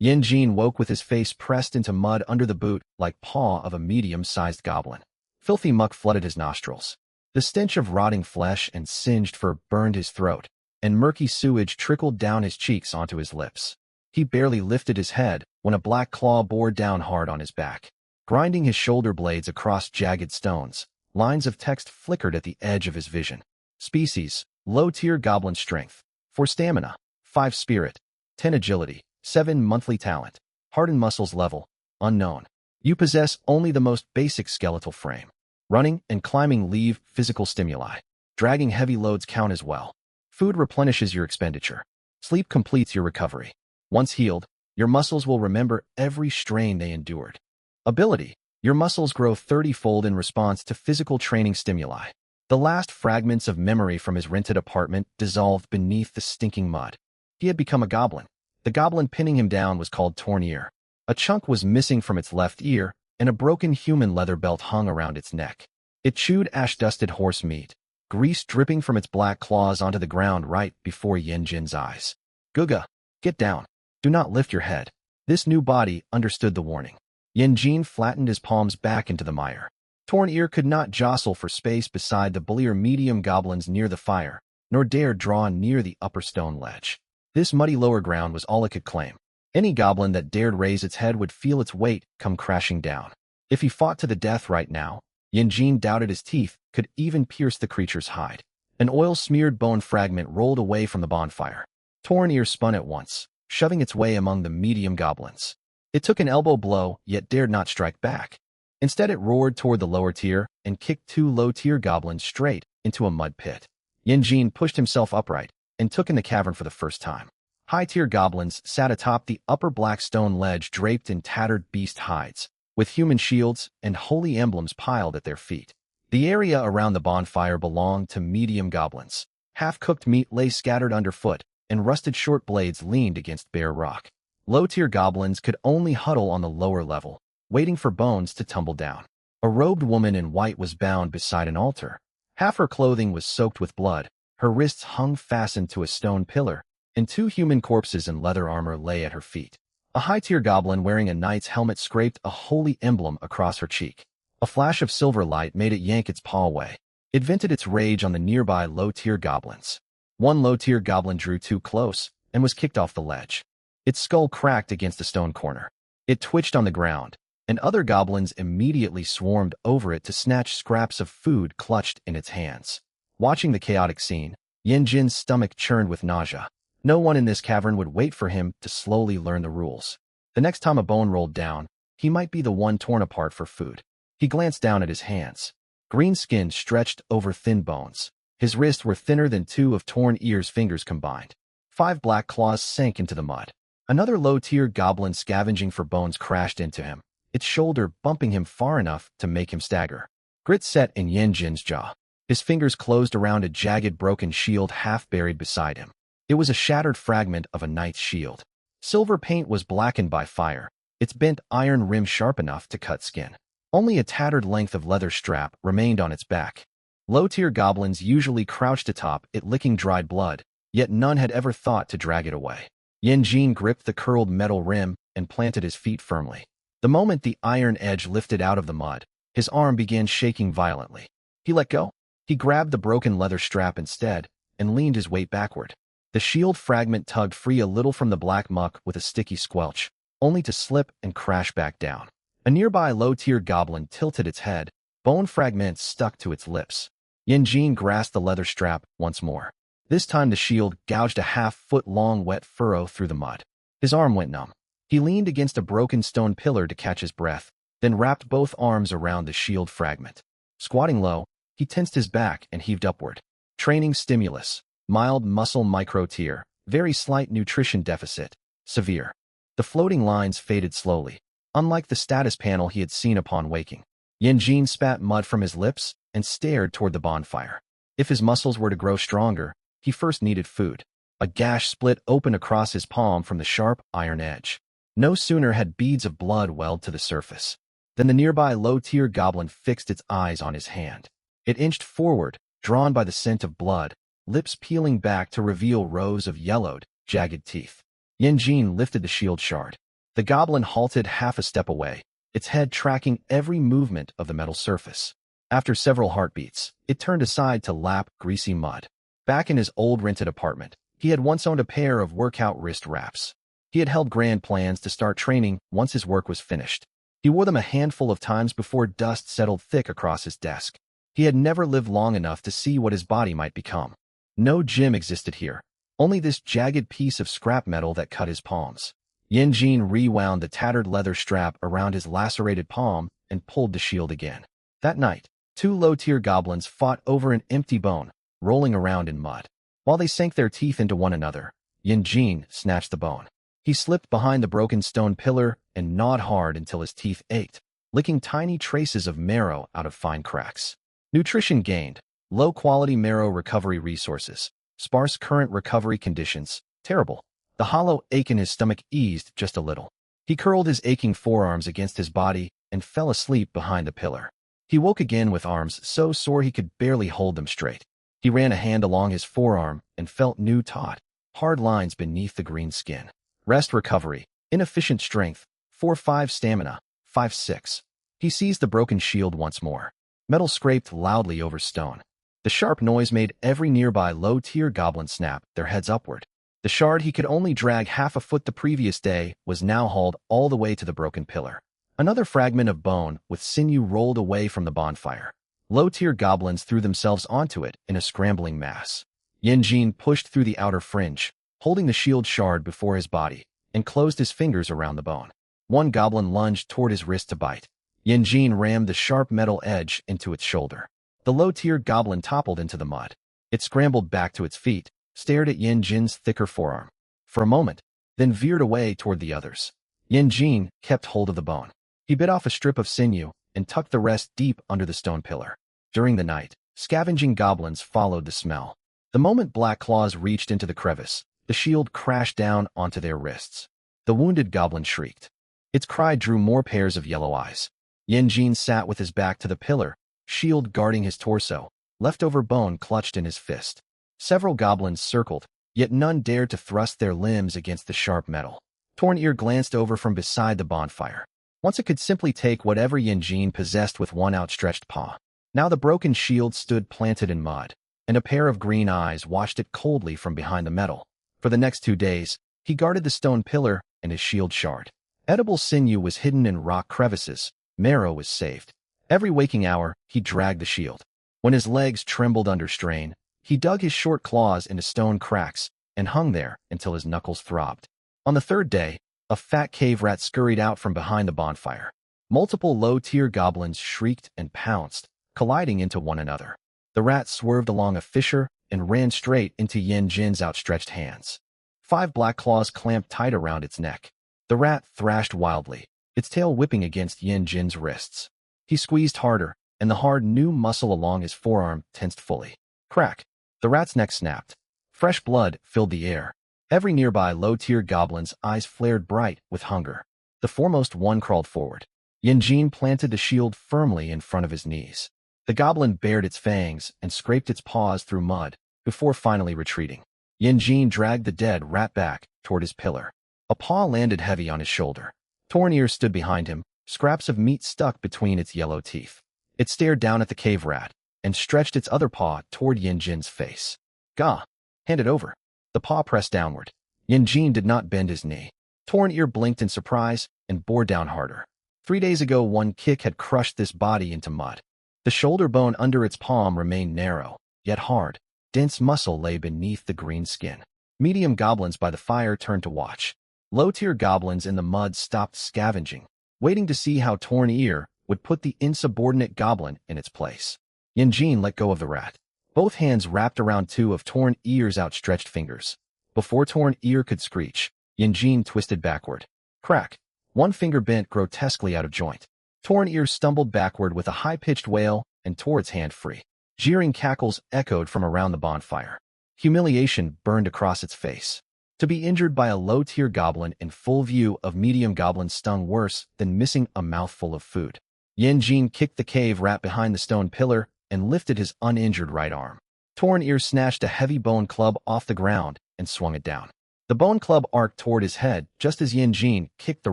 Yin Jin woke with his face pressed into mud under the boot like paw of a medium-sized goblin. Filthy muck flooded his nostrils. The stench of rotting flesh and singed fur burned his throat, and murky sewage trickled down his cheeks onto his lips. He barely lifted his head when a black claw bore down hard on his back. Grinding his shoulder blades across jagged stones, lines of text flickered at the edge of his vision. Species: low-tier goblin strength. 4 stamina, 5 spirit, 10 agility, 7 monthly talent. Hardened muscles level, unknown. You possess only the most basic skeletal frame. Running and climbing leave physical stimuli. Dragging heavy loads count as well. Food replenishes your expenditure. Sleep completes your recovery. Once healed, your muscles will remember every strain they endured. Ability: your muscles grow 30-fold in response to physical training stimuli. The last fragments of memory from his rented apartment dissolved beneath the stinking mud. He had become a goblin. The goblin pinning him down was called Torn Ear. A chunk was missing from its left ear, and a broken human leather belt hung around its neck. It chewed ash-dusted horse meat, grease dripping from its black claws onto the ground right before Yin Jin's eyes. Guga, get down. Do not lift your head. This new body understood the warning. Yin Jin flattened his palms back into the mire. Torn Ear could not jostle for space beside the bullier medium goblins near the fire, nor dare draw near the upper stone ledge. This muddy lower ground was all it could claim. Any goblin that dared raise its head would feel its weight come crashing down. If he fought to the death right now, Yin Jin doubted his teeth could even pierce the creature's hide. An oil-smeared bone fragment rolled away from the bonfire. Torn Ear spun at once, shoving its way among the medium goblins. It took an elbow blow, yet dared not strike back. Instead, it roared toward the lower tier and kicked 2 low-tier goblins straight into a mud pit. Yin Jin pushed himself upright and took in the cavern for the first time. High-tier goblins sat atop the upper black stone ledge draped in tattered beast hides, with human shields and holy emblems piled at their feet. The area around the bonfire belonged to medium goblins. Half-cooked meat lay scattered underfoot, and rusted short blades leaned against bare rock. Low-tier goblins could only huddle on the lower level, waiting for bones to tumble down. A robed woman in white was bound beside an altar. Half her clothing was soaked with blood, her wrists hung fastened to a stone pillar, and 2 human corpses in leather armor lay at her feet. A high-tier goblin wearing a knight's helmet scraped a holy emblem across her cheek. A flash of silver light made it yank its paw away. It vented its rage on the nearby low-tier goblins. One low-tier goblin drew too close and was kicked off the ledge. Its skull cracked against a stone corner. It twitched on the ground, and other goblins immediately swarmed over it to snatch scraps of food clutched in its hands. Watching the chaotic scene, Yin Jin's stomach churned with nausea. No one in this cavern would wait for him to slowly learn the rules. The next time a bone rolled down, he might be the one torn apart for food. He glanced down at his hands. Green skin stretched over thin bones. His wrists were thinner than 2 of Torn Ear's fingers combined. 5 black claws sank into the mud. Another low-tier goblin scavenging for bones crashed into him, its shoulder bumping him far enough to make him stagger. Grit set in Yin Jin's jaw. His fingers closed around a jagged broken shield half buried beside him. It was a shattered fragment of a knight's shield. Silver paint was blackened by fire, its bent iron rim sharp enough to cut skin. Only a tattered length of leather strap remained on its back. Low-tier goblins usually crouched atop it licking dried blood, yet none had ever thought to drag it away. Yin Jin gripped the curled metal rim and planted his feet firmly. The moment the iron edge lifted out of the mud, his arm began shaking violently. He let go. He grabbed the broken leather strap instead and leaned his weight backward. The shield fragment tugged free a little from the black muck with a sticky squelch, only to slip and crash back down. A nearby low-tier goblin tilted its head, bone fragments stuck to its lips. Yin Jin grasped the leather strap once more. This time the shield gouged a half-foot-long wet furrow through the mud. His arm went numb. He leaned against a broken stone pillar to catch his breath, then wrapped both arms around the shield fragment. Squatting low, he tensed his back and heaved upward. Training stimulus. Mild muscle micro-tear. Very slight nutrition deficit. Severe. The floating lines faded slowly, unlike the status panel he had seen upon waking. Yin Jin spat mud from his lips and stared toward the bonfire. If his muscles were to grow stronger, he first needed food. A gash split open across his palm from the sharp iron edge. No sooner had beads of blood welled to the surface than the nearby low-tier goblin fixed its eyes on his hand. It inched forward, drawn by the scent of blood, lips peeling back to reveal rows of yellowed, jagged teeth. Yin Jin lifted the shield shard. The goblin halted half a step away, its head tracking every movement of the metal surface. After several heartbeats, it turned aside to lap greasy mud. Back in his old rented apartment, he had once owned a pair of workout wrist wraps. He had held grand plans to start training once his work was finished. He wore them a handful of times before dust settled thick across his desk. He had never lived long enough to see what his body might become. No gym existed here, only this jagged piece of scrap metal that cut his palms. Yanjin rewound the tattered leather strap around his lacerated palm and pulled the shield again. That night, two low-tier goblins fought over an empty bone, rolling around in mud. While they sank their teeth into one another, Yanjin snatched the bone. He slipped behind the broken stone pillar and gnawed hard until his teeth ached, licking tiny traces of marrow out of fine cracks. Nutrition gained, low-quality marrow recovery resources, sparse current recovery conditions, terrible. The hollow ache in his stomach eased just a little. He curled his aching forearms against his body and fell asleep behind the pillar. He woke again with arms so sore he could barely hold them straight. He ran a hand along his forearm and felt new taut, hard lines beneath the green skin. Rest recovery, inefficient strength, 4-5 stamina, 5-6. He seized the broken shield once more. Metal scraped loudly over stone. The sharp noise made every nearby low-tier goblin snap their heads upward. The shard he could only drag half a foot the previous day was now hauled all the way to the broken pillar. Another fragment of bone with sinew rolled away from the bonfire. Low-tier goblins threw themselves onto it in a scrambling mass. Yanjin pushed through the outer fringe, holding the shield shard before his body, and closed his fingers around the bone. One goblin lunged toward his wrist to bite. Yanjin rammed the sharp metal edge into its shoulder. The low-tier goblin toppled into the mud. It scrambled back to its feet, stared at Yanjin's thicker forearm. For a moment, then veered away toward the others. Yanjin kept hold of the bone. He bit off a strip of sinew and tucked the rest deep under the stone pillar. During the night, scavenging goblins followed the smell. The moment black claws reached into the crevice, the shield crashed down onto their wrists. The wounded goblin shrieked. Its cry drew more pairs of yellow eyes. Yanjin sat with his back to the pillar, shield guarding his torso, leftover bone clutched in his fist. Several goblins circled, yet none dared to thrust their limbs against the sharp metal. Torn Ear glanced over from beside the bonfire. Once it could simply take whatever Yanjin possessed with one outstretched paw. Now the broken shield stood planted in mud, and a pair of green eyes watched it coldly from behind the metal. For the next 2 days, he guarded the stone pillar and his shield shard. Edible sinew was hidden in rock crevices. Marrow was saved. Every waking hour, he dragged the shield. When his legs trembled under strain, he dug his short claws into stone cracks and hung there until his knuckles throbbed. On the 3rd day, a fat cave rat scurried out from behind the bonfire. Multiple low-tier goblins shrieked and pounced, colliding into one another. The rat swerved along a fissure and ran straight into Yanjin's outstretched hands. 5 black claws clamped tight around its neck. The rat thrashed wildly, its tail whipping against Yanjin's wrists. He squeezed harder, and the hard new muscle along his forearm tensed fully. Crack! The rat's neck snapped. Fresh blood filled the air. Every nearby low-tier goblin's eyes flared bright with hunger. The foremost one crawled forward. Yanjin planted the shield firmly in front of his knees. The goblin bared its fangs and scraped its paws through mud before finally retreating. Yanjin dragged the dead rat back toward his pillar. A paw landed heavy on his shoulder. Torn Ear stood behind him, scraps of meat stuck between its yellow teeth. It stared down at the cave rat and stretched its other paw toward Yanjin's face. Gah! Hand it over. The paw pressed downward. Yanjin did not bend his knee. Torn Ear blinked in surprise and bore down harder. 3 days ago, one kick had crushed this body into mud. The shoulder bone under its palm remained narrow, yet hard. Dense muscle lay beneath the green skin. Medium goblins by the fire turned to watch. Low-tier goblins in the mud stopped scavenging, waiting to see how Torn Ear would put the insubordinate goblin in its place. Yanjin let go of the rat. Both hands wrapped around 2 of Torn Ear's outstretched fingers. Before Torn Ear could screech, Yanjin twisted backward. Crack! One finger bent grotesquely out of joint. Torn Ear stumbled backward with a high-pitched wail and tore its hand free. Jeering cackles echoed from around the bonfire. Humiliation burned across its face. To be injured by a low-tier goblin in full view of medium goblins stung worse than missing a mouthful of food. Yanjin kicked the cave rat behind the stone pillar and lifted his uninjured right arm. Torn Ear snatched a heavy bone club off the ground and swung it down. The bone club arced toward his head just as Yin Jin kicked the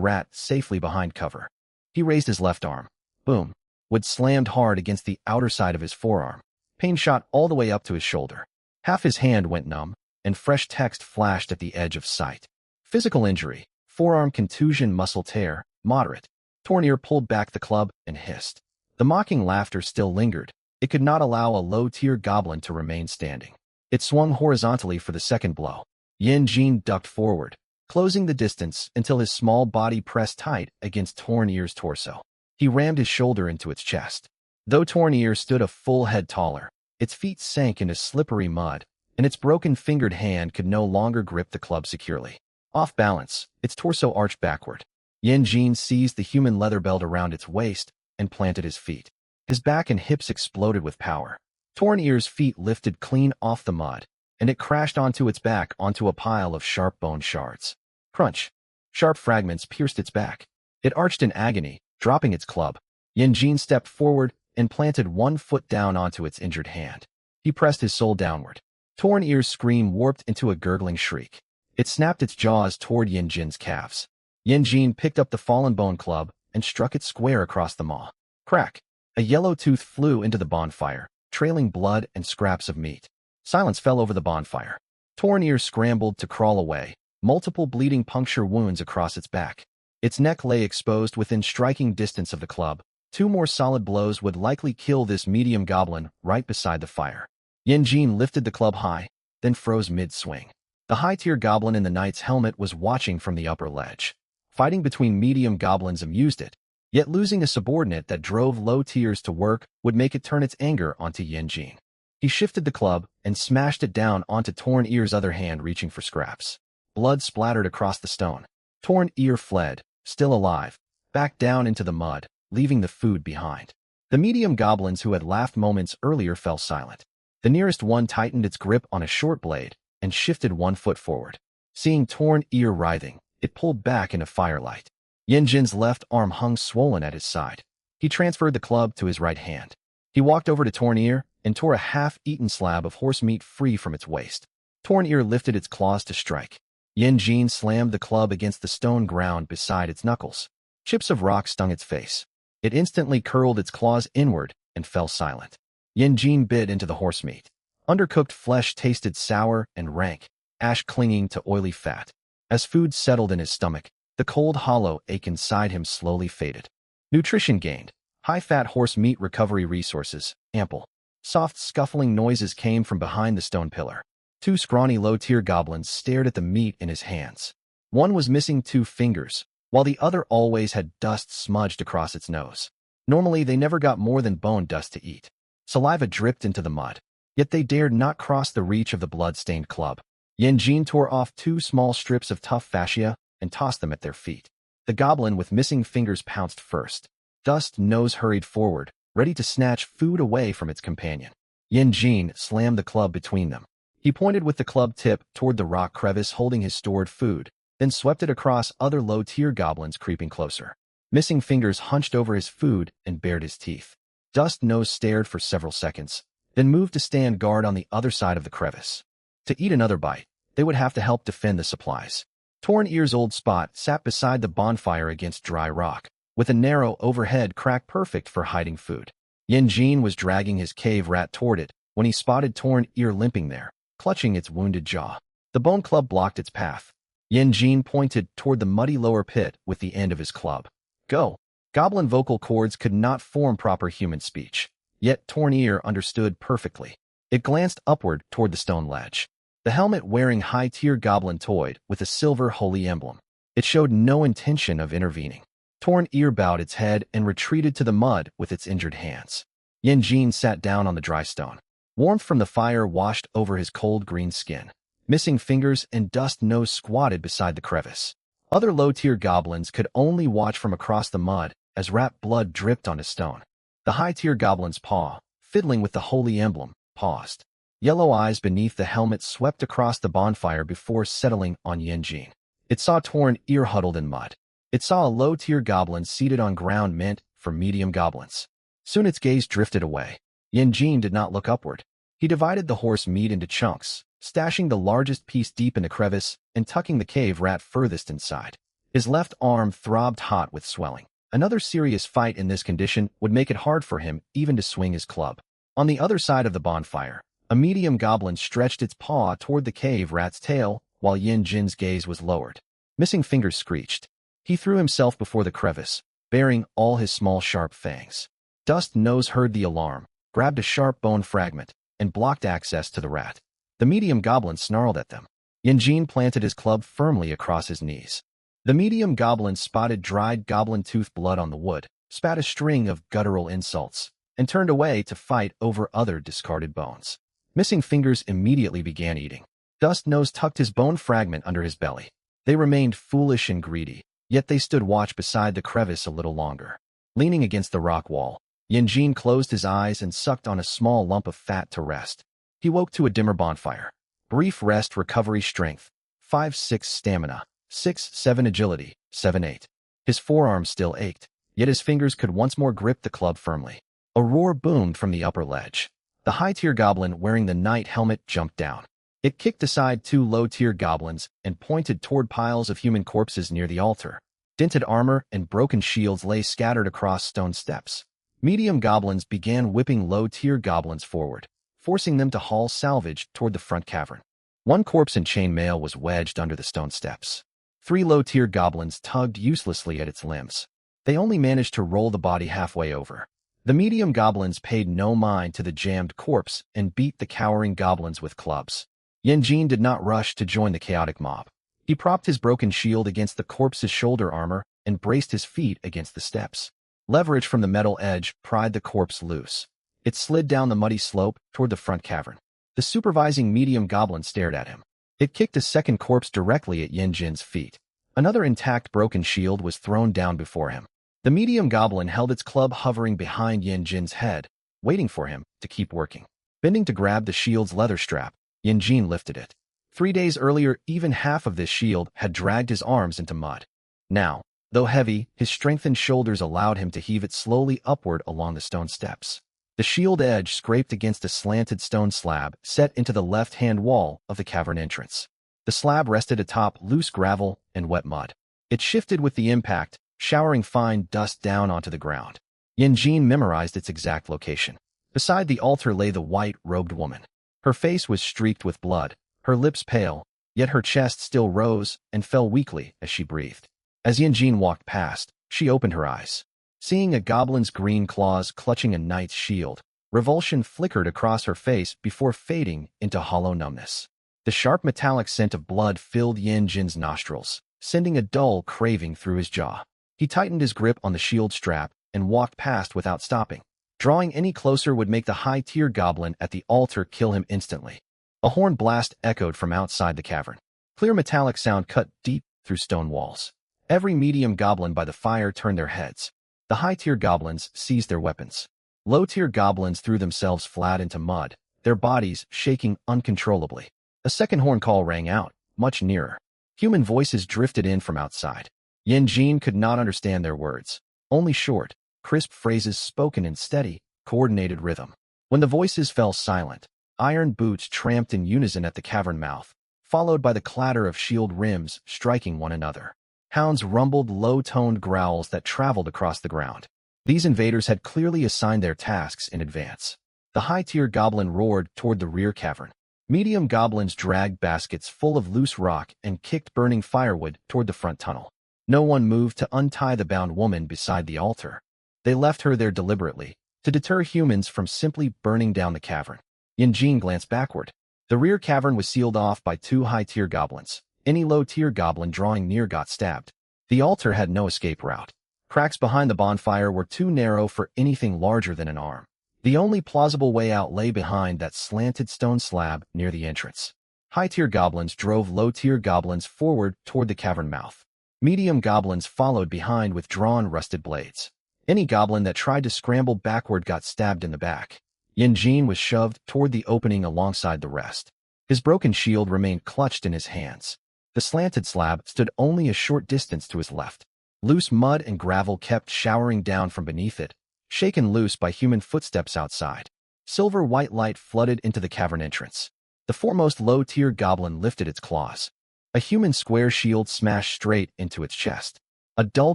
rat safely behind cover. He raised his left arm. Boom. Wood slammed hard against the outer side of his forearm. Pain shot all the way up to his shoulder. Half his hand went numb, and fresh text flashed at the edge of sight. Physical injury, forearm contusion, muscle tear, moderate. Torn Ear pulled back the club and hissed. The mocking laughter still lingered. It could not allow a low-tier goblin to remain standing. It swung horizontally for the second blow. Yin Jin ducked forward, closing the distance until his small body pressed tight against Torn Ear's torso. He rammed his shoulder into its chest. Though Torn Ear stood a full head taller, its feet sank into slippery mud, and its broken-fingered hand could no longer grip the club securely. Off balance, its torso arched backward. Yin Jin seized the human leather belt around its waist and planted his feet. His back and hips exploded with power. Torn Ear's feet lifted clean off the mud, and it crashed onto its back onto a pile of sharp bone shards. Crunch! Sharp fragments pierced its back. It arched in agony, dropping its club. Yin Jin stepped forward and planted one foot down onto its injured hand. He pressed his soul downward. Torn Ear's scream warped into a gurgling shriek. It snapped its jaws toward Yin Jin's calves. Yin Jin picked up the fallen bone club and struck it square across the maw. Crack! A yellow tooth flew into the bonfire, trailing blood and scraps of meat. Silence fell over the bonfire. Torn Ear scrambled to crawl away, multiple bleeding puncture wounds across its back. Its neck lay exposed within striking distance of the club. 2 more solid blows would likely kill this medium goblin right beside the fire. Yin Jin lifted the club high, then froze mid-swing. The high-tier goblin in the knight's helmet was watching from the upper ledge. Fighting between medium goblins amused it, yet losing a subordinate that drove low tiers to work would make it turn its anger onto Yin Jin. He shifted the club and smashed it down onto Torn Ear's other hand, reaching for scraps. Blood splattered across the stone. Torn Ear fled, still alive, back down into the mud, leaving the food behind. The medium goblins who had laughed moments earlier fell silent. The nearest one tightened its grip on a short blade and shifted 1 foot forward. Seeing Torn Ear writhing, it pulled back into firelight. Yin Jin's left arm hung swollen at his side. He transferred the club to his right hand. He walked over to Torn Ear and tore a half-eaten slab of horse meat free from its waist. Torn Ear lifted its claws to strike. Yin Jin slammed the club against the stone ground beside its knuckles. Chips of rock stung its face. It instantly curled its claws inward and fell silent. Yin Jin bit into the horse meat. Undercooked flesh tasted sour and rank, ash clinging to oily fat. As food settled in his stomach, the cold hollow ache inside him slowly faded. Nutrition gained. High-fat horse meat recovery resources, ample. Soft scuffling noises came from behind the stone pillar. 2 scrawny low-tier goblins stared at the meat in his hands. One was missing 2 fingers, while the other always had dust smudged across its nose. Normally, they never got more than bone dust to eat. Saliva dripped into the mud, yet they dared not cross the reach of the blood-stained club. Yin Jin tore off 2 small strips of tough fascia and tossed them at their feet. The goblin with missing fingers pounced first. Dust Nose hurried forward, ready to snatch food away from its companion. Yin Jin slammed the club between them. He pointed with the club tip toward the rock crevice holding his stored food, then swept it across other low-tier goblins creeping closer. Missing fingers hunched over his food and bared his teeth. Dust Nose stared for several seconds, then moved to stand guard on the other side of the crevice. To eat another bite, they would have to help defend the supplies. Torn Ear's old spot sat beside the bonfire against dry rock, with a narrow overhead crack perfect for hiding food. Yin Jin was dragging his cave rat toward it when he spotted Torn Ear limping there, clutching its wounded jaw. The bone club blocked its path. Yin Jin pointed toward the muddy lower pit with the end of his club. Go! Goblin vocal cords could not form proper human speech, yet Torn Ear understood perfectly. It glanced upward toward the stone ledge. The helmet-wearing high-tier goblin toyed with a silver holy emblem. It showed no intention of intervening. Torn Ear bowed its head and retreated to the mud with its injured hands. Yin Jin sat down on the dry stone. Warmth from the fire washed over his cold green skin. Missing fingers and Dust Nose squatted beside the crevice. Other low-tier goblins could only watch from across the mud as rat blood dripped onto stone. The high-tier goblin's paw, fiddling with the holy emblem, paused. Yellow eyes beneath the helmet swept across the bonfire before settling on Yin Jin. It saw Torn Ear huddled in mud. It saw a low-tier goblin seated on ground meant for medium goblins. Soon its gaze drifted away. Yin Jin did not look upward. He divided the horse meat into chunks, stashing the largest piece deep in the crevice and tucking the cave rat furthest inside. His left arm throbbed hot with swelling. Another serious fight in this condition would make it hard for him even to swing his club. On the other side of the bonfire, a medium goblin stretched its paw toward the cave rat's tail while Yin Jin's gaze was lowered. Missing fingers screeched. He threw himself before the crevice, baring all his small sharp fangs. Dust Nose heard the alarm, grabbed a sharp bone fragment, and blocked access to the rat. The medium goblin snarled at them. Yin Jin planted his club firmly across his knees. The medium goblin spotted dried goblin tooth blood on the wood, spat a string of guttural insults, and turned away to fight over other discarded bones. Missing fingers immediately began eating. Dust Nose tucked his bone fragment under his belly. They remained foolish and greedy, yet they stood watch beside the crevice a little longer. Leaning against the rock wall, Yin Jin closed his eyes and sucked on a small lump of fat to rest. He woke to a dimmer bonfire. Brief rest, recovery, strength. 5-6 stamina. 6-7 agility. 7-8. His forearms still ached, yet his fingers could once more grip the club firmly. A roar boomed from the upper ledge. The high-tier goblin wearing the knight helmet jumped down. It kicked aside two low-tier goblins and pointed toward piles of human corpses near the altar. Dented armor and broken shields lay scattered across stone steps. Medium goblins began whipping low-tier goblins forward, forcing them to haul salvage toward the front cavern. One corpse in chainmail was wedged under the stone steps. 3 low-tier goblins tugged uselessly at its limbs. They only managed to roll the body halfway over. The medium goblins paid no mind to the jammed corpse and beat the cowering goblins with clubs. Yin Jin did not rush to join the chaotic mob. He propped his broken shield against the corpse's shoulder armor and braced his feet against the steps. Leverage from the metal edge pried the corpse loose. It slid down the muddy slope toward the front cavern. The supervising medium goblin stared at him. It kicked a second corpse directly at Yin Jin's feet. Another intact broken shield was thrown down before him. The medium goblin held its club hovering behind Yin Jin's head, waiting for him to keep working. Bending to grab the shield's leather strap, Yin Jin lifted it. 3 days earlier, even half of this shield had dragged his arms into mud. Now, though heavy, his strengthened shoulders allowed him to heave it slowly upward along the stone steps. The shield edge scraped against a slanted stone slab set into the left-hand wall of the cavern entrance. The slab rested atop loose gravel and wet mud. It shifted with the impact, showering fine dust down onto the ground. Yin Jin memorized its exact location. Beside the altar lay the white-robed woman. Her face was streaked with blood, her lips pale, yet her chest still rose and fell weakly as she breathed. As Yin Jin walked past, she opened her eyes. Seeing a goblin's green claws clutching a knight's shield, revulsion flickered across her face before fading into hollow numbness. The sharp metallic scent of blood filled Yin Jin's nostrils, sending a dull craving through his jaw. He tightened his grip on the shield strap and walked past without stopping. Drawing any closer would make the high-tier goblin at the altar kill him instantly. A horn blast echoed from outside the cavern. Clear metallic sound cut deep through stone walls. Every medium goblin by the fire turned their heads. The high-tier goblins seized their weapons. Low-tier goblins threw themselves flat into mud, their bodies shaking uncontrollably. A second horn call rang out, much nearer. Human voices drifted in from outside. Yin Jin could not understand their words. Only short, crisp phrases spoken in steady, coordinated rhythm. When the voices fell silent, iron boots tramped in unison at the cavern mouth, followed by the clatter of shield rims striking one another. Hounds rumbled low-toned growls that traveled across the ground. These invaders had clearly assigned their tasks in advance. The high-tier goblin roared toward the rear cavern. Medium goblins dragged baskets full of loose rock and kicked burning firewood toward the front tunnel. No one moved to untie the bound woman beside the altar. They left her there deliberately, to deter humans from simply burning down the cavern. Yin Jin glanced backward. The rear cavern was sealed off by 2 high-tier goblins. Any low-tier goblin drawing near got stabbed. The altar had no escape route. Cracks behind the bonfire were too narrow for anything larger than an arm. The only plausible way out lay behind that slanted stone slab near the entrance. High-tier goblins drove low-tier goblins forward toward the cavern mouth. Medium goblins followed behind with drawn rusted blades. Any goblin that tried to scramble backward got stabbed in the back. Yin Jin was shoved toward the opening alongside the rest. His broken shield remained clutched in his hands. The slanted slab stood only a short distance to his left. Loose mud and gravel kept showering down from beneath it, shaken loose by human footsteps outside. Silver-white light flooded into the cavern entrance. The foremost low-tier goblin lifted its claws. A human square shield smashed straight into its chest. A dull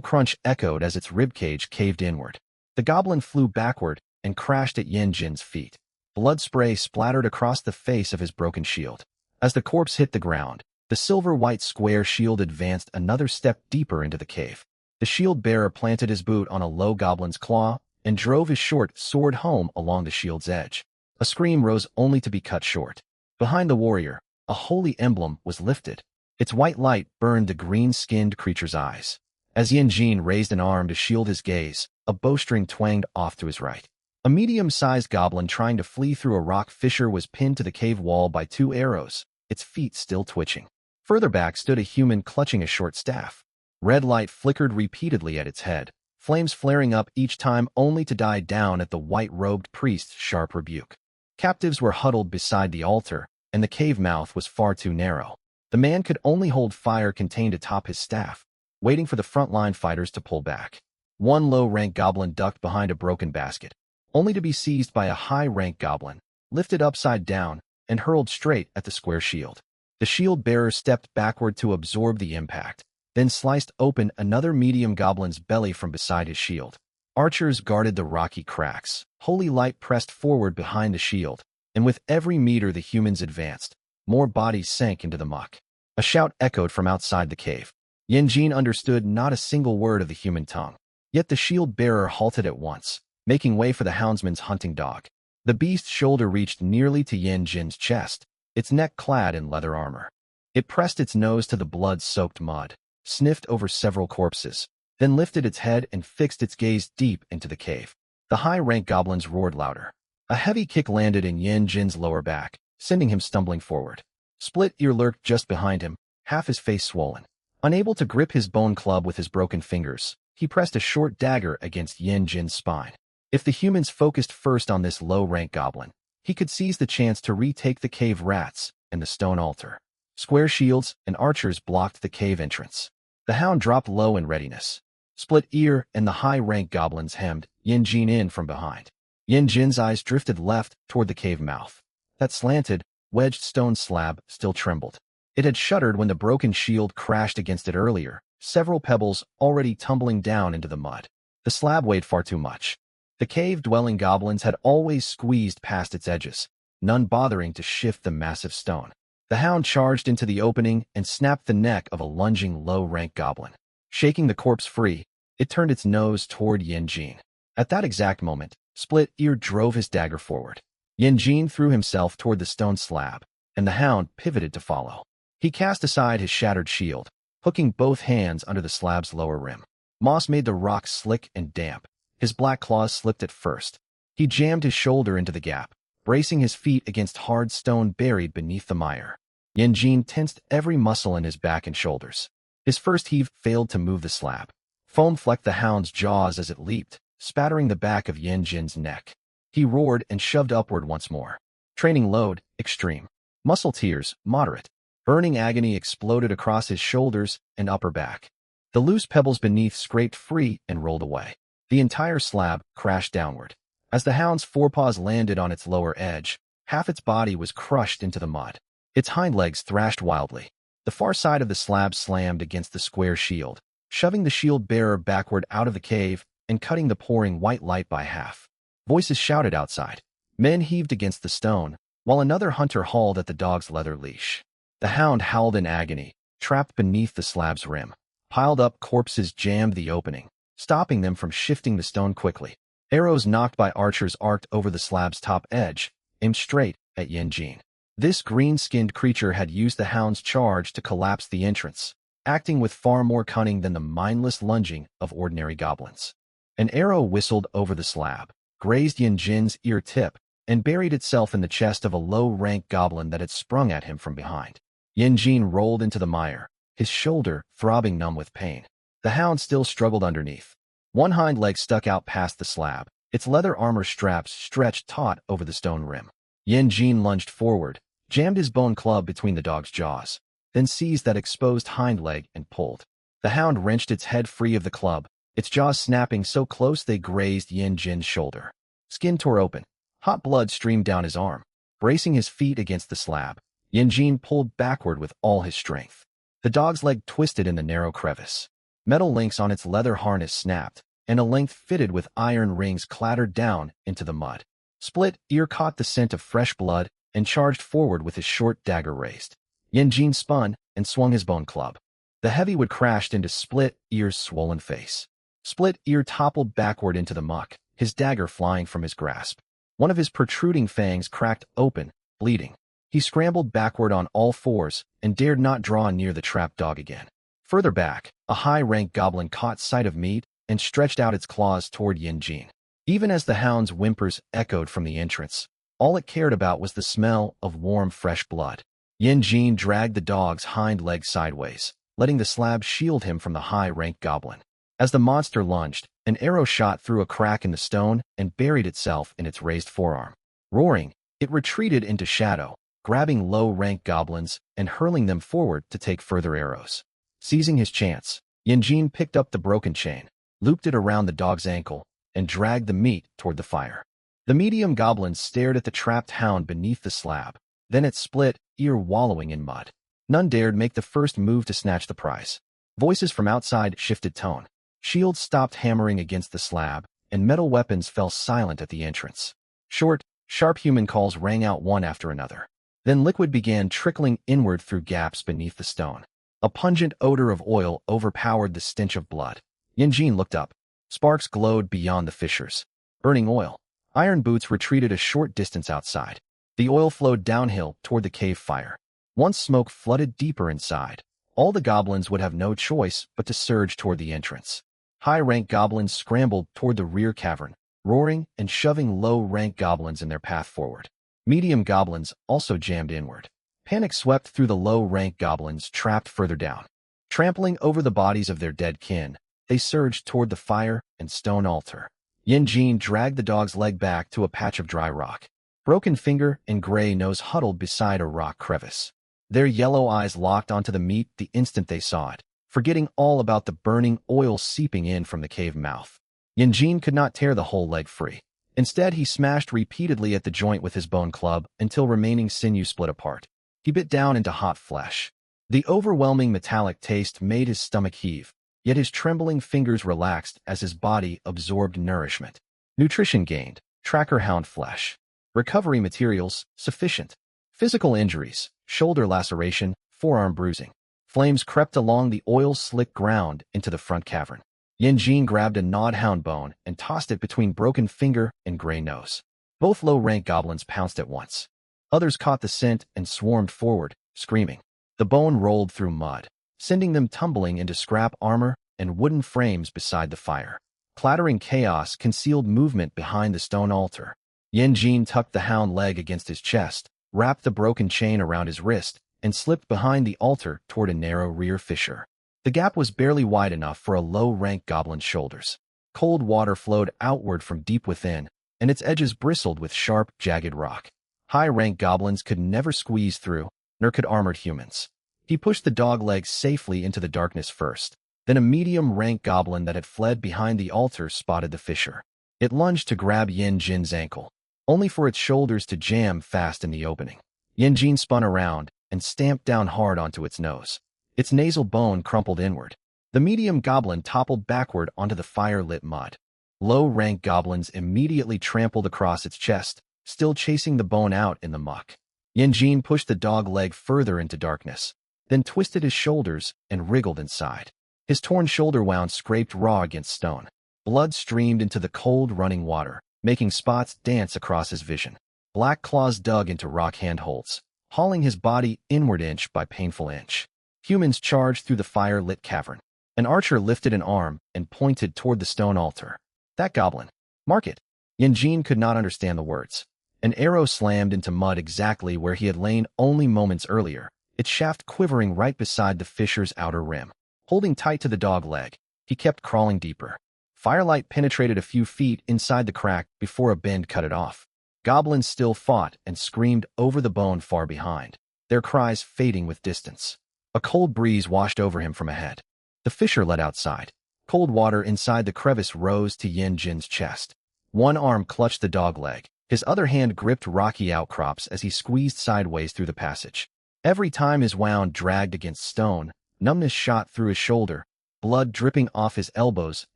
crunch echoed as its ribcage caved inward. The goblin flew backward and crashed at Yin Jin's feet. Blood spray splattered across the face of his broken shield. As the corpse hit the ground, the silver-white square shield advanced another step deeper into the cave. The shield-bearer planted his boot on a low goblin's claw and drove his short sword home along the shield's edge. A scream rose only to be cut short. Behind the warrior, a holy emblem was lifted. Its white light burned the green-skinned creature's eyes. As Yin Jin raised an arm to shield his gaze, a bowstring twanged off to his right. A medium-sized goblin trying to flee through a rock fissure was pinned to the cave wall by 2 arrows, its feet still twitching. Further back stood a human clutching a short staff. Red light flickered repeatedly at its head, flames flaring up each time only to die down at the white-robed priest's sharp rebuke. Captives were huddled beside the altar, and the cave mouth was far too narrow. The man could only hold fire contained atop his staff, waiting for the front-line fighters to pull back. One low-rank goblin ducked behind a broken basket, only to be seized by a high-rank goblin, lifted upside down, and hurled straight at the square shield. The shield-bearer stepped backward to absorb the impact, then sliced open another medium goblin's belly from beside his shield. Archers guarded the rocky cracks. Holy light pressed forward behind the shield, and with every meter the humans advanced, more bodies sank into the muck. A shout echoed from outside the cave. Yin Jin understood not a single word of the human tongue. Yet the shield-bearer halted at once, making way for the houndsman's hunting dog. The beast's shoulder reached nearly to Yin Jin's chest, its neck clad in leather armor. It pressed its nose to the blood-soaked mud, sniffed over several corpses, then lifted its head and fixed its gaze deep into the cave. The high-rank goblins roared louder. A heavy kick landed in Yin Jin's lower back, sending him stumbling forward. Split Ear lurked just behind him, half his face swollen. Unable to grip his bone club with his broken fingers, he pressed a short dagger against Yin Jin's spine. If the humans focused first on this low-rank goblin, he could seize the chance to retake the cave rats and the stone altar. Square shields and archers blocked the cave entrance. The hound dropped low in readiness. Split Ear and the high-rank goblins hemmed Yin Jin in from behind. Yin Jin's eyes drifted left toward the cave mouth. That slanted, wedged stone slab still trembled. It had shuddered when the broken shield crashed against it earlier, several pebbles already tumbling down into the mud. The slab weighed far too much. The cave-dwelling goblins had always squeezed past its edges, none bothering to shift the massive stone. The hound charged into the opening and snapped the neck of a lunging low-rank goblin. Shaking the corpse free, it turned its nose toward Yin Jin. At that exact moment, Split Ear drove his dagger forward. Yin Jin threw himself toward the stone slab, and the hound pivoted to follow. He cast aside his shattered shield, hooking both hands under the slab's lower rim. Moss made the rock slick and damp. His black claws slipped at first. He jammed his shoulder into the gap, bracing his feet against hard stone buried beneath the mire. Yin Jin tensed every muscle in his back and shoulders. His first heave failed to move the slab. Foam flecked the hound's jaws as it leaped, spattering the back of Yin Jin's neck. He roared and shoved upward once more. Training load, extreme. Muscle tears, moderate. Burning agony exploded across his shoulders and upper back. The loose pebbles beneath scraped free and rolled away. The entire slab crashed downward. As the hound's forepaws landed on its lower edge, half its body was crushed into the mud. Its hind legs thrashed wildly. The far side of the slab slammed against the square shield, shoving the shield-bearer backward out of the cave and cutting the pouring white light by half. Voices shouted outside. Men heaved against the stone, while another hunter hauled at the dog's leather leash. The hound howled in agony, trapped beneath the slab's rim. Piled up corpses jammed the opening, stopping them from shifting the stone quickly. Arrows knocked by archers arced over the slab's top edge, aimed straight at Yin Jin. This green-skinned creature had used the hound's charge to collapse the entrance, acting with far more cunning than the mindless lunging of ordinary goblins. An arrow whistled over the slab, grazed Yin Jin's ear tip, and buried itself in the chest of a low-rank goblin that had sprung at him from behind. Yin Jin rolled into the mire, his shoulder throbbing numb with pain. The hound still struggled underneath. One hind leg stuck out past the slab, its leather armor straps stretched taut over the stone rim. Yin Jin lunged forward, jammed his bone club between the dog's jaws, then seized that exposed hind leg and pulled. The hound wrenched its head free of the club, its jaws snapping so close they grazed Yin Jin's shoulder. Skin tore open. Hot blood streamed down his arm. Bracing his feet against the slab, Yanjin pulled backward with all his strength. The dog's leg twisted in the narrow crevice. Metal links on its leather harness snapped, and a length fitted with iron rings clattered down into the mud. Split Ear caught the scent of fresh blood and charged forward with his short dagger raised. Yanjin spun and swung his bone club. The heavyweight crashed into Split Ear's swollen face. Split Ear toppled backward into the muck, his dagger flying from his grasp. One of his protruding fangs cracked open, bleeding. He scrambled backward on all fours and dared not draw near the trapped dog again. Further back, a high-ranked goblin caught sight of meat and stretched out its claws toward Yanjin. Even as the hound's whimpers echoed from the entrance, all it cared about was the smell of warm, fresh blood. Yanjin dragged the dog's hind leg sideways, letting the slab shield him from the high-ranked goblin. As the monster lunged, an arrow shot through a crack in the stone and buried itself in its raised forearm. Roaring, it retreated into shadow, grabbing low-ranked goblins and hurling them forward to take further arrows. Seizing his chance, Yanjin picked up the broken chain, looped it around the dog's ankle, and dragged the meat toward the fire. The medium goblin stared at the trapped hound beneath the slab, then at Split Ear wallowing in mud. None dared make the first move to snatch the prize. Voices from outside shifted tone. Shields stopped hammering against the slab, and metal weapons fell silent at the entrance. Short, sharp human calls rang out one after another. Then liquid began trickling inward through gaps beneath the stone. A pungent odor of oil overpowered the stench of blood. Yanjin looked up. Sparks glowed beyond the fissures. Burning oil. Iron boots retreated a short distance outside. The oil flowed downhill toward the cave fire. Once smoke flooded deeper inside, all the goblins would have no choice but to surge toward the entrance. High-ranked goblins scrambled toward the rear cavern, roaring and shoving low-ranked goblins in their path forward. Medium goblins also jammed inward. Panic swept through the low-ranked goblins trapped further down. Trampling over the bodies of their dead kin, they surged toward the fire and stone altar. Yanjin dragged the dog's leg back to a patch of dry rock. Broken Finger and Gray Nose huddled beside a rock crevice. Their yellow eyes locked onto the meat the instant they saw it, forgetting all about the burning oil seeping in from the cave mouth. Yanjin could not tear the whole leg free. Instead, he smashed repeatedly at the joint with his bone club until remaining sinew split apart. He bit down into hot flesh. The overwhelming metallic taste made his stomach heave, yet his trembling fingers relaxed as his body absorbed nourishment. Nutrition gained, tracker hound flesh. Recovery materials, sufficient. Physical injuries, shoulder laceration, forearm bruising. Flames crept along the oil-slick ground into the front cavern. Yanjin grabbed a gnawed hound bone and tossed it between Broken Finger and Gray Nose. Both low-rank goblins pounced at once. Others caught the scent and swarmed forward, screaming. The bone rolled through mud, sending them tumbling into scrap armor and wooden frames beside the fire. Clattering chaos concealed movement behind the stone altar. Yanjin tucked the hound leg against his chest, wrapped the broken chain around his wrist, and slipped behind the altar toward a narrow rear fissure. The gap was barely wide enough for a low-rank goblin's shoulders. Cold water flowed outward from deep within, and its edges bristled with sharp, jagged rock. High-rank goblins could never squeeze through, nor could armored humans. He pushed the dog leg safely into the darkness first. Then a medium-rank goblin that had fled behind the altar spotted the fissure. It lunged to grab Yanjin's ankle, only for its shoulders to jam fast in the opening. Yanjin spun around and stamped down hard onto its nose. Its nasal bone crumpled inward. The medium goblin toppled backward onto the fire-lit mud. Low-rank goblins immediately trampled across its chest, still chasing the bone out in the muck. Yanjin pushed the dog leg further into darkness, then twisted his shoulders and wriggled inside. His torn shoulder wound scraped raw against stone. Blood streamed into the cold, running water, making spots dance across his vision. Black claws dug into rock handholds, hauling his body inward inch by painful inch. Humans charged through the fire-lit cavern. An archer lifted an arm and pointed toward the stone altar. That goblin. Mark it. Yanjin could not understand the words. An arrow slammed into mud exactly where he had lain only moments earlier, its shaft quivering right beside the fissure's outer rim. Holding tight to the dog leg, he kept crawling deeper. Firelight penetrated a few feet inside the crack before a bend cut it off. Goblins still fought and screamed over the bone far behind, their cries fading with distance. A cold breeze washed over him from ahead. The fissure led outside. Cold water inside the crevice rose to Yanjin's chest. One arm clutched the dog leg, His other hand gripped rocky outcrops as he squeezed sideways through the passage. Every time his wound dragged against stone, numbness shot through his shoulder, blood dripping off his elbows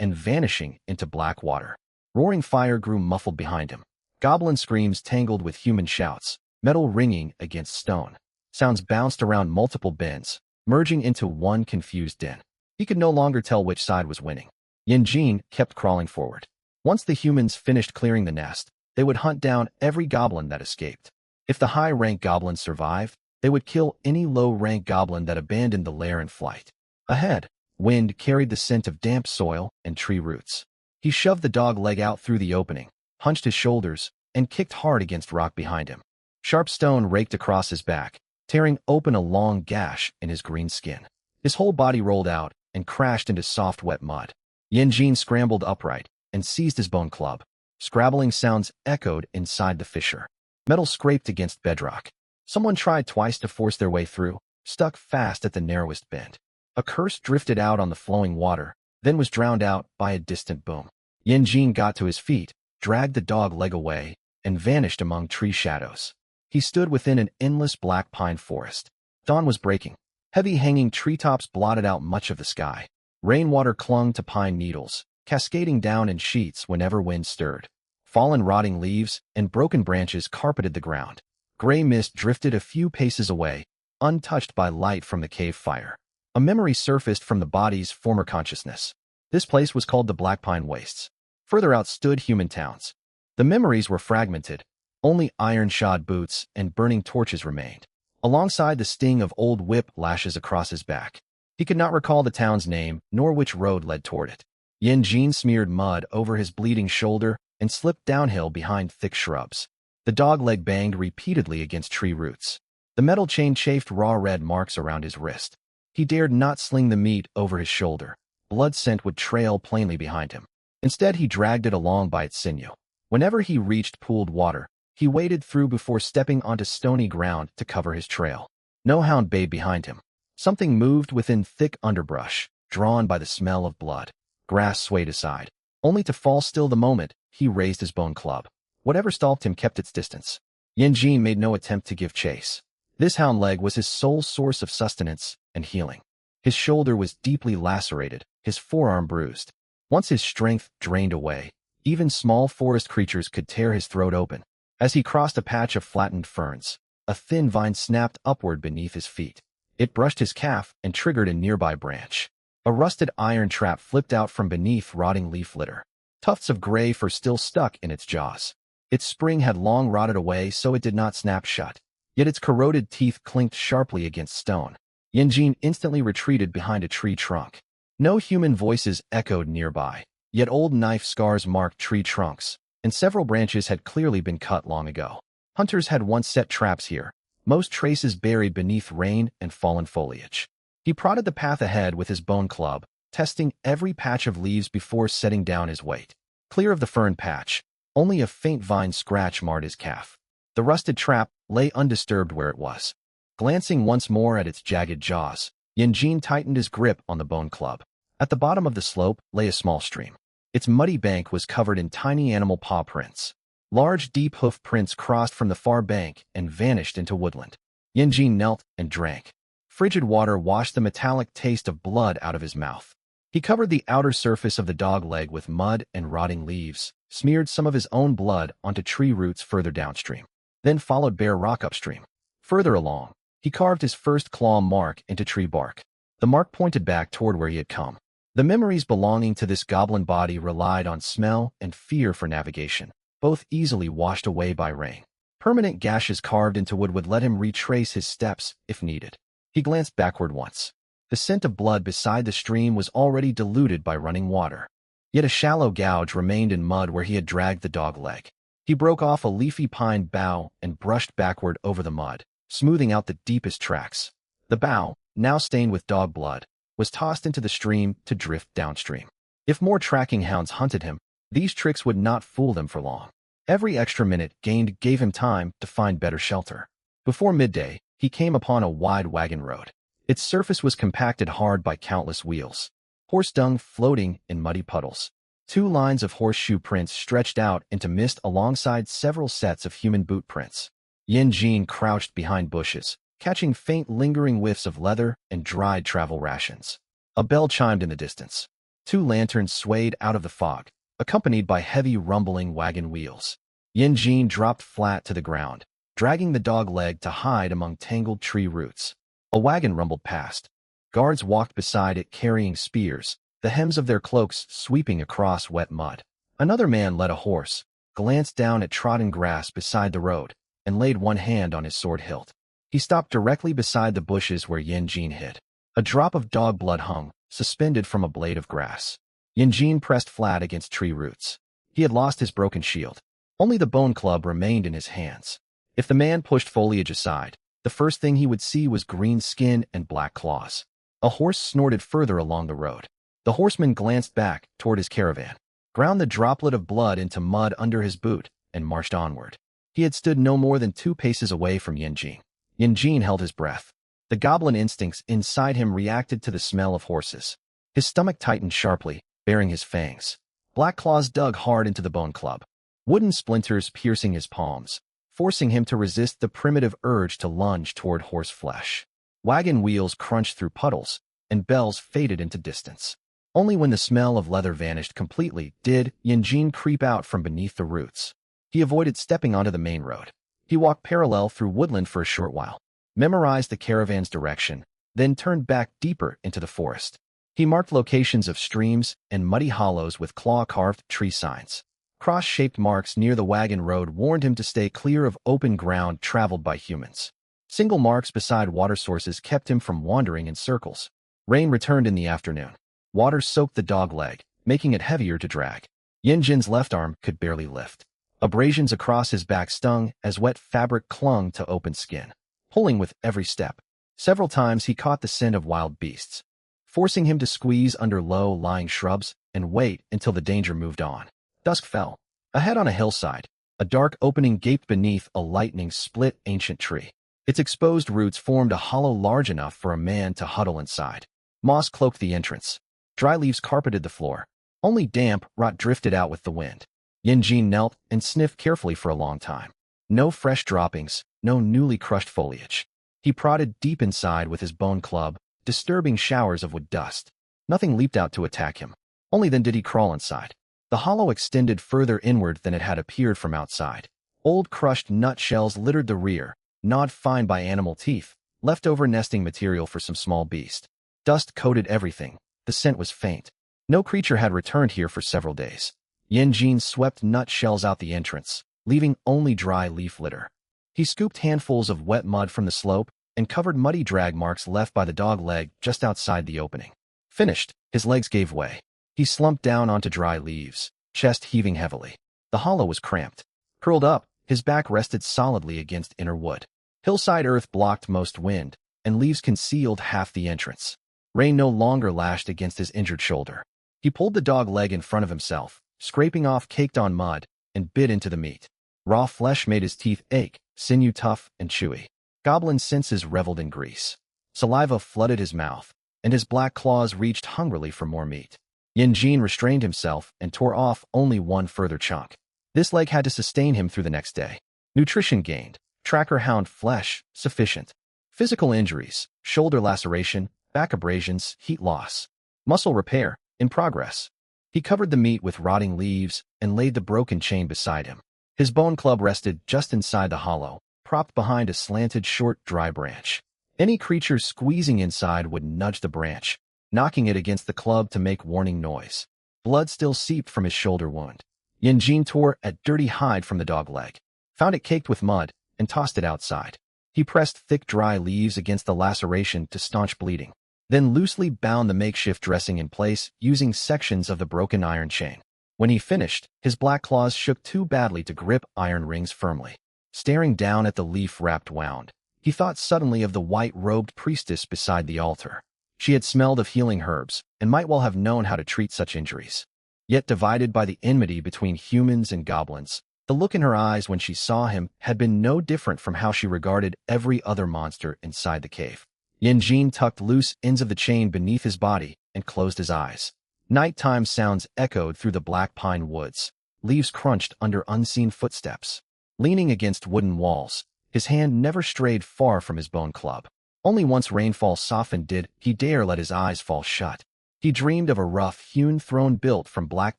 and vanishing into black water. Roaring fire grew muffled behind him. Goblin screams tangled with human shouts, metal ringing against stone. Sounds bounced around multiple bends, merging into one confused din. He could no longer tell which side was winning. Yin kept crawling forward. Once the humans finished clearing the nest, they would hunt down every goblin that escaped. If the high-rank goblins survived, they would kill any low-rank goblin that abandoned the lair in flight. Ahead, wind carried the scent of damp soil and tree roots. He shoved the dog leg out through the opening, hunched his shoulders, and kicked hard against rock behind him. Sharp stone raked across his back, tearing open a long gash in his green skin. His whole body rolled out and crashed into soft, wet mud. Yin scrambled upright and seized his bone club. Scrabbling sounds echoed inside the fissure. Metal scraped against bedrock. Someone tried twice to force their way through, stuck fast at the narrowest bend. A curse drifted out on the flowing water, then was drowned out by a distant boom. Yin got to his feet, dragged the dog leg away, and vanished among tree shadows. He stood within an endless black pine forest. Dawn was breaking. Heavy hanging treetops blotted out much of the sky. Rainwater clung to pine needles, cascading down in sheets whenever wind stirred. Fallen rotting leaves and broken branches carpeted the ground. Gray mist drifted a few paces away, untouched by light from the cave fire. A memory surfaced from the body's former consciousness. This place was called the Black Pine Wastes. Further out stood human towns. The memories were fragmented. Only iron-shod boots and burning torches remained, alongside the sting of old whip lashes across his back. He could not recall the town's name, nor which road led toward it. Yin smeared mud over his bleeding shoulder and slipped downhill behind thick shrubs. The dog leg banged repeatedly against tree roots. The metal chain chafed raw red marks around his wrist. He dared not sling the meat over his shoulder. Blood scent would trail plainly behind him. Instead, he dragged it along by its sinew. Whenever he reached pooled water, he waded through before stepping onto stony ground to cover his trail. No hound bayed behind him. Something moved within thick underbrush, drawn by the smell of blood. Grass swayed aside, only to fall still the moment he raised his bone club. Whatever stalked him kept its distance. Yin made no attempt to give chase. This hound leg was his sole source of sustenance and healing. His shoulder was deeply lacerated, his forearm bruised. Once his strength drained away, even small forest creatures could tear his throat open. As he crossed a patch of flattened ferns, a thin vine snapped upward beneath his feet. It brushed his calf and triggered a nearby branch. A rusted iron trap flipped out from beneath rotting leaf litter. Tufts of gray fur still stuck in its jaws. Its spring had long rotted away, so it did not snap shut. Yet its corroded teeth clinked sharply against stone. Yin instantly retreated behind a tree trunk. No human voices echoed nearby, yet old knife scars marked tree trunks, and several branches had clearly been cut long ago. Hunters had once set traps here, most traces buried beneath rain and fallen foliage. He prodded the path ahead with his bone club, testing every patch of leaves before setting down his weight. Clear of the fern patch, only a faint vine scratch marred his calf. The rusted trap lay undisturbed where it was. Glancing once more at its jagged jaws, Yin tightened his grip on the bone club. At the bottom of the slope lay a small stream. Its muddy bank was covered in tiny animal paw prints. Large, deep hoof prints crossed from the far bank and vanished into woodland. Yin knelt and drank. Frigid water washed the metallic taste of blood out of his mouth. He covered the outer surface of the dog leg with mud and rotting leaves, smeared some of his own blood onto tree roots further downstream, then followed bare rock upstream. Further along, he carved his first claw mark into tree bark. The mark pointed back toward where he had come. The memories belonging to this goblin body relied on smell and fear for navigation, both easily washed away by rain. Permanent gashes carved into wood would let him retrace his steps if needed. He glanced backward once. The scent of blood beside the stream was already diluted by running water. Yet a shallow gouge remained in mud where he had dragged the dog leg. He broke off a leafy pine bough and brushed backward over the mud, smoothing out the deepest tracks. The bough, now stained with dog blood, was tossed into the stream to drift downstream. If more tracking hounds hunted him, these tricks would not fool them for long. Every extra minute gained gave him time to find better shelter. Before midday, he came upon a wide wagon road. Its surface was compacted hard by countless wheels. Horse dung floating in muddy puddles. 2 lines of horseshoe prints stretched out into mist alongside several sets of human boot prints. Yin Jin crouched behind bushes, catching faint lingering whiffs of leather and dried travel rations. A bell chimed in the distance. 2 lanterns swayed out of the fog, accompanied by heavy rumbling wagon wheels. Yin Jin dropped flat to the ground, dragging the dog leg to hide among tangled tree roots. A wagon rumbled past. Guards walked beside it carrying spears, the hems of their cloaks sweeping across wet mud. Another man led a horse, glanced down at trodden grass beside the road, and laid one hand on his sword hilt. He stopped directly beside the bushes where Yin Jin hid. A drop of dog blood hung, suspended from a blade of grass. Yin Jin pressed flat against tree roots. He had lost his broken shield. Only the bone club remained in his hands. If the man pushed foliage aside, the first thing he would see was green skin and black claws. A horse snorted further along the road. The horseman glanced back toward his caravan, ground the droplet of blood into mud under his boot, and marched onward. He had stood no more than 2 paces away from Yin Jin. Yin Jin held his breath. The goblin instincts inside him reacted to the smell of horses. His stomach tightened sharply, baring his fangs. Black claws dug hard into the bone club, wooden splinters piercing his palms, forcing him to resist the primitive urge to lunge toward horse flesh. Wagon wheels crunched through puddles, and bells faded into distance. Only when the smell of leather vanished completely did Yin Jin creep out from beneath the roots. He avoided stepping onto the main road. He walked parallel through woodland for a short while, memorized the caravan's direction, then turned back deeper into the forest. He marked locations of streams and muddy hollows with claw-carved tree signs. Cross-shaped marks near the wagon road warned him to stay clear of open ground traveled by humans. Single marks beside water sources kept him from wandering in circles. Rain returned in the afternoon. Water soaked the dog leg, making it heavier to drag. Yin Jin's left arm could barely lift. Abrasions across his back stung as wet fabric clung to open skin, pulling with every step. Several times he caught the scent of wild beasts, forcing him to squeeze under low-lying shrubs and wait until the danger moved on. Dusk fell. Ahead on a hillside, a dark opening gaped beneath a lightning-split ancient tree. Its exposed roots formed a hollow large enough for a man to huddle inside. Moss cloaked the entrance. Dry leaves carpeted the floor. Only damp rot drifted out with the wind. Yin Jin knelt and sniffed carefully for a long time. No fresh droppings, no newly crushed foliage. He prodded deep inside with his bone club, disturbing showers of wood dust. Nothing leaped out to attack him. Only then did he crawl inside. The hollow extended further inward than it had appeared from outside. Old crushed nutshells littered the rear, gnawed fine by animal teeth, leftover nesting material for some small beast. Dust coated everything. The scent was faint. No creature had returned here for several days. Yin Jin swept nutshells out the entrance, leaving only dry leaf litter. He scooped handfuls of wet mud from the slope and covered muddy drag marks left by the dog leg just outside the opening. Finished, his legs gave way. He slumped down onto dry leaves, chest heaving heavily. The hollow was cramped. Curled up, his back rested solidly against inner wood. Hillside earth blocked most wind, and leaves concealed half the entrance. Rain no longer lashed against his injured shoulder. He pulled the dog leg in front of himself, scraping off caked-on mud, and bit into the meat. Raw flesh made his teeth ache, sinew tough and chewy. Goblin's senses reveled in grease. Saliva flooded his mouth, and his black claws reached hungrily for more meat. Yin Jin restrained himself and tore off only one further chunk. This leg had to sustain him through the next day. Nutrition gained, tracker hound flesh, sufficient. Physical injuries, shoulder laceration, back abrasions, heat loss. Muscle repair, in progress. He covered the meat with rotting leaves and laid the broken chain beside him. His bone club rested just inside the hollow, propped behind a slanted short dry branch. Any creature squeezing inside would nudge the branch, knocking it against the club to make warning noise. Blood still seeped from his shoulder wound. Yin Jin tore a dirty hide from the dog leg, found it caked with mud, and tossed it outside. He pressed thick dry leaves against the laceration to staunch bleeding, then loosely bound the makeshift dressing in place using sections of the broken iron chain. When he finished, his black claws shook too badly to grip iron rings firmly. Staring down at the leaf-wrapped wound, he thought suddenly of the white-robed priestess beside the altar. She had smelled of healing herbs and might well have known how to treat such injuries. Yet divided by the enmity between humans and goblins, the look in her eyes when she saw him had been no different from how she regarded every other monster inside the cave. Yin Jin tucked loose ends of the chain beneath his body and closed his eyes. Nighttime sounds echoed through the black pine woods. Leaves crunched under unseen footsteps. Leaning against wooden walls, his hand never strayed far from his bone club. Only once rainfall softened did he dare let his eyes fall shut. He dreamed of a rough-hewn throne built from black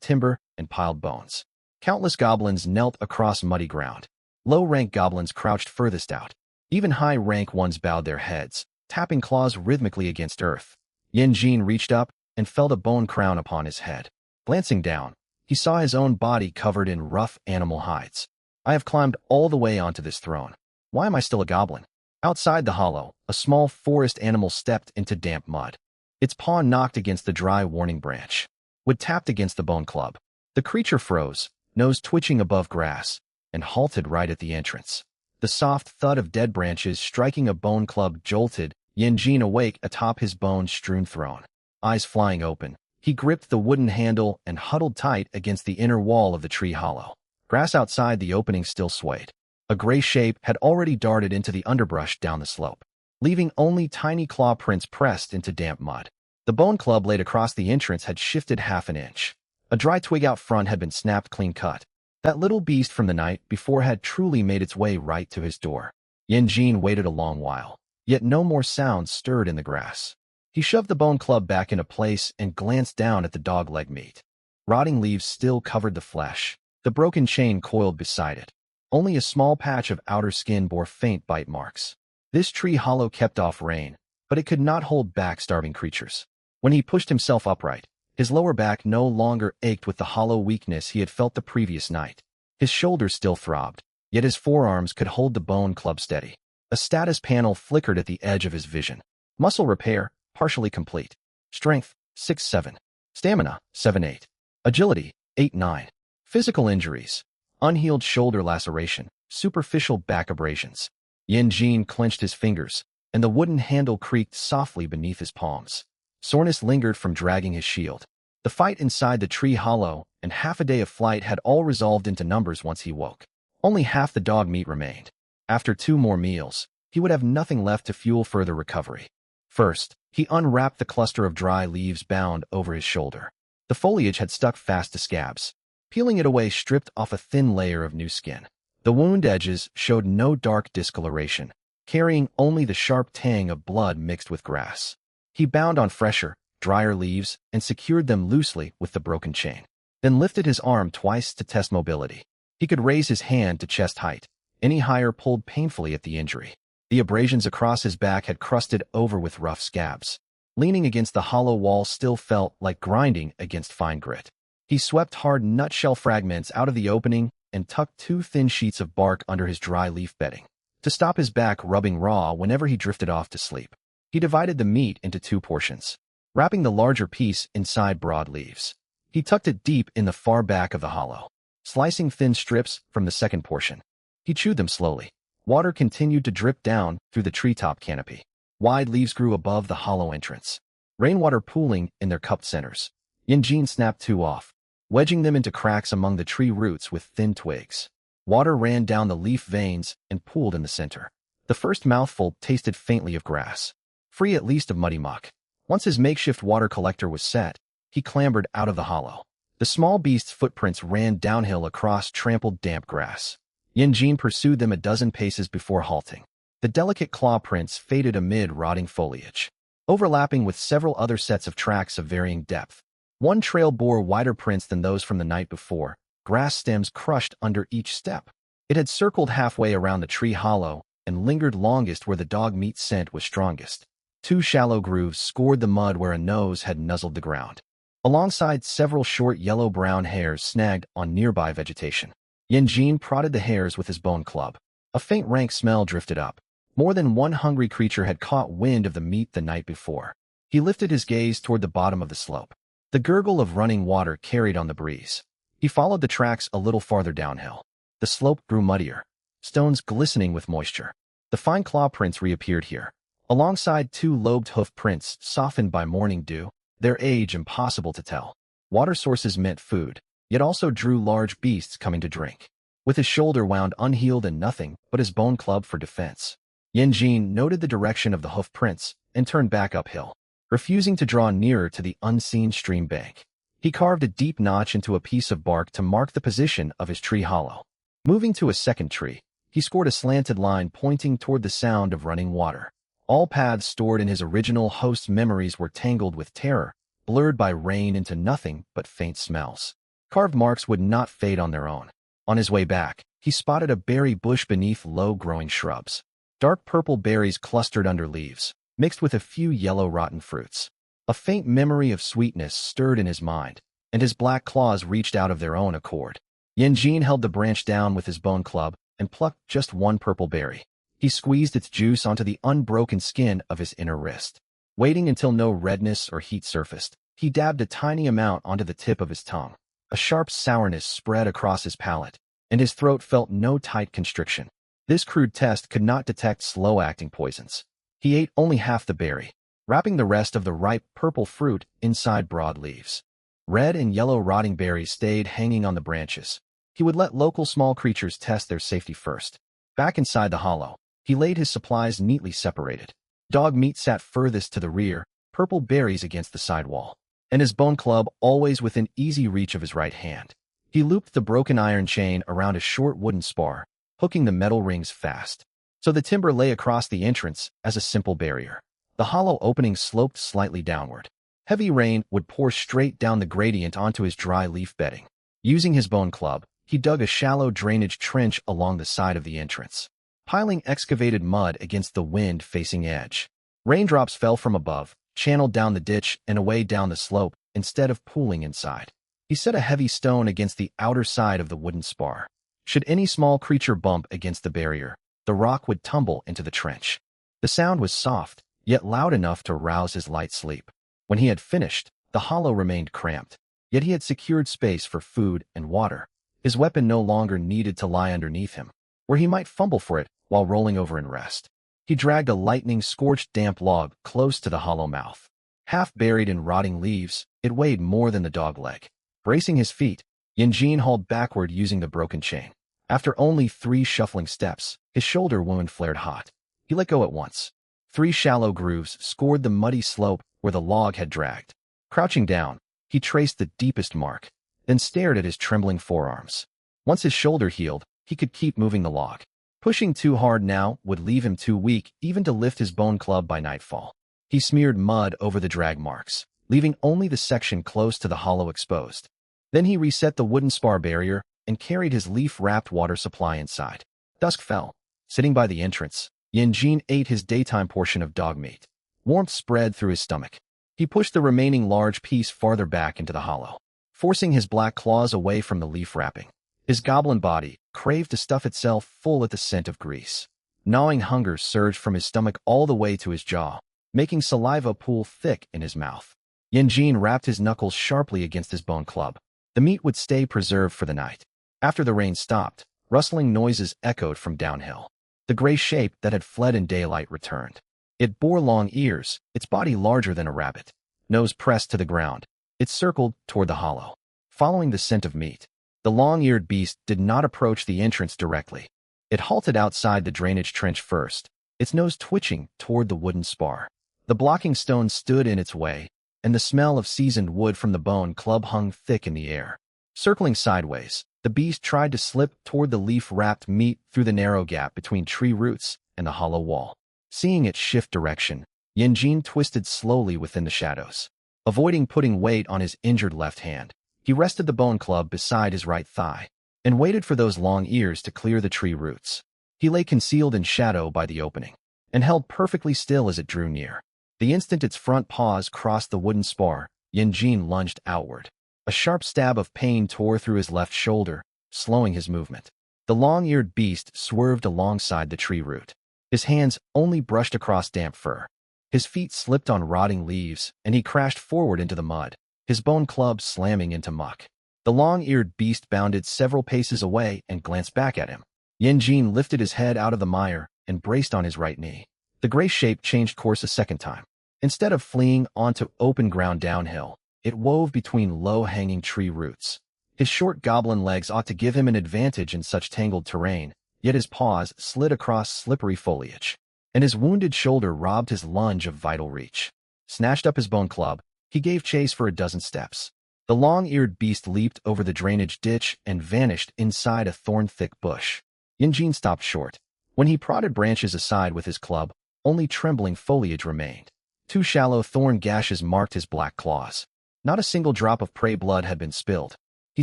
timber and piled bones. Countless goblins knelt across muddy ground. Low-rank goblins crouched furthest out. Even high-rank ones bowed their heads, tapping claws rhythmically against earth. Yin reached up and felt a bone crown upon his head. Glancing down, he saw his own body covered in rough animal hides. I have climbed all the way onto this throne. Why am I still a goblin? Outside the hollow, a small forest animal stepped into damp mud. Its paw knocked against the dry warning branch. Wood tapped against the bone club. The creature froze, nose twitching above grass, and halted right at the entrance. The soft thud of dead branches striking a bone club jolted Yin awake atop his bone-strewn throne. Eyes flying open, he gripped the wooden handle and huddled tight against the inner wall of the tree hollow. Grass outside the opening still swayed. A gray shape had already darted into the underbrush down the slope, leaving only tiny claw prints pressed into damp mud. The bone club laid across the entrance had shifted half an inch. A dry twig out front had been snapped clean cut. That little beast from the night before had truly made its way right to his door. Yin waited a long while, yet no more sounds stirred in the grass. He shoved the bone club back into place and glanced down at the dog leg meat. Rotting leaves still covered the flesh. The broken chain coiled beside it. Only a small patch of outer skin bore faint bite marks. This tree hollow kept off rain, but it could not hold back starving creatures. When he pushed himself upright, his lower back no longer ached with the hollow weakness he had felt the previous night. His shoulders still throbbed, yet his forearms could hold the bone club steady. A status panel flickered at the edge of his vision. Muscle repair, partially complete. Strength, 6-7. Stamina, 7-8. Agility, 8-9. Physical injuries, unhealed shoulder laceration, superficial back abrasions. Yin clenched his fingers, and the wooden handle creaked softly beneath his palms. Soreness lingered from dragging his shield. The fight inside the tree hollow and half a day of flight had all resolved into numbers once he woke. Only half the dog meat remained. After 2 more meals, he would have nothing left to fuel further recovery. First, he unwrapped the cluster of dry leaves bound over his shoulder. The foliage had stuck fast to scabs. Peeling it away stripped off a thin layer of new skin. The wound edges showed no dark discoloration, carrying only the sharp tang of blood mixed with grass. He bound on fresher, drier leaves and secured them loosely with the broken chain, then lifted his arm twice to test mobility. He could raise his hand to chest height. Any higher pulled painfully at the injury. The abrasions across his back had crusted over with rough scabs. Leaning against the hollow wall still felt like grinding against fine grit. He swept hard nutshell fragments out of the opening and tucked 2 thin sheets of bark under his dry leaf bedding to stop his back rubbing raw whenever he drifted off to sleep. He divided the meat into 2 portions, wrapping the larger piece inside broad leaves. He tucked it deep in the far back of the hollow, slicing thin strips from the second portion. He chewed them slowly. Water continued to drip down through the treetop canopy. Wide leaves grew above the hollow entrance, rainwater pooling in their cupped centers. Yin snapped 2 off, wedging them into cracks among the tree roots with thin twigs. Water ran down the leaf veins and pooled in the center. The first mouthful tasted faintly of grass, free at least of muddy muck. Once his makeshift water collector was set, he clambered out of the hollow. The small beast's footprints ran downhill across trampled damp grass. Yin pursued them a dozen paces before halting. The delicate claw prints faded amid rotting foliage, overlapping with several other sets of tracks of varying depth. One trail bore wider prints than those from the night before, grass stems crushed under each step. It had circled halfway around the tree hollow and lingered longest where the dog meat scent was strongest. 2 shallow grooves scored the mud where a nose had nuzzled the ground, alongside several short yellow-brown hairs snagged on nearby vegetation. Yin prodded the hairs with his bone club. A faint rank smell drifted up. More than one hungry creature had caught wind of the meat the night before. He lifted his gaze toward the bottom of the slope. The gurgle of running water carried on the breeze. He followed the tracks a little farther downhill. The slope grew muddier, stones glistening with moisture. The fine claw prints reappeared here, alongside 2 lobed hoof prints softened by morning dew, their age impossible to tell. Water sources meant food, yet also drew large beasts coming to drink. With his shoulder wound unhealed and nothing but his bone club for defense, Yin noted the direction of the hoof prints and turned back uphill, refusing to draw nearer to the unseen stream bank. He carved a deep notch into a piece of bark to mark the position of his tree hollow. Moving to a second tree, he scored a slanted line pointing toward the sound of running water. All paths stored in his original host's memories were tangled with terror, blurred by rain into nothing but faint smells. Carved marks would not fade on their own. On his way back, he spotted a berry bush beneath low-growing shrubs. Dark purple berries clustered under leaves, mixed with a few yellow rotten fruits. A faint memory of sweetness stirred in his mind, and his black claws reached out of their own accord. Yanjin held the branch down with his bone club and plucked just one purple berry. He squeezed its juice onto the unbroken skin of his inner wrist. Waiting until no redness or heat surfaced, he dabbed a tiny amount onto the tip of his tongue. A sharp sourness spread across his palate, and his throat felt no tight constriction. This crude test could not detect slow-acting poisons. He ate only half the berry, wrapping the rest of the ripe purple fruit inside broad leaves. Red and yellow rotting berries stayed hanging on the branches. He would let local small creatures test their safety first. Back inside the hollow, he laid his supplies neatly separated. Dog meat sat furthest to the rear, purple berries against the side wall, and his bone club always within easy reach of his right hand. He looped the broken iron chain around a short wooden spar, hooking the metal rings fast. So the timber lay across the entrance as a simple barrier. The hollow opening sloped slightly downward. Heavy rain would pour straight down the gradient onto his dry leaf bedding. Using his bone club, he dug a shallow drainage trench along the side of the entrance, piling excavated mud against the wind-facing edge. Raindrops fell from above, channeled down the ditch and away down the slope instead of pooling inside. He set a heavy stone against the outer side of the wooden spar. Should any small creature bump against the barrier, the rock would tumble into the trench. The sound was soft, yet loud enough to rouse his light sleep. When he had finished, the hollow remained cramped, yet he had secured space for food and water. His weapon no longer needed to lie underneath him, where he might fumble for it while rolling over in rest. He dragged a lightning-scorched damp log close to the hollow mouth. Half buried in rotting leaves, it weighed more than the dog leg. Bracing his feet, Yanjin hauled backward using the broken chain. After only 3 shuffling steps, his shoulder wound flared hot. He let go at once. 3 shallow grooves scored the muddy slope where the log had dragged. Crouching down, he traced the deepest mark, then stared at his trembling forearms. Once his shoulder healed, he could keep moving the log. Pushing too hard now would leave him too weak even to lift his bone club by nightfall. He smeared mud over the drag marks, leaving only the section close to the hollow exposed. Then he reset the wooden spar barrier and carried his leaf-wrapped water supply inside. Dusk fell. Sitting by the entrance, Yanjin ate his daytime portion of dog meat. Warmth spread through his stomach. He pushed the remaining large piece farther back into the hollow, forcing his black claws away from the leaf wrapping. His goblin body craved to stuff itself full at the scent of grease. Gnawing hunger surged from his stomach all the way to his jaw, making saliva pool thick in his mouth. Yanjin rapped his knuckles sharply against his bone club. The meat would stay preserved for the night. After the rain stopped, rustling noises echoed from downhill. The gray shape that had fled in daylight returned. It bore long ears, its body larger than a rabbit. Nose pressed to the ground, it circled toward the hollow, following the scent of meat. The long-eared beast did not approach the entrance directly. It halted outside the drainage trench first, its nose twitching toward the wooden spar. The blocking stone stood in its way, and the smell of seasoned wood from the bone club hung thick in the air. Circling sideways, the beast tried to slip toward the leaf-wrapped meat through the narrow gap between tree roots and the hollow wall. Seeing it shift direction, Yanjin twisted slowly within the shadows. Avoiding putting weight on his injured left hand, he rested the bone club beside his right thigh and waited for those long ears to clear the tree roots. He lay concealed in shadow by the opening and held perfectly still as it drew near. The instant its front paws crossed the wooden spar, Yanjin lunged outward. A sharp stab of pain tore through his left shoulder, slowing his movement. The long-eared beast swerved alongside the tree root. His hands only brushed across damp fur. His feet slipped on rotting leaves, and he crashed forward into the mud, his bone club slamming into muck. The long-eared beast bounded several paces away and glanced back at him. Yanjin lifted his head out of the mire and braced on his right knee. The gray shape changed course a second time. Instead of fleeing onto open ground downhill, it wove between low-hanging tree roots. His short goblin legs ought to give him an advantage in such tangled terrain, yet his paws slid across slippery foliage, and his wounded shoulder robbed his lunge of vital reach. Snatched up his bone club, he gave chase for a dozen steps. The long-eared beast leaped over the drainage ditch and vanished inside a thorn-thick bush. Yanjin stopped short. When he prodded branches aside with his club, only trembling foliage remained. 2 shallow thorn gashes marked his black claws. Not a single drop of prey blood had been spilled. He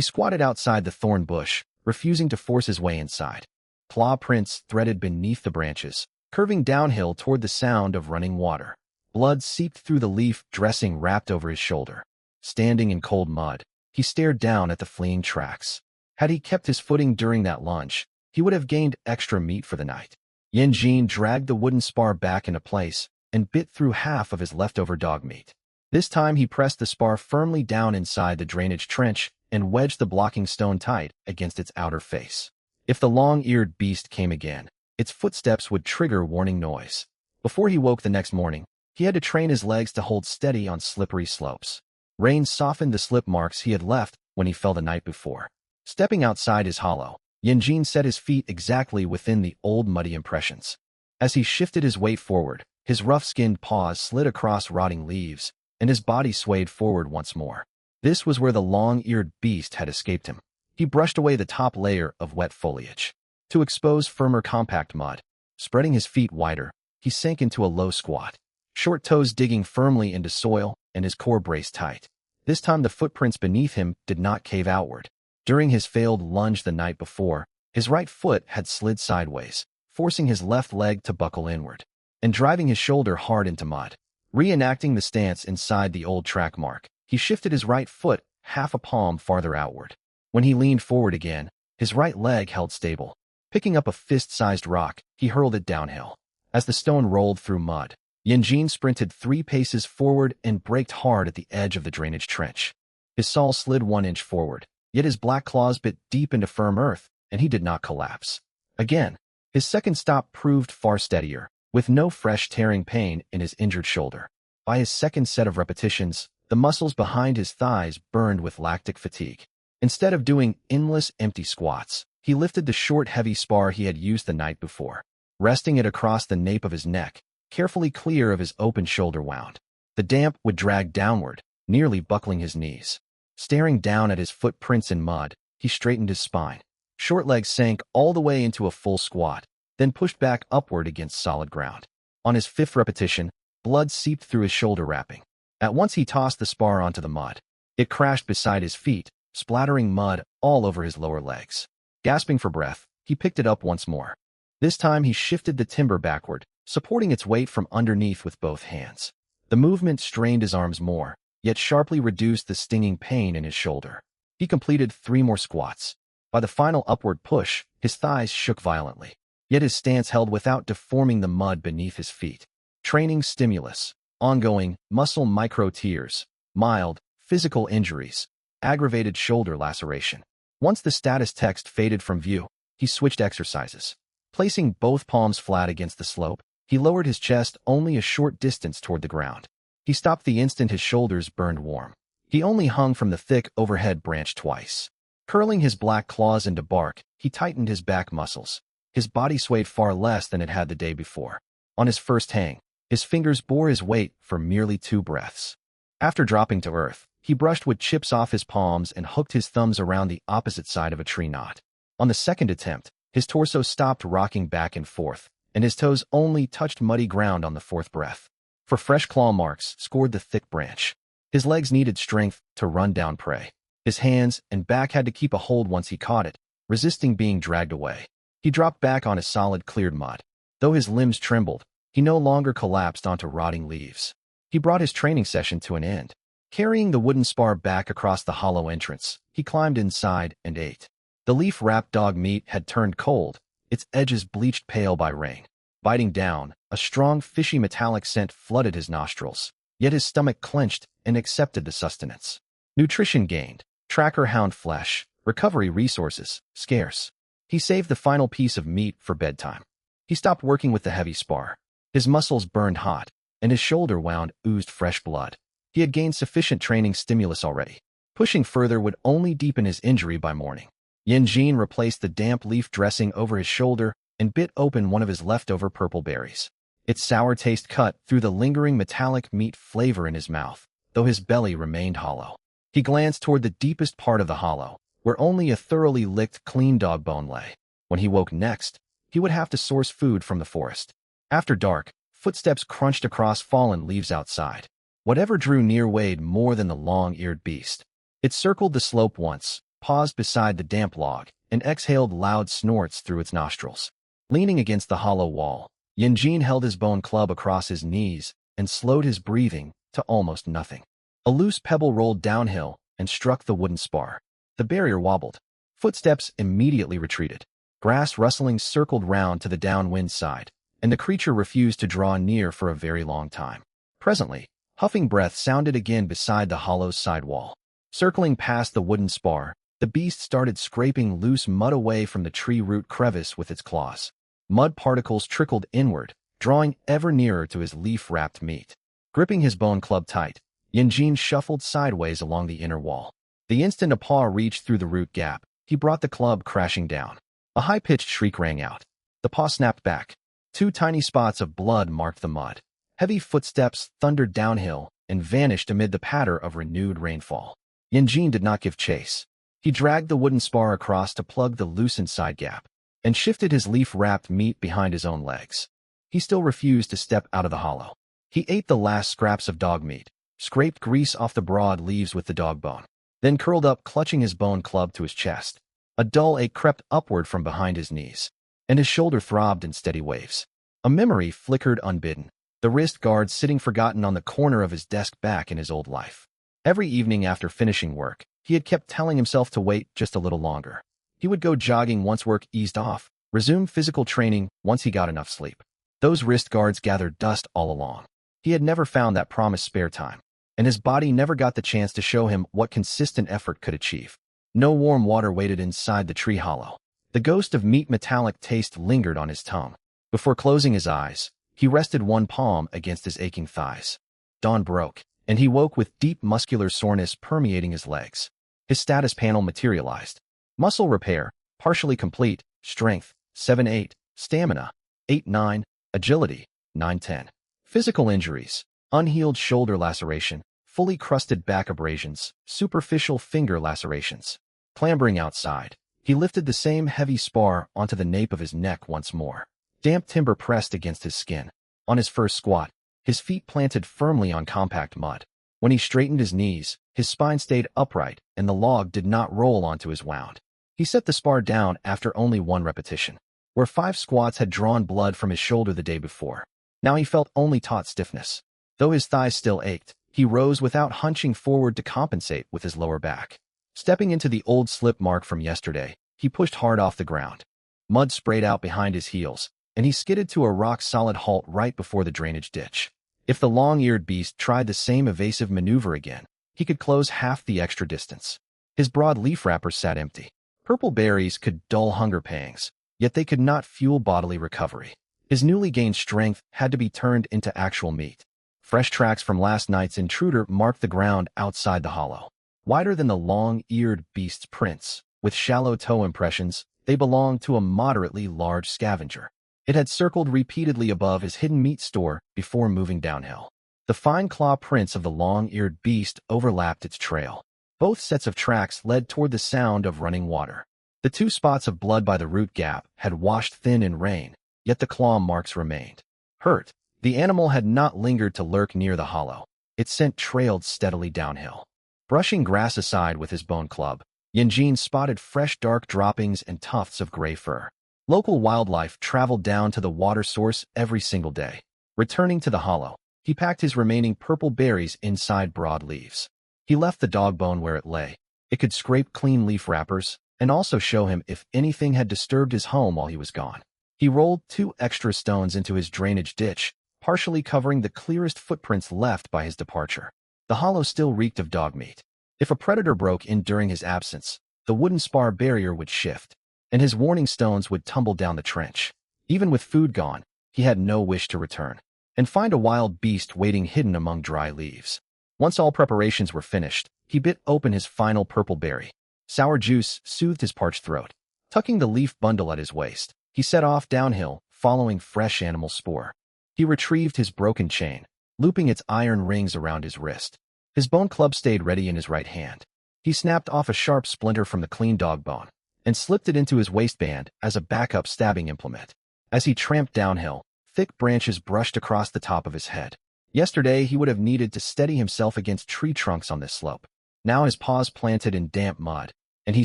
squatted outside the thorn bush, refusing to force his way inside. Claw prints threaded beneath the branches, curving downhill toward the sound of running water. Blood seeped through the leaf dressing wrapped over his shoulder. Standing in cold mud, he stared down at the fleeing tracks. Had he kept his footing during that lunge, he would have gained extra meat for the night. Yanjin dragged the wooden spar back into place and bit through half of his leftover dog meat. This time he pressed the spar firmly down inside the drainage trench and wedged the blocking stone tight against its outer face. If the long-eared beast came again, its footsteps would trigger warning noise. Before he woke the next morning, he had to train his legs to hold steady on slippery slopes. Rain softened the slip marks he had left when he fell the night before. Stepping outside his hollow, Yanjin set his feet exactly within the old muddy impressions. As he shifted his weight forward, his rough-skinned paws slid across rotting leaves, and his body swayed forward once more. This was where the long-eared beast had escaped him. He brushed away the top layer of wet foliage to expose firmer compact mud. Spreading his feet wider, he sank into a low squat, short toes digging firmly into soil and his core braced tight. This time the footprints beneath him did not cave outward. During his failed lunge the night before, his right foot had slid sideways, forcing his left leg to buckle inward and driving his shoulder hard into mud. Reenacting the stance inside the old track mark, he shifted his right foot half a palm farther outward. When he leaned forward again, his right leg held stable. Picking up a fist-sized rock, he hurled it downhill. As the stone rolled through mud, Yanjin sprinted 3 paces forward and braked hard at the edge of the drainage trench. His saw slid 1 inch forward, yet his black claws bit deep into firm earth, and he did not collapse. Again, his second stop proved far steadier, with no fresh tearing pain in his injured shoulder. By his second set of repetitions, the muscles behind his thighs burned with lactic fatigue. Instead of doing endless empty squats, he lifted the short heavy spar he had used the night before, resting it across the nape of his neck, carefully clear of his open shoulder wound. The damp would drag downward, nearly buckling his knees. Staring down at his footprints in mud, he straightened his spine. Short legs sank all the way into a full squat, then pushed back upward against solid ground. On his 5th repetition, blood seeped through his shoulder wrapping. At once he tossed the spar onto the mud. It crashed beside his feet, splattering mud all over his lower legs. Gasping for breath, he picked it up once more. This time he shifted the timber backward, supporting its weight from underneath with both hands. The movement strained his arms more, yet sharply reduced the stinging pain in his shoulder. He completed 3 more squats. By the final upward push, his thighs shook violently, yet his stance held without deforming the mud beneath his feet. Training stimulus, ongoing muscle micro-tears, mild physical injuries, aggravated shoulder laceration. Once the status text faded from view, he switched exercises. Placing both palms flat against the slope, he lowered his chest only a short distance toward the ground. He stopped the instant his shoulders burned warm. He only hung from the thick overhead branch twice. Curling his black claws into bark, he tightened his back muscles. His body swayed far less than it had the day before. On his first hang, his fingers bore his weight for merely 2 breaths. After dropping to earth, he brushed wood chips off his palms and hooked his thumbs around the opposite side of a tree knot. On the second attempt, his torso stopped rocking back and forth, and his toes only touched muddy ground on the 4th breath. For fresh claw marks scored the thick branch. His legs needed strength to run down prey. His hands and back had to keep a hold once he caught it, resisting being dragged away. He dropped back on his solid cleared mud. Though his limbs trembled, he no longer collapsed onto rotting leaves. He brought his training session to an end. Carrying the wooden spar back across the hollow entrance, he climbed inside and ate. The leaf-wrapped dog meat had turned cold, its edges bleached pale by rain. Biting down, a strong fishy metallic scent flooded his nostrils, yet his stomach clenched and accepted the sustenance. Nutrition gained, tracker hound flesh, recovery resources, scarce. He saved the final piece of meat for bedtime. He stopped working with the heavy spar. His muscles burned hot, and his shoulder wound oozed fresh blood. He had gained sufficient training stimulus already. Pushing further would only deepen his injury by morning. Yanjin replaced the damp leaf dressing over his shoulder and bit open one of his leftover purple berries. Its sour taste cut through the lingering metallic meat flavor in his mouth, though his belly remained hollow. He glanced toward the deepest part of the hollow, where only a thoroughly licked, clean dog bone lay. When he woke next, he would have to source food from the forest. After dark, footsteps crunched across fallen leaves outside. Whatever drew near weighed more than the long-eared beast. It circled the slope once, paused beside the damp log, and exhaled loud snorts through its nostrils. Leaning against the hollow wall, Yanjin held his bone club across his knees and slowed his breathing to almost nothing. A loose pebble rolled downhill and struck the wooden spar. The barrier wobbled. Footsteps immediately retreated. Grass rustling circled round to the downwind side, and the creature refused to draw near for a very long time. Presently, huffing breath sounded again beside the hollow's side wall. Circling past the wooden spar, the beast started scraping loose mud away from the tree root crevice with its claws. Mud particles trickled inward, drawing ever nearer to his leaf-wrapped meat. Gripping his bone club tight, Yanjin shuffled sideways along the inner wall. The instant a paw reached through the root gap, he brought the club crashing down. A high-pitched shriek rang out. The paw snapped back. 2 tiny spots of blood marked the mud. Heavy footsteps thundered downhill and vanished amid the patter of renewed rainfall. Yanjin did not give chase. He dragged the wooden spar across to plug the loosened side gap, and shifted his leaf-wrapped meat behind his own legs. He still refused to step out of the hollow. He ate the last scraps of dog meat, scraped grease off the broad leaves with the dog bone, then curled up clutching his bone club to his chest. A dull ache crept upward from behind his knees, and his shoulder throbbed in steady waves. A memory flickered unbidden, the wrist guard sitting forgotten on the corner of his desk back in his old life. Every evening after finishing work, he had kept telling himself to wait just a little longer. He would go jogging once work eased off, resume physical training once he got enough sleep. Those wrist guards gathered dust all along. He had never found that promised spare time, and his body never got the chance to show him what consistent effort could achieve. No warm water waited inside the tree hollow. The ghost of meat metallic taste lingered on his tongue. Before closing his eyes, he rested one palm against his aching thighs. Dawn broke, and he woke with deep muscular soreness permeating his legs. His status panel materialized. Muscle repair, partially complete, strength, 7-8, stamina, 8-9, agility, 9-10. Physical injuries, unhealed shoulder laceration, fully crusted back abrasions, superficial finger lacerations. Clambering outside, he lifted the same heavy spar onto the nape of his neck once more. Damp timber pressed against his skin. On his first squat, his feet planted firmly on compact mud. When he straightened his knees, his spine stayed upright and the log did not roll onto his wound. He set the spar down after only 1 repetition. Where 5 squats had drawn blood from his shoulder the day before, now he felt only taut stiffness. Though his thighs still ached, he rose without hunching forward to compensate with his lower back. Stepping into the old slip mark from yesterday, he pushed hard off the ground. Mud sprayed out behind his heels, and he skidded to a rock-solid halt right before the drainage ditch. If the long-eared beast tried the same evasive maneuver again, he could close half the extra distance. His broad leaf wrappers sat empty. Purple berries could dull hunger pangs, yet they could not fuel bodily recovery. His newly gained strength had to be turned into actual meat. Fresh tracks from last night's intruder marked the ground outside the hollow. Wider than the long-eared beast's prints, with shallow toe impressions, they belonged to a moderately large scavenger. It had circled repeatedly above his hidden meat store before moving downhill. The fine claw prints of the long-eared beast overlapped its trail. Both sets of tracks led toward the sound of running water. The 2 spots of blood by the root gap had washed thin in rain, yet the claw marks remained. Hurt, the animal had not lingered to lurk near the hollow. Its scent trailed steadily downhill. Brushing grass aside with his bone club, Yanjin spotted fresh dark droppings and tufts of gray fur. Local wildlife traveled down to the water source every single day. Returning to the hollow, he packed his remaining purple berries inside broad leaves. He left the dog bone where it lay. It could scrape clean leaf wrappers and also show him if anything had disturbed his home while he was gone. He rolled 2 extra stones into his drainage ditch, partially covering the clearest footprints left by his departure. The hollow still reeked of dog meat. If a predator broke in during his absence, the wooden spar barrier would shift, and his warning stones would tumble down the trench. Even with food gone, he had no wish to return and find a wild beast waiting hidden among dry leaves. Once all preparations were finished, he bit open his final purple berry. Sour juice soothed his parched throat. Tucking the leaf bundle at his waist, he set off downhill, following fresh animal spoor. He retrieved his broken chain, looping its iron rings around his wrist. His bone club stayed ready in his right hand. He snapped off a sharp splinter from the clean dog bone and slipped it into his waistband as a backup stabbing implement. As he tramped downhill, thick branches brushed across the top of his head. Yesterday, he would have needed to steady himself against tree trunks on this slope. Now his paws planted in damp mud, and he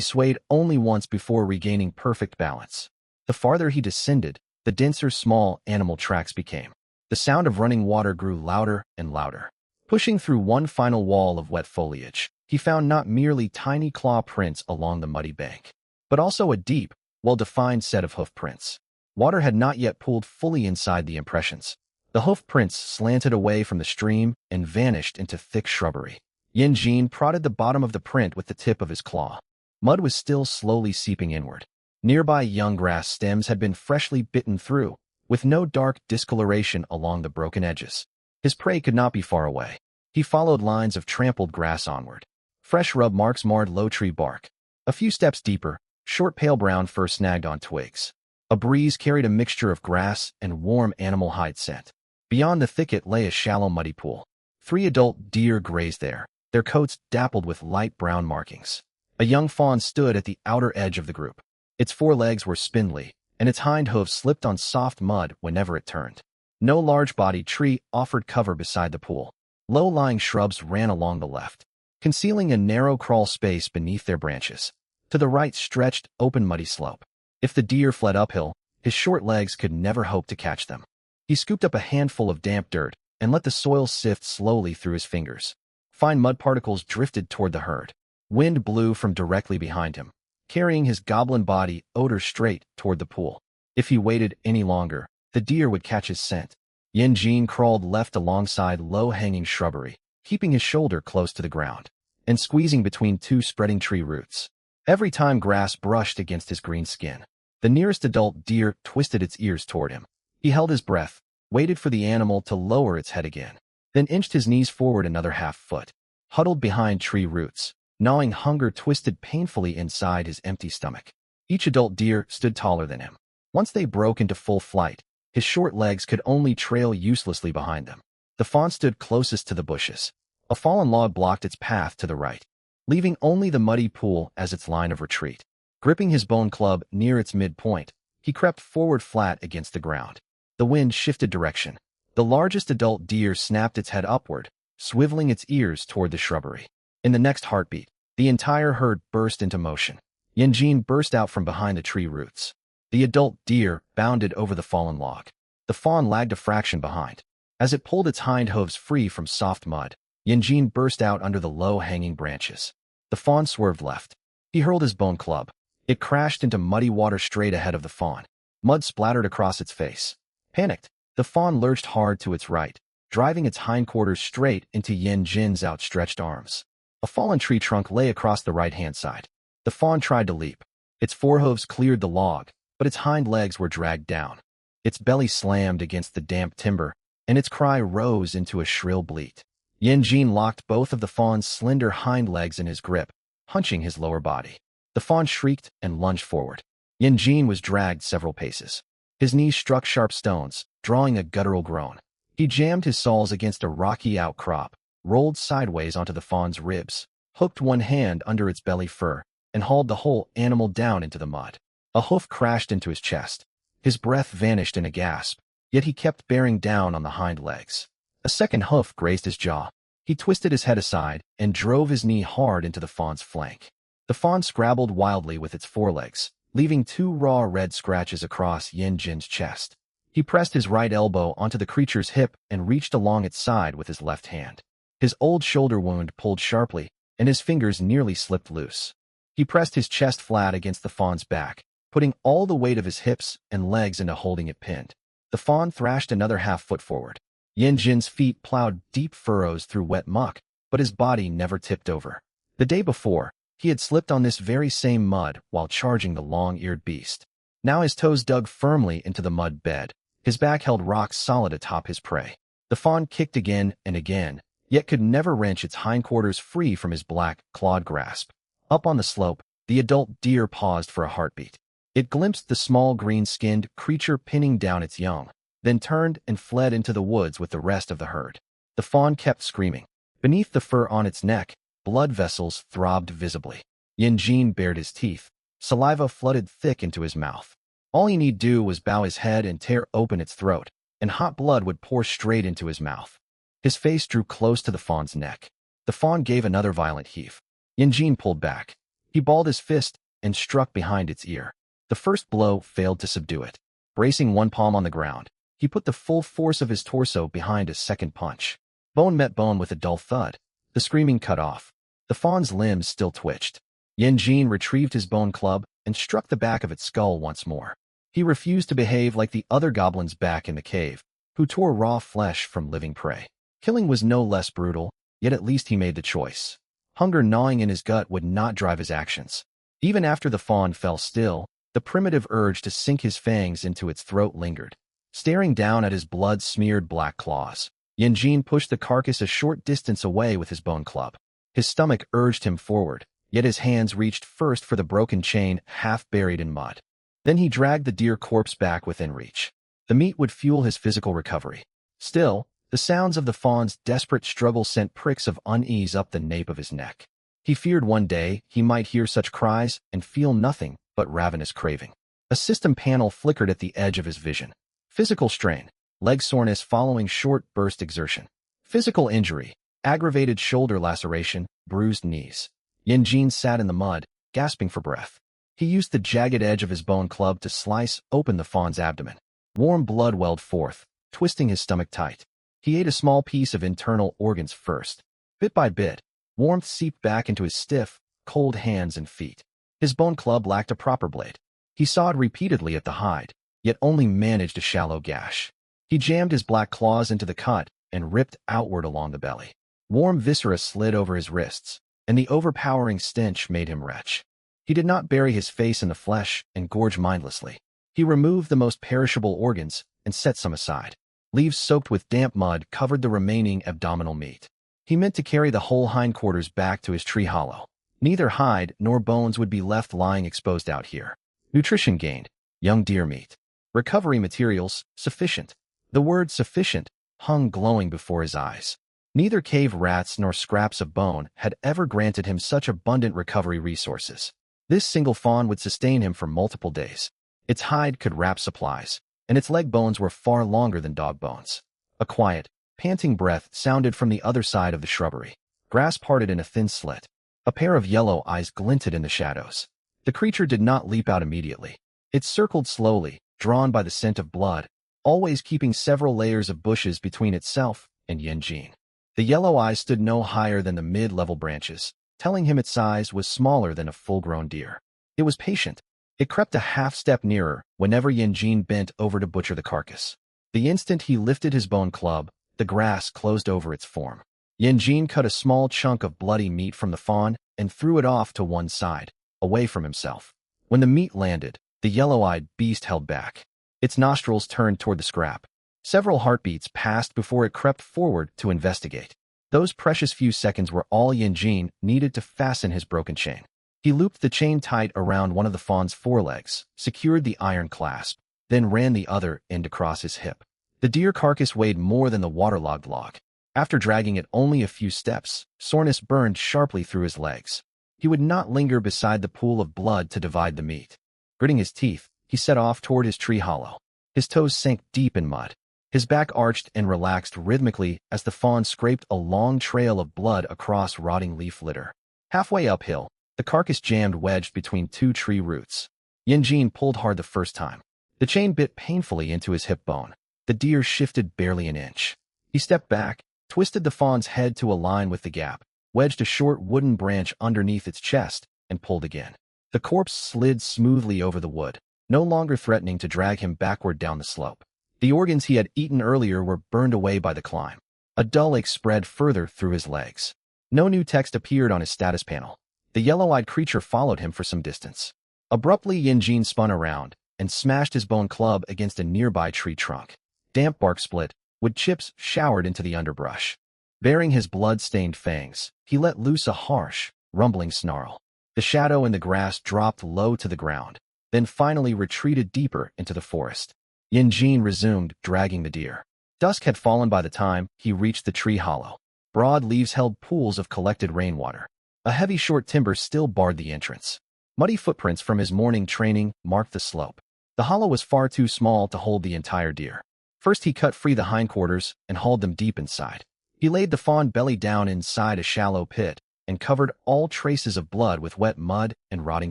swayed only once before regaining perfect balance. The farther he descended, the denser small animal tracks became. The sound of running water grew louder and louder. Pushing through one final wall of wet foliage, he found not merely tiny claw prints along the muddy bank, but also a deep, well-defined set of hoof prints. Water had not yet pooled fully inside the impressions. The hoof prints slanted away from the stream and vanished into thick shrubbery. Yin prodded the bottom of the print with the tip of his claw. Mud was still slowly seeping inward. Nearby young grass stems had been freshly bitten through, with no dark discoloration along the broken edges. His prey could not be far away. He followed lines of trampled grass onward. Fresh rub marks marred low tree bark. A few steps deeper, short pale brown fur snagged on twigs. A breeze carried a mixture of grass and warm animal hide scent. Beyond the thicket lay a shallow muddy pool. 3 adult deer grazed there, their coats dappled with light brown markings. A young fawn stood at the outer edge of the group. Its forelegs were spindly, and its hind hooves slipped on soft mud whenever it turned. No large-bodied tree offered cover beside the pool. Low-lying shrubs ran along the left, concealing a narrow crawl space beneath their branches. To the right stretched open muddy slope. If the deer fled uphill, his short legs could never hope to catch them. He scooped up a handful of damp dirt and let the soil sift slowly through his fingers. Fine mud particles drifted toward the herd. Wind blew from directly behind him, carrying his goblin body odor straight toward the pool. If he waited any longer, the deer would catch his scent. Yin crawled left alongside low-hanging shrubbery, keeping his shoulder close to the ground, and squeezing between 2 spreading tree roots. Every time grass brushed against his green skin, the nearest adult deer twisted its ears toward him. He held his breath, waited for the animal to lower its head again, then inched his knees forward another half-foot. Huddled behind tree roots, gnawing hunger twisted painfully inside his empty stomach. Each adult deer stood taller than him. Once they broke into full flight, his short legs could only trail uselessly behind them. The fawn stood closest to the bushes. A fallen log blocked its path to the right, leaving only the muddy pool as its line of retreat. Gripping his bone club near its midpoint, he crept forward flat against the ground. The wind shifted direction. The largest adult deer snapped its head upward, swiveling its ears toward the shrubbery. In the next heartbeat, the entire herd burst into motion. Yin burst out from behind the tree roots. The adult deer bounded over the fallen log. The fawn lagged a fraction behind. As it pulled its hind hooves free from soft mud, Yin burst out under the low-hanging branches. The fawn swerved left. He hurled his bone club. It crashed into muddy water straight ahead of the fawn. Mud splattered across its face. Panicked, the fawn lurched hard to its right, driving its hindquarters straight into Yin's outstretched arms. A fallen tree trunk lay across the right-hand side. The fawn tried to leap. Its forehooves cleared the log, but its hind legs were dragged down. Its belly slammed against the damp timber, and its cry rose into a shrill bleat. Yin locked both of the fawn's slender hind legs in his grip, hunching his lower body. The fawn shrieked and lunged forward. Yin was dragged several paces. His knees struck sharp stones, drawing a guttural groan. He jammed his soles against a rocky outcrop, rolled sideways onto the fawn's ribs, hooked one hand under its belly fur, and hauled the whole animal down into the mud. A hoof crashed into his chest. His breath vanished in a gasp, yet he kept bearing down on the hind legs. A second hoof grazed his jaw. He twisted his head aside and drove his knee hard into the fawn's flank. The fawn scrabbled wildly with its forelegs, leaving 2 raw red scratches across Yin's chest. He pressed his right elbow onto the creature's hip and reached along its side with his left hand. His old shoulder wound pulled sharply, and his fingers nearly slipped loose. He pressed his chest flat against the fawn's back, putting all the weight of his hips and legs into holding it pinned. The fawn thrashed another half-foot forward. Yin's feet plowed deep furrows through wet muck, but his body never tipped over. The day before, he had slipped on this very same mud while charging the long-eared beast. Now his toes dug firmly into the mud bed. His back held rock solid atop his prey. The fawn kicked again and again, yet could never wrench its hindquarters free from his black, clawed grasp. Up on the slope, the adult deer paused for a heartbeat. It glimpsed the small green-skinned creature pinning down its young, then turned and fled into the woods with the rest of the herd. The fawn kept screaming. Beneath the fur on its neck, blood vessels throbbed visibly. Yin Jin bared his teeth. Saliva flooded thick into his mouth. All he need do was bow his head and tear open its throat, and hot blood would pour straight into his mouth. His face drew close to the fawn's neck. The fawn gave another violent heave. Yin Jin pulled back. He balled his fist and struck behind its ear. The first blow failed to subdue it. Bracing one palm on the ground, he put the full force of his torso behind a second punch. Bone met bone with a dull thud. The screaming cut off. The fawn's limbs still twitched. Yin Jin retrieved his bone club and struck the back of its skull once more. He refused to behave like the other goblins back in the cave, who tore raw flesh from living prey. Killing was no less brutal, yet at least he made the choice. Hunger gnawing in his gut would not drive his actions. Even after the fawn fell still, the primitive urge to sink his fangs into its throat lingered. Staring down at his blood-smeared black claws, Yin Jin pushed the carcass a short distance away with his bone club. His stomach urged him forward, yet his hands reached first for the broken chain half buried in mud. Then he dragged the deer corpse back within reach. The meat would fuel his physical recovery. Still, the sounds of the fawn's desperate struggle sent pricks of unease up the nape of his neck. He feared one day he might hear such cries and feel nothing but ravenous craving. A system panel flickered at the edge of his vision. Physical strain, leg soreness following short burst exertion. Physical injury, aggravated shoulder laceration, bruised knees. Yin Jin sat in the mud, gasping for breath. He used the jagged edge of his bone club to slice open the fawn's abdomen. Warm blood welled forth, twisting his stomach tight. He ate a small piece of internal organs first. Bit by bit, warmth seeped back into his stiff, cold hands and feet. His bone club lacked a proper blade. He sawed repeatedly at the hide, yet only managed a shallow gash. He jammed his black claws into the cut and ripped outward along the belly. Warm viscera slid over his wrists, and the overpowering stench made him retch. He did not bury his face in the flesh and gorge mindlessly. He removed the most perishable organs and set some aside. Leaves soaked with damp mud covered the remaining abdominal meat. He meant to carry the whole hindquarters back to his tree hollow. Neither hide nor bones would be left lying exposed out here. Nutrition gained, young deer meat. Recovery materials, sufficient. The word sufficient hung glowing before his eyes. Neither cave rats nor scraps of bone had ever granted him such abundant recovery resources. This single fawn would sustain him for multiple days. Its hide could wrap supplies, and its leg bones were far longer than dog bones. A quiet, panting breath sounded from the other side of the shrubbery. Grass parted in a thin slit. A pair of yellow eyes glinted in the shadows. The creature did not leap out immediately. It circled slowly, drawn by the scent of blood, always keeping several layers of bushes between itself and Yin Jin. The yellow eyes stood no higher than the mid-level branches, telling him its size was smaller than a full-grown deer. It was patient. It crept a half-step nearer whenever Yin Jin bent over to butcher the carcass. The instant he lifted his bone club, the grass closed over its form. Yin Jin cut a small chunk of bloody meat from the fawn and threw it off to one side, away from himself. When the meat landed, the yellow-eyed beast held back. Its nostrils turned toward the scrap. Several heartbeats passed before it crept forward to investigate. Those precious few seconds were all Yin Jin needed to fasten his broken chain. He looped the chain tight around one of the fawn's forelegs, secured the iron clasp, then ran the other end across his hip. The deer carcass weighed more than the waterlogged log. After dragging it only a few steps, soreness burned sharply through his legs. He would not linger beside the pool of blood to divide the meat. Gritting his teeth, he set off toward his tree hollow. His toes sank deep in mud. His back arched and relaxed rhythmically as the fawn scraped a long trail of blood across rotting leaf litter. Halfway uphill, the carcass jammed wedged between two tree roots. Yin Jin pulled hard the first time. The chain bit painfully into his hip bone. The deer shifted barely an inch. He stepped back, twisted the fawn's head to align with the gap, wedged a short wooden branch underneath its chest, and pulled again. The corpse slid smoothly over the wood, no longer threatening to drag him backward down the slope. The organs he had eaten earlier were burned away by the climb. A dull ache spread further through his legs. No new text appeared on his status panel. The yellow-eyed creature followed him for some distance. Abruptly, Yin Jin spun around and smashed his bone club against a nearby tree trunk. Damp bark split, wood chips showered into the underbrush. Baring his blood-stained fangs, he let loose a harsh, rumbling snarl. The shadow in the grass dropped low to the ground, then finally retreated deeper into the forest. Yin Jin resumed dragging the deer. Dusk had fallen by the time he reached the tree hollow. Broad leaves held pools of collected rainwater. A heavy short timber still barred the entrance. Muddy footprints from his morning training marked the slope. The hollow was far too small to hold the entire deer. First he cut free the hindquarters and hauled them deep inside. He laid the fawn belly down inside a shallow pit and covered all traces of blood with wet mud and rotting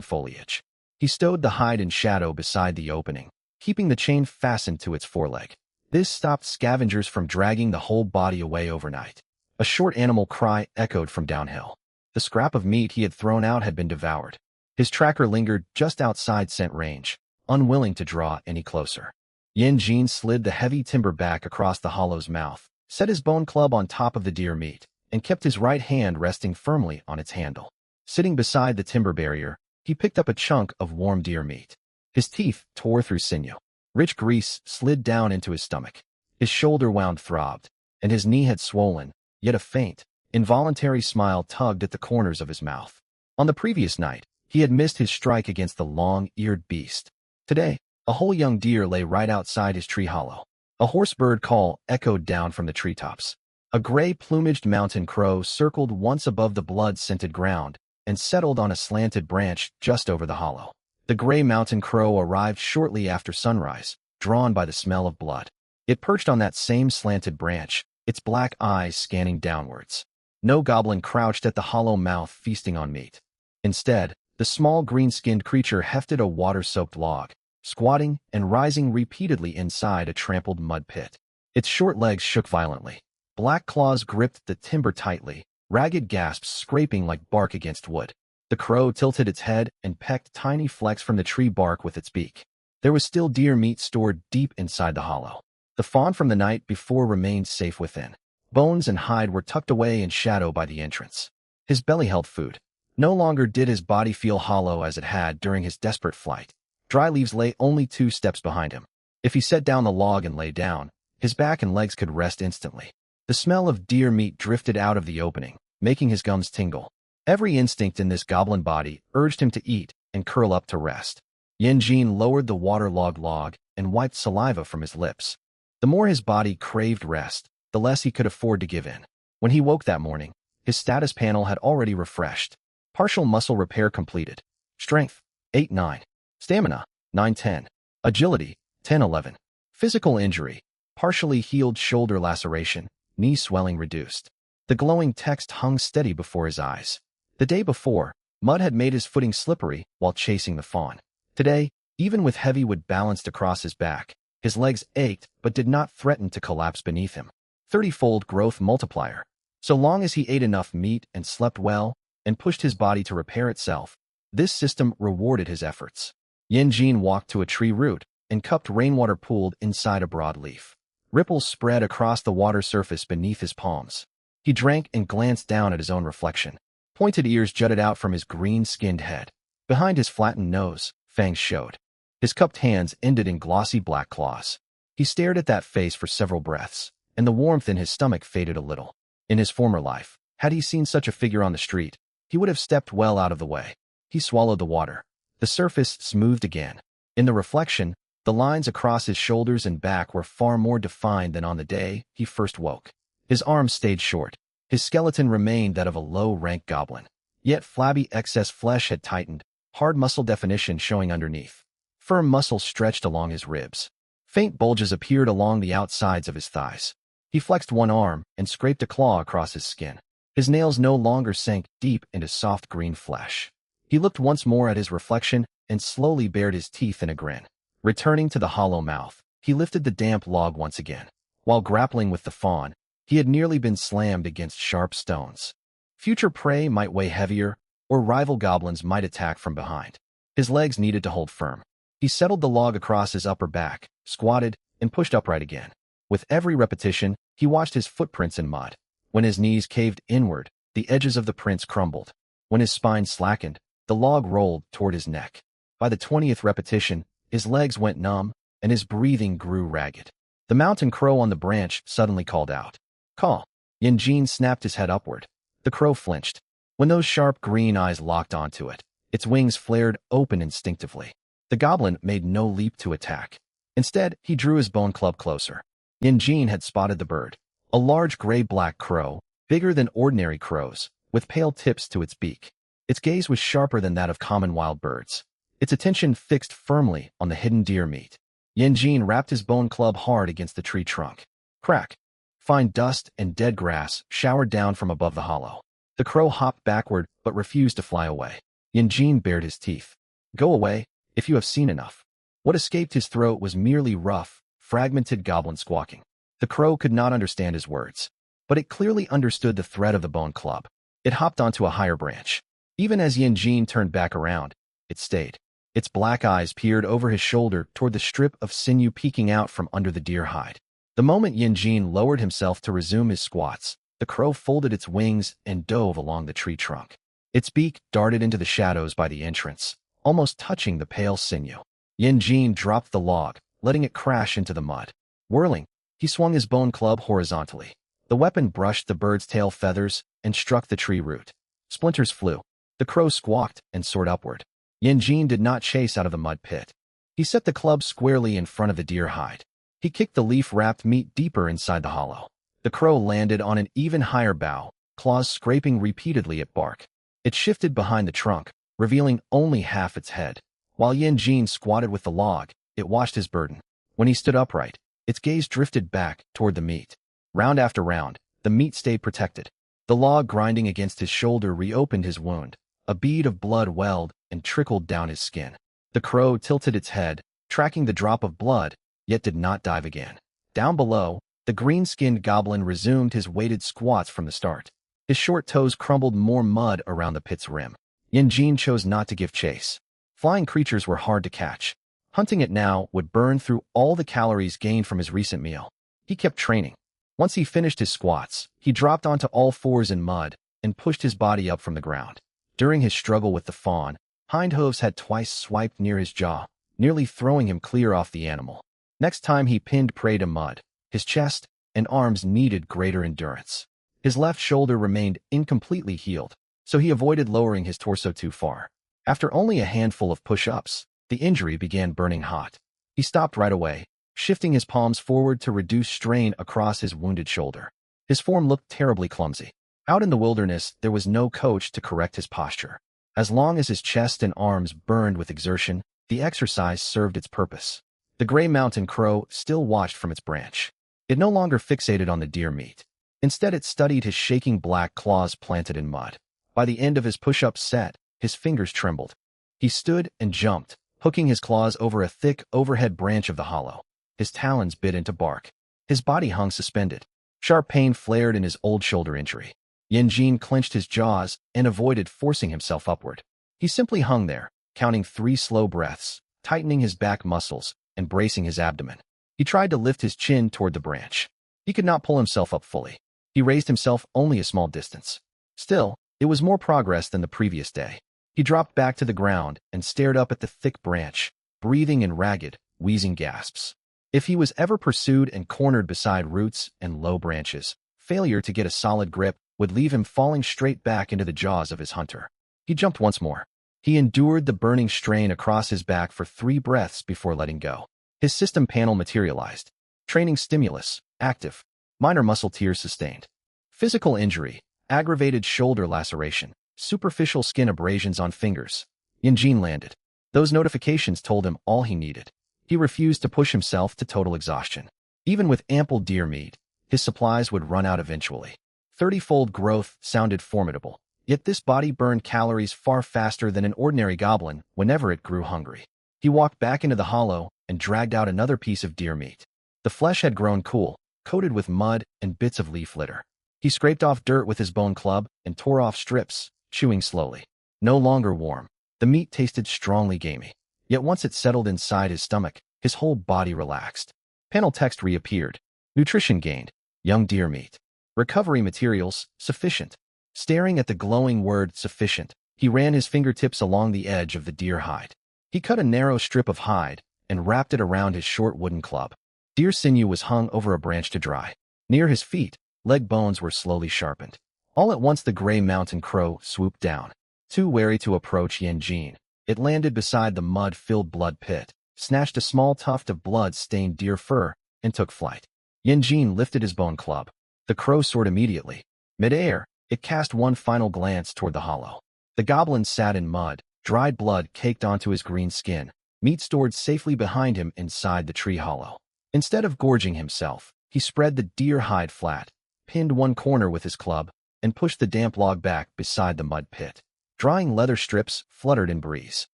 foliage. He stowed the hide in shadow beside the opening, keeping the chain fastened to its foreleg. This stopped scavengers from dragging the whole body away overnight. A short animal cry echoed from downhill. The scrap of meat he had thrown out had been devoured. His tracker lingered just outside scent range, unwilling to draw any closer. Yin Jin slid the heavy timber back across the hollow's mouth, set his bone club on top of the deer meat, and kept his right hand resting firmly on its handle. Sitting beside the timber barrier, he picked up a chunk of warm deer meat. His teeth tore through sinew. Rich grease slid down into his stomach. His shoulder wound throbbed, and his knee had swollen, yet a faint, involuntary smile tugged at the corners of his mouth. On the previous night, he had missed his strike against the long-eared beast. Today, a whole young deer lay right outside his tree hollow. A hoarse bird call echoed down from the treetops. A gray-plumaged mountain crow circled once above the blood-scented ground and settled on a slanted branch just over the hollow. The gray mountain crow arrived shortly after sunrise, drawn by the smell of blood. It perched on that same slanted branch, its black eyes scanning downwards. No goblin crouched at the hollow mouth feasting on meat. Instead, the small green-skinned creature hefted a water-soaked log, squatting and rising repeatedly inside a trampled mud pit. Its short legs shook violently. Black claws gripped the timber tightly, ragged gasps scraping like bark against wood. The crow tilted its head and pecked tiny flecks from the tree bark with its beak. There was still deer meat stored deep inside the hollow. The fawn from the night before remained safe within. Bones and hide were tucked away in shadow by the entrance. His belly held food. No longer did his body feel hollow as it had during his desperate flight. Dry leaves lay only 2 steps behind him. If he set down the log and lay down, his back and legs could rest instantly. The smell of deer meat drifted out of the opening, making his gums tingle. Every instinct in this goblin body urged him to eat and curl up to rest. Yin Jin lowered the waterlogged log and wiped saliva from his lips. The more his body craved rest, the less he could afford to give in. When he woke that morning, his status panel had already refreshed. Partial muscle repair completed. Strength, 8-9. Stamina, 9-10. Agility, 10-11. Physical injury, partially healed shoulder laceration, knee swelling reduced. The glowing text hung steady before his eyes. The day before, mud had made his footing slippery while chasing the fawn. Today, even with heavy wood balanced across his back, his legs ached but did not threaten to collapse beneath him. 30-fold growth multiplier. So long as he ate enough meat and slept well, and pushed his body to repair itself, this system rewarded his efforts. Yin Jin walked to a tree root and cupped rainwater pooled inside a broad leaf. Ripples spread across the water surface beneath his palms. He drank and glanced down at his own reflection. Pointed ears jutted out from his green-skinned head. Behind his flattened nose, fangs showed. His cupped hands ended in glossy black claws. He stared at that face for several breaths, and the warmth in his stomach faded a little. In his former life, had he seen such a figure on the street, he would have stepped well out of the way. He swallowed the water. The surface smoothed again. In the reflection, the lines across his shoulders and back were far more defined than on the day he first woke. His arms stayed short. His skeleton remained that of a low-rank goblin. Yet flabby excess flesh had tightened, hard muscle definition showing underneath. Firm muscle stretched along his ribs. Faint bulges appeared along the outsides of his thighs. He flexed one arm and scraped a claw across his skin. His nails no longer sank deep into soft green flesh. He looked once more at his reflection and slowly bared his teeth in a grin. Returning to the hollow mouth, he lifted the damp log once again. While grappling with the fawn, he had nearly been slammed against sharp stones. Future prey might weigh heavier, or rival goblins might attack from behind. His legs needed to hold firm. He settled the log across his upper back, squatted, and pushed upright again. With every repetition, he watched his footprints in mud. When his knees caved inward, the edges of the prints crumbled. When his spine slackened, the log rolled toward his neck. By the 20th repetition, his legs went numb, and his breathing grew ragged. The mountain crow on the branch suddenly called out. Call. Yin Jin snapped his head upward. The crow flinched. When those sharp green eyes locked onto it, its wings flared open instinctively. The goblin made no leap to attack. Instead, he drew his bone club closer. Yin Jin had spotted the bird. A large gray-black crow, bigger than ordinary crows, with pale tips to its beak. Its gaze was sharper than that of common wild birds, its attention fixed firmly on the hidden deer meat. Yanjin rapped his bone club hard against the tree trunk. Crack! Fine dust and dead grass showered down from above the hollow. The crow hopped backward but refused to fly away. Yanjin bared his teeth. Go away, if you have seen enough. What escaped his throat was merely rough, fragmented goblin squawking. The crow could not understand his words, but it clearly understood the threat of the bone club. It hopped onto a higher branch. Even as Yanjin turned back around, it stayed. Its black eyes peered over his shoulder toward the strip of sinew peeking out from under the deer hide. The moment Yanjin lowered himself to resume his squats, the crow folded its wings and dove along the tree trunk. Its beak darted into the shadows by the entrance, almost touching the pale sinew. Yanjin dropped the log, letting it crash into the mud. Whirling, he swung his bone club horizontally. The weapon brushed the bird's tail feathers and struck the tree root. Splinters flew. The crow squawked and soared upward. Yanjin did not chase out of the mud pit. He set the club squarely in front of the deer hide. He kicked the leaf-wrapped meat deeper inside the hollow. The crow landed on an even higher bough, claws scraping repeatedly at bark. It shifted behind the trunk, revealing only half its head. While Yanjin squatted with the log, it watched his burden. When he stood upright, its gaze drifted back toward the meat. Round after round, the meat stayed protected. The log grinding against his shoulder reopened his wound. A bead of blood welled and trickled down his skin. The crow tilted its head, tracking the drop of blood, yet did not dive again. Down below, the green-skinned goblin resumed his weighted squats from the start. His short toes crumbled more mud around the pit's rim. Yanjin chose not to give chase. Flying creatures were hard to catch. Hunting it now would burn through all the calories gained from his recent meal. He kept training. Once he finished his squats, he dropped onto all fours in mud and pushed his body up from the ground. During his struggle with the fawn, hindhooves had twice swiped near his jaw, nearly throwing him clear off the animal. Next time he pinned prey to mud, his chest and arms needed greater endurance. His left shoulder remained incompletely healed, so he avoided lowering his torso too far. After only a handful of push-ups, the injury began burning hot. He stopped right away, shifting his palms forward to reduce strain across his wounded shoulder. His form looked terribly clumsy. Out in the wilderness, there was no coach to correct his posture. As long as his chest and arms burned with exertion, the exercise served its purpose. The gray mountain crow still watched from its branch. It no longer fixated on the deer meat. Instead, it studied his shaking black claws planted in mud. By the end of his push-up set, his fingers trembled. He stood and jumped, hooking his claws over a thick overhead branch of the hollow. His talons bit into bark. His body hung suspended. Sharp pain flared in his old shoulder injury. Yanjin clenched his jaws and avoided forcing himself upward. He simply hung there, counting 3 slow breaths, tightening his back muscles and bracing his abdomen. He tried to lift his chin toward the branch. He could not pull himself up fully. He raised himself only a small distance. Still, it was more progress than the previous day. He dropped back to the ground and stared up at the thick branch, breathing in ragged, wheezing gasps. If he was ever pursued and cornered beside roots and low branches, failure to get a solid grip would leave him falling straight back into the jaws of his hunter. He jumped once more. He endured the burning strain across his back for 3 breaths before letting go. His system panel materialized. Training stimulus, active. Minor muscle tears sustained. Physical injury, aggravated shoulder laceration, superficial skin abrasions on fingers. Yanjin landed. Those notifications told him all he needed. He refused to push himself to total exhaustion. Even with ample deer meat, his supplies would run out eventually. 30-fold growth sounded formidable, yet this body burned calories far faster than an ordinary goblin whenever it grew hungry. He walked back into the hollow and dragged out another piece of deer meat. The flesh had grown cool, coated with mud and bits of leaf litter. He scraped off dirt with his bone club and tore off strips, chewing slowly. No longer warm, the meat tasted strongly gamey. Yet once it settled inside his stomach, his whole body relaxed. Panel text reappeared. Nutrition gained. Young deer meat. Recovery materials, sufficient. Staring at the glowing word sufficient, he ran his fingertips along the edge of the deer hide. He cut a narrow strip of hide and wrapped it around his short wooden club. Deer sinew was hung over a branch to dry. Near his feet, leg bones were slowly sharpened. All at once the gray mountain crow swooped down. Too wary to approach Yanjin, it landed beside the mud-filled blood pit, snatched a small tuft of blood-stained deer fur, and took flight. Yanjin lifted his bone club. The crow soared immediately. Mid-air, it cast one final glance toward the hollow. The goblin sat in mud, dried blood caked onto his green skin, meat stored safely behind him inside the tree hollow. Instead of gorging himself, he spread the deer hide flat, pinned one corner with his club, and pushed the damp log back beside the mud pit. Drying leather strips fluttered in breeze.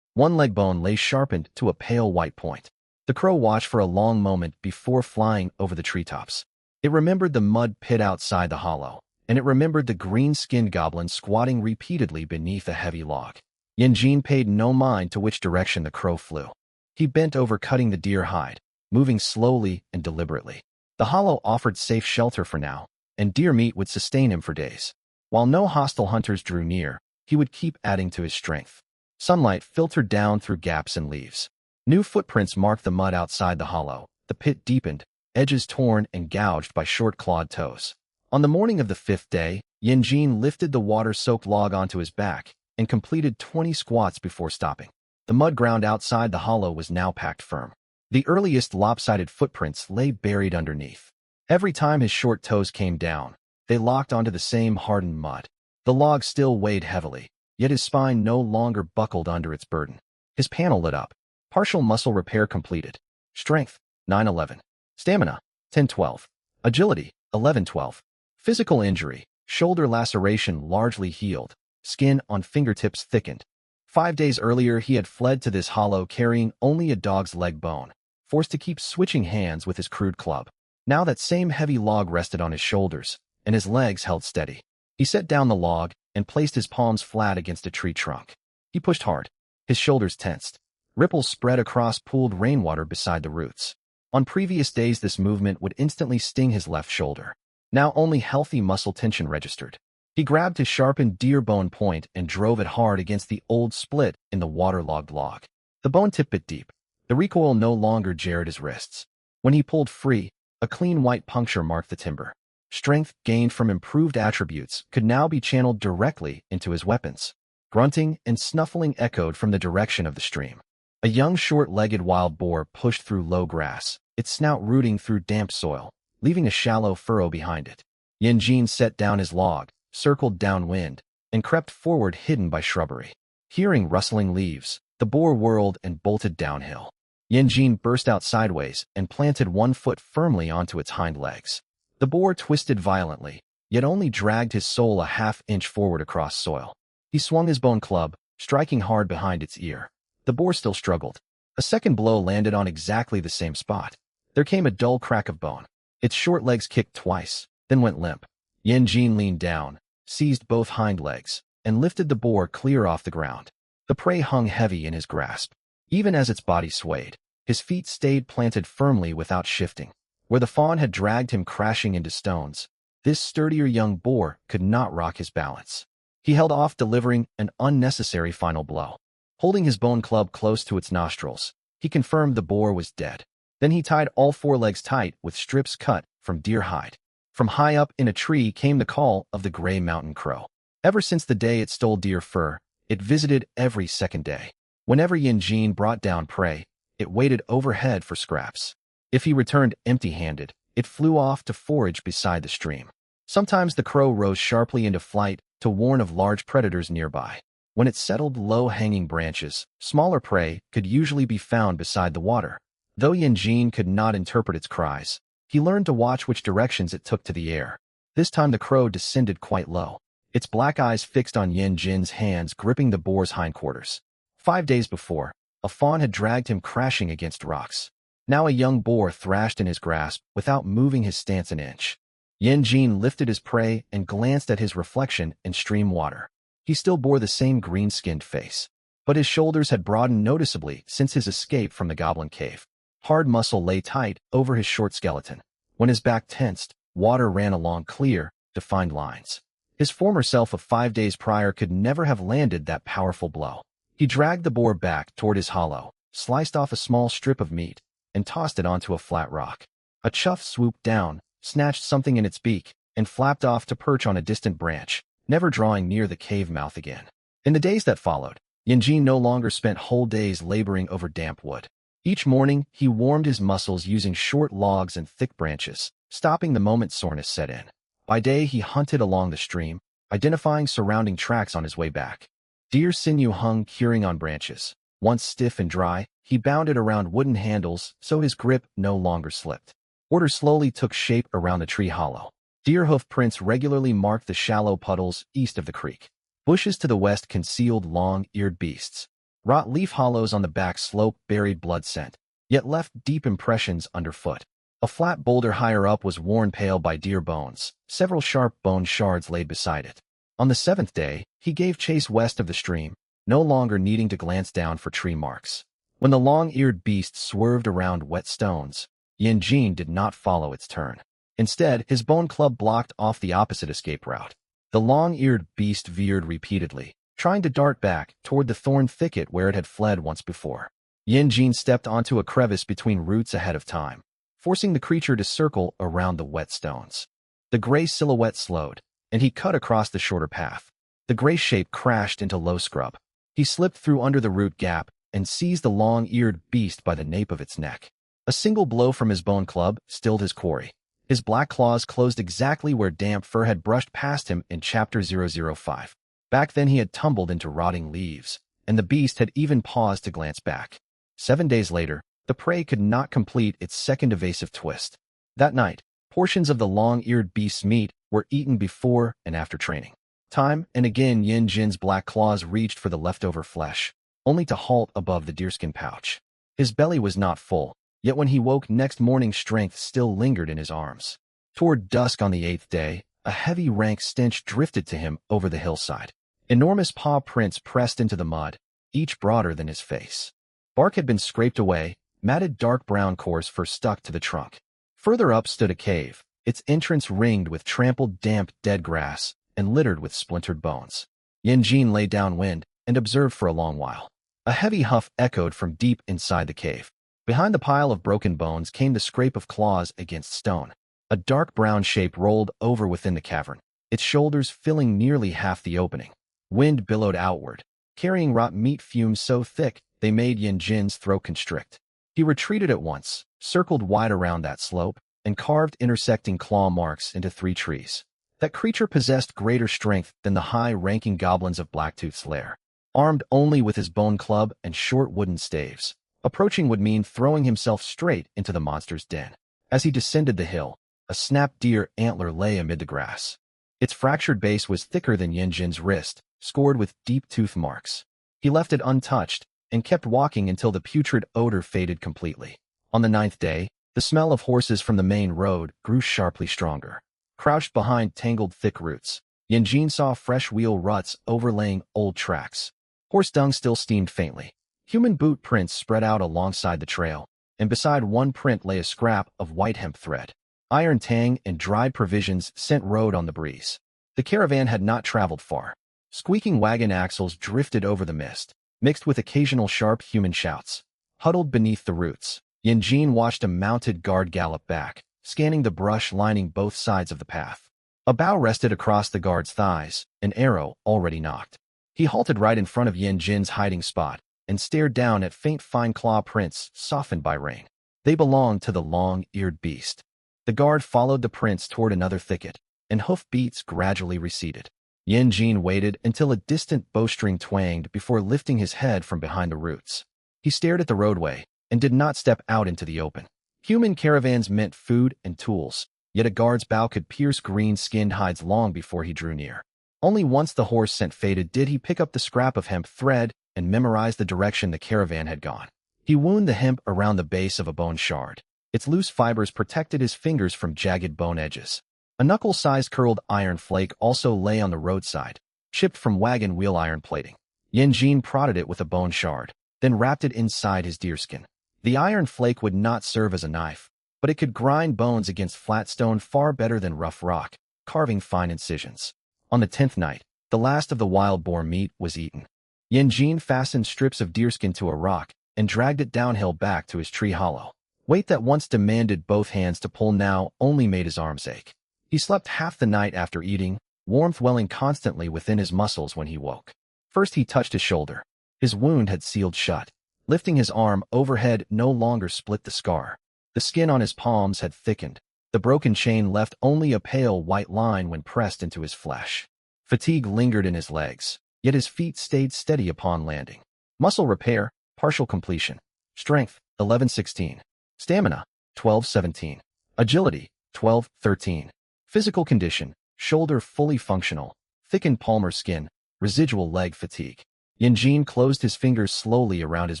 One leg bone lay sharpened to a pale white point. The crow watched for a long moment before flying over the treetops. It remembered the mud pit outside the hollow, and it remembered the green-skinned goblin squatting repeatedly beneath a heavy log. Yanjin paid no mind to which direction the crow flew. He bent over cutting the deer hide, moving slowly and deliberately. The hollow offered safe shelter for now, and deer meat would sustain him for days. While no hostile hunters drew near, he would keep adding to his strength. Sunlight filtered down through gaps in leaves. New footprints marked the mud outside the hollow. The pit deepened, edges torn and gouged by short-clawed toes. On the morning of the 5th day, Yanjin lifted the water-soaked log onto his back and completed 20 squats before stopping. The mud ground outside the hollow was now packed firm. The earliest lopsided footprints lay buried underneath. Every time his short toes came down, they locked onto the same hardened mud. The log still weighed heavily, yet his spine no longer buckled under its burden. His panel lit up. Partial muscle repair completed. Strength, 911. Stamina, 1012. Agility, 1112. Physical injury, shoulder laceration largely healed. Skin on fingertips thickened. 5 days earlier, he had fled to this hollow carrying only a dog's leg bone, forced to keep switching hands with his crude club. Now that same heavy log rested on his shoulders, and his legs held steady. He set down the log and placed his palms flat against a tree trunk. He pushed hard. His shoulders tensed. Ripples spread across pooled rainwater beside the roots. On previous days, this movement would instantly sting his left shoulder. Now only healthy muscle tension registered. He grabbed his sharpened deer bone point and drove it hard against the old split in the waterlogged log. The bone tip bit deep. The recoil no longer jarred his wrists. When he pulled free, a clean white puncture marked the timber. Strength gained from improved attributes could now be channeled directly into his weapons. Grunting and snuffling echoed from the direction of the stream. A young short-legged wild boar pushed through low grass, its snout rooting through damp soil, leaving a shallow furrow behind it. Yanjin set down his log, circled downwind, and crept forward hidden by shrubbery. Hearing rustling leaves, the boar whirled and bolted downhill. Yanjin burst out sideways and planted one foot firmly onto its hind legs. The boar twisted violently, yet only dragged his sole a half-inch forward across soil. He swung his bone club, striking hard behind its ear. The boar still struggled. A second blow landed on exactly the same spot. There came a dull crack of bone. Its short legs kicked twice, then went limp. Yanjin leaned down, seized both hind legs, and lifted the boar clear off the ground. The prey hung heavy in his grasp. Even as its body swayed, his feet stayed planted firmly without shifting. Where the fawn had dragged him crashing into stones, this sturdier young boar could not rock his balance. He held off, delivering an unnecessary final blow. Holding his bone club close to its nostrils, he confirmed the boar was dead. Then he tied all 4 legs tight with strips cut from deer hide. From high up in a tree came the call of the gray mountain crow. Ever since the day it stole deer fur, it visited every second day. Whenever Yanjin brought down prey, it waited overhead for scraps. If he returned empty-handed, it flew off to forage beside the stream. Sometimes the crow rose sharply into flight to warn of large predators nearby. When it settled low-hanging branches, smaller prey could usually be found beside the water. Though Yanjin could not interpret its cries, he learned to watch which directions it took to the air. This time the crow descended quite low, its black eyes fixed on Yanjin's hands gripping the boar's hindquarters. 5 days before, a fawn had dragged him crashing against rocks. Now a young boar thrashed in his grasp without moving his stance an inch. Yanjin lifted his prey and glanced at his reflection in stream water. He still bore the same green-skinned face, but his shoulders had broadened noticeably since his escape from the goblin cave. Hard muscle lay tight over his short skeleton. When his back tensed, water ran along clear, defined lines. His former self of 5 days prior could never have landed that powerful blow. He dragged the boar back toward his hollow, sliced off a small strip of meat, and tossed it onto a flat rock. A chough swooped down, snatched something in its beak, and flapped off to perch on a distant branch, never drawing near the cave mouth again. In the days that followed, Yanjin no longer spent whole days laboring over damp wood. Each morning, he warmed his muscles using short logs and thick branches, stopping the moment soreness set in. By day, he hunted along the stream, identifying surrounding tracks on his way back. Deer sinew hung curing on branches. Once stiff and dry, he bounded around wooden handles so his grip no longer slipped. Order slowly took shape around the tree hollow. Deer hoof prints regularly marked the shallow puddles east of the creek. Bushes to the west concealed long-eared beasts. Rot leaf hollows on the back slope buried blood scent, yet left deep impressions underfoot. A flat boulder higher up was worn pale by deer bones. Several sharp bone shards laid beside it. On the seventh day, he gave chase west of the stream, no longer needing to glance down for tree marks. When the long-eared beast swerved around wet stones, Yin did not follow its turn. Instead, his bone club blocked off the opposite escape route. The long-eared beast veered repeatedly, trying to dart back toward the thorn thicket where it had fled once before. Yin stepped onto a crevice between roots ahead of time, forcing the creature to circle around the wet stones. The gray silhouette slowed, and he cut across the shorter path. The gray shape crashed into low scrub. He slipped through under the root gap and seized the long-eared beast by the nape of its neck. A single blow from his bone club stilled his quarry. His black claws closed exactly where damp fur had brushed past him in Chapter 005. Back then he had tumbled into rotting leaves, and the beast had even paused to glance back. 7 days later, the prey could not complete its second evasive twist. That night, portions of the long-eared beast's meat were eaten before and after training. Time and again Yin-Jin's black claws reached for the leftover flesh, only to halt above the deerskin pouch. His belly was not full, yet when he woke next morning strength still lingered in his arms. Toward dusk on the 8th day, a heavy rank stench drifted to him over the hillside. Enormous paw prints pressed into the mud, each broader than his face. Bark had been scraped away, matted dark brown coarse fur stuck to the trunk. Further up stood a cave, its entrance ringed with trampled damp dead grass and littered with splintered bones. Yin lay downwind and observed for a long while. A heavy huff echoed from deep inside the cave. Behind the pile of broken bones came the scrape of claws against stone. A dark brown shape rolled over within the cavern, its shoulders filling nearly half the opening. Wind billowed outward, carrying rot meat fumes so thick they made Yin-Jin's throat constrict. He retreated at once, circled wide around that slope, and carved intersecting claw marks into 3 trees. That creature possessed greater strength than the high-ranking goblins of Blacktooth's lair. Armed only with his bone club and short wooden staves, approaching would mean throwing himself straight into the monster's den. As he descended the hill, a snapped deer antler lay amid the grass. Its fractured base was thicker than Yin-Jin's wrist, scored with deep tooth marks. He left it untouched and kept walking until the putrid odor faded completely. On the 9th day, the smell of horses from the main road grew sharply stronger. Crouched behind tangled thick roots, Yin saw fresh wheel ruts overlaying old tracks. Horse dung still steamed faintly. Human boot prints spread out alongside the trail, and beside one print lay a scrap of white hemp thread. Iron tang and dried provisions sent road on the breeze. The caravan had not traveled far. Squeaking wagon axles drifted over the mist, mixed with occasional sharp human shouts. Huddled beneath the roots, Yin watched a mounted guard gallop back, scanning the brush lining both sides of the path. A bough rested across the guard's thighs, an arrow already nocked. He halted right in front of Yin-Jin's hiding spot and stared down at faint fine claw prints softened by rain. They belonged to the long-eared beast. The guard followed the prints toward another thicket, and hoof beats gradually receded. Yin waited until a distant bowstring twanged before lifting his head from behind the roots. He stared at the roadway and did not step out into the open. Human caravans meant food and tools, yet a guard's bow could pierce green-skinned hides long before he drew near. Only once the horse scent faded did he pick up the scrap of hemp thread and memorize the direction the caravan had gone. He wound the hemp around the base of a bone shard. Its loose fibers protected his fingers from jagged bone edges. A knuckle-sized curled iron flake also lay on the roadside, chipped from wagon wheel iron plating. Yin prodded it with a bone shard, then wrapped it inside his deerskin. The iron flake would not serve as a knife, but it could grind bones against flat stone far better than rough rock, carving fine incisions. On the 10th night, the last of the wild boar meat was eaten. Yin fastened strips of deerskin to a rock and dragged it downhill back to his tree hollow. Weight that once demanded both hands to pull now only made his arms ache. He slept half the night after eating, warmth welling constantly within his muscles when he woke. First he touched his shoulder. His wound had sealed shut. Lifting his arm overhead no longer split the scar. The skin on his palms had thickened, The broken chain left only a pale white line when pressed into his flesh. Fatigue lingered in his legs, yet his feet stayed steady upon landing. Muscle repair, partial completion. Strength, 11-16. Stamina, 12-17. Agility, 12-13. Physical condition, shoulder fully functional, thickened palmar skin, residual leg fatigue. Yanjin closed his fingers slowly around his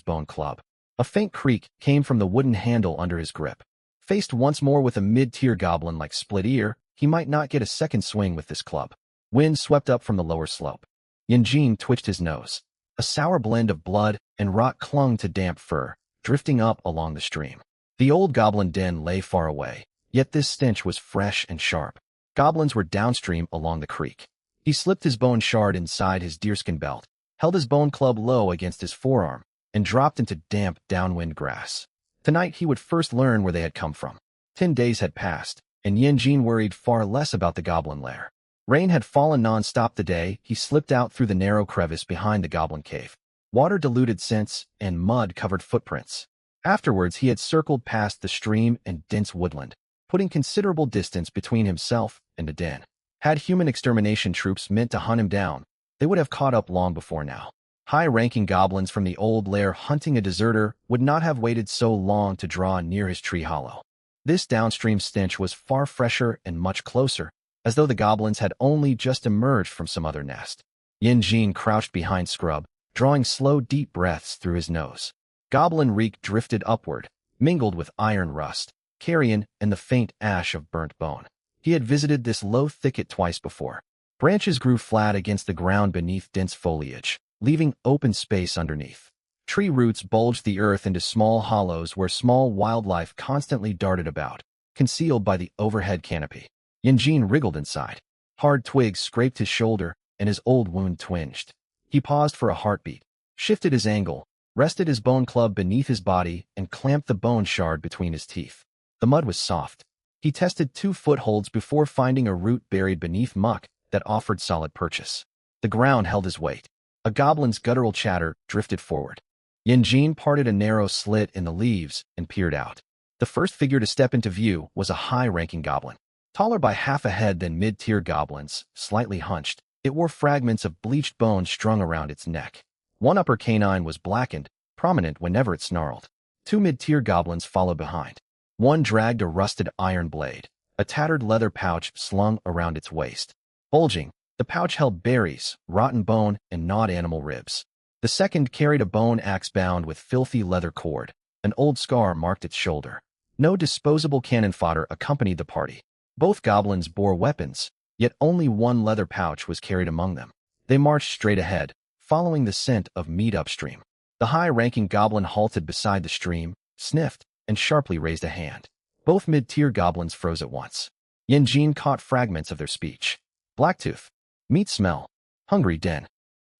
bone club. A faint creak came from the wooden handle under his grip. Faced once more with a mid-tier goblin like Split Ear, he might not get a second swing with this club. Wind swept up from the lower slope. Yanjin twitched his nose. A sour blend of blood and rot clung to damp fur, drifting up along the stream. The old goblin den lay far away, yet this stench was fresh and sharp. Goblins were downstream along the creek. He slipped his bone shard inside his deerskin belt, held his bone club low against his forearm, and dropped into damp, downwind grass. Tonight he would first learn where they had come from. 10 days had passed, and Yanjin worried far less about the goblin lair. Rain had fallen non-stop the day he slipped out through the narrow crevice behind the goblin cave. Water-diluted scents and mud-covered footprints. Afterwards he had circled past the stream and dense woodland, putting considerable distance between himself and the den. Had human extermination troops meant to hunt him down, they would have caught up long before now. High-ranking goblins from the old lair hunting a deserter would not have waited so long to draw near his tree hollow. This downstream stench was far fresher and much closer, as though the goblins had only just emerged from some other nest. Yanjin crouched behind scrub, drawing slow, deep breaths through his nose. Goblin reek drifted upward, mingled with iron rust, carrion, and the faint ash of burnt bone. He had visited this low thicket twice before. Branches grew flat against the ground beneath dense foliage, leaving open space underneath. Tree roots bulged the earth into small hollows where small wildlife constantly darted about, concealed by the overhead canopy. Yanjin wriggled inside. Hard twigs scraped his shoulder, and his old wound twinged. He paused for a heartbeat, shifted his angle, rested his bone club beneath his body, and clamped the bone shard between his teeth. The mud was soft. He tested 2 footholds before finding a root buried beneath muck that offered solid purchase. The ground held his weight. A goblin's guttural chatter drifted forward. Yanjin parted a narrow slit in the leaves and peered out. The first figure to step into view was a high-ranking goblin. Taller by half a head than mid-tier goblins, slightly hunched, it wore fragments of bleached bone strung around its neck. One upper canine was blackened, prominent whenever it snarled. 2 mid-tier goblins followed behind. One dragged a rusted iron blade, a tattered leather pouch slung around its waist. Bulging, the pouch held berries, rotten bone, and gnawed animal ribs. The second carried a bone axe bound with filthy leather cord. An old scar marked its shoulder. No disposable cannon fodder accompanied the party. Both goblins bore weapons, yet only one leather pouch was carried among them. They marched straight ahead, following the scent of meat upstream. The high-ranking goblin halted beside the stream, sniffed, and sharply raised a hand. Both mid-tier goblins froze at once. Yanjin caught fragments of their speech. Blacktooth. Meat smell. Hungry den.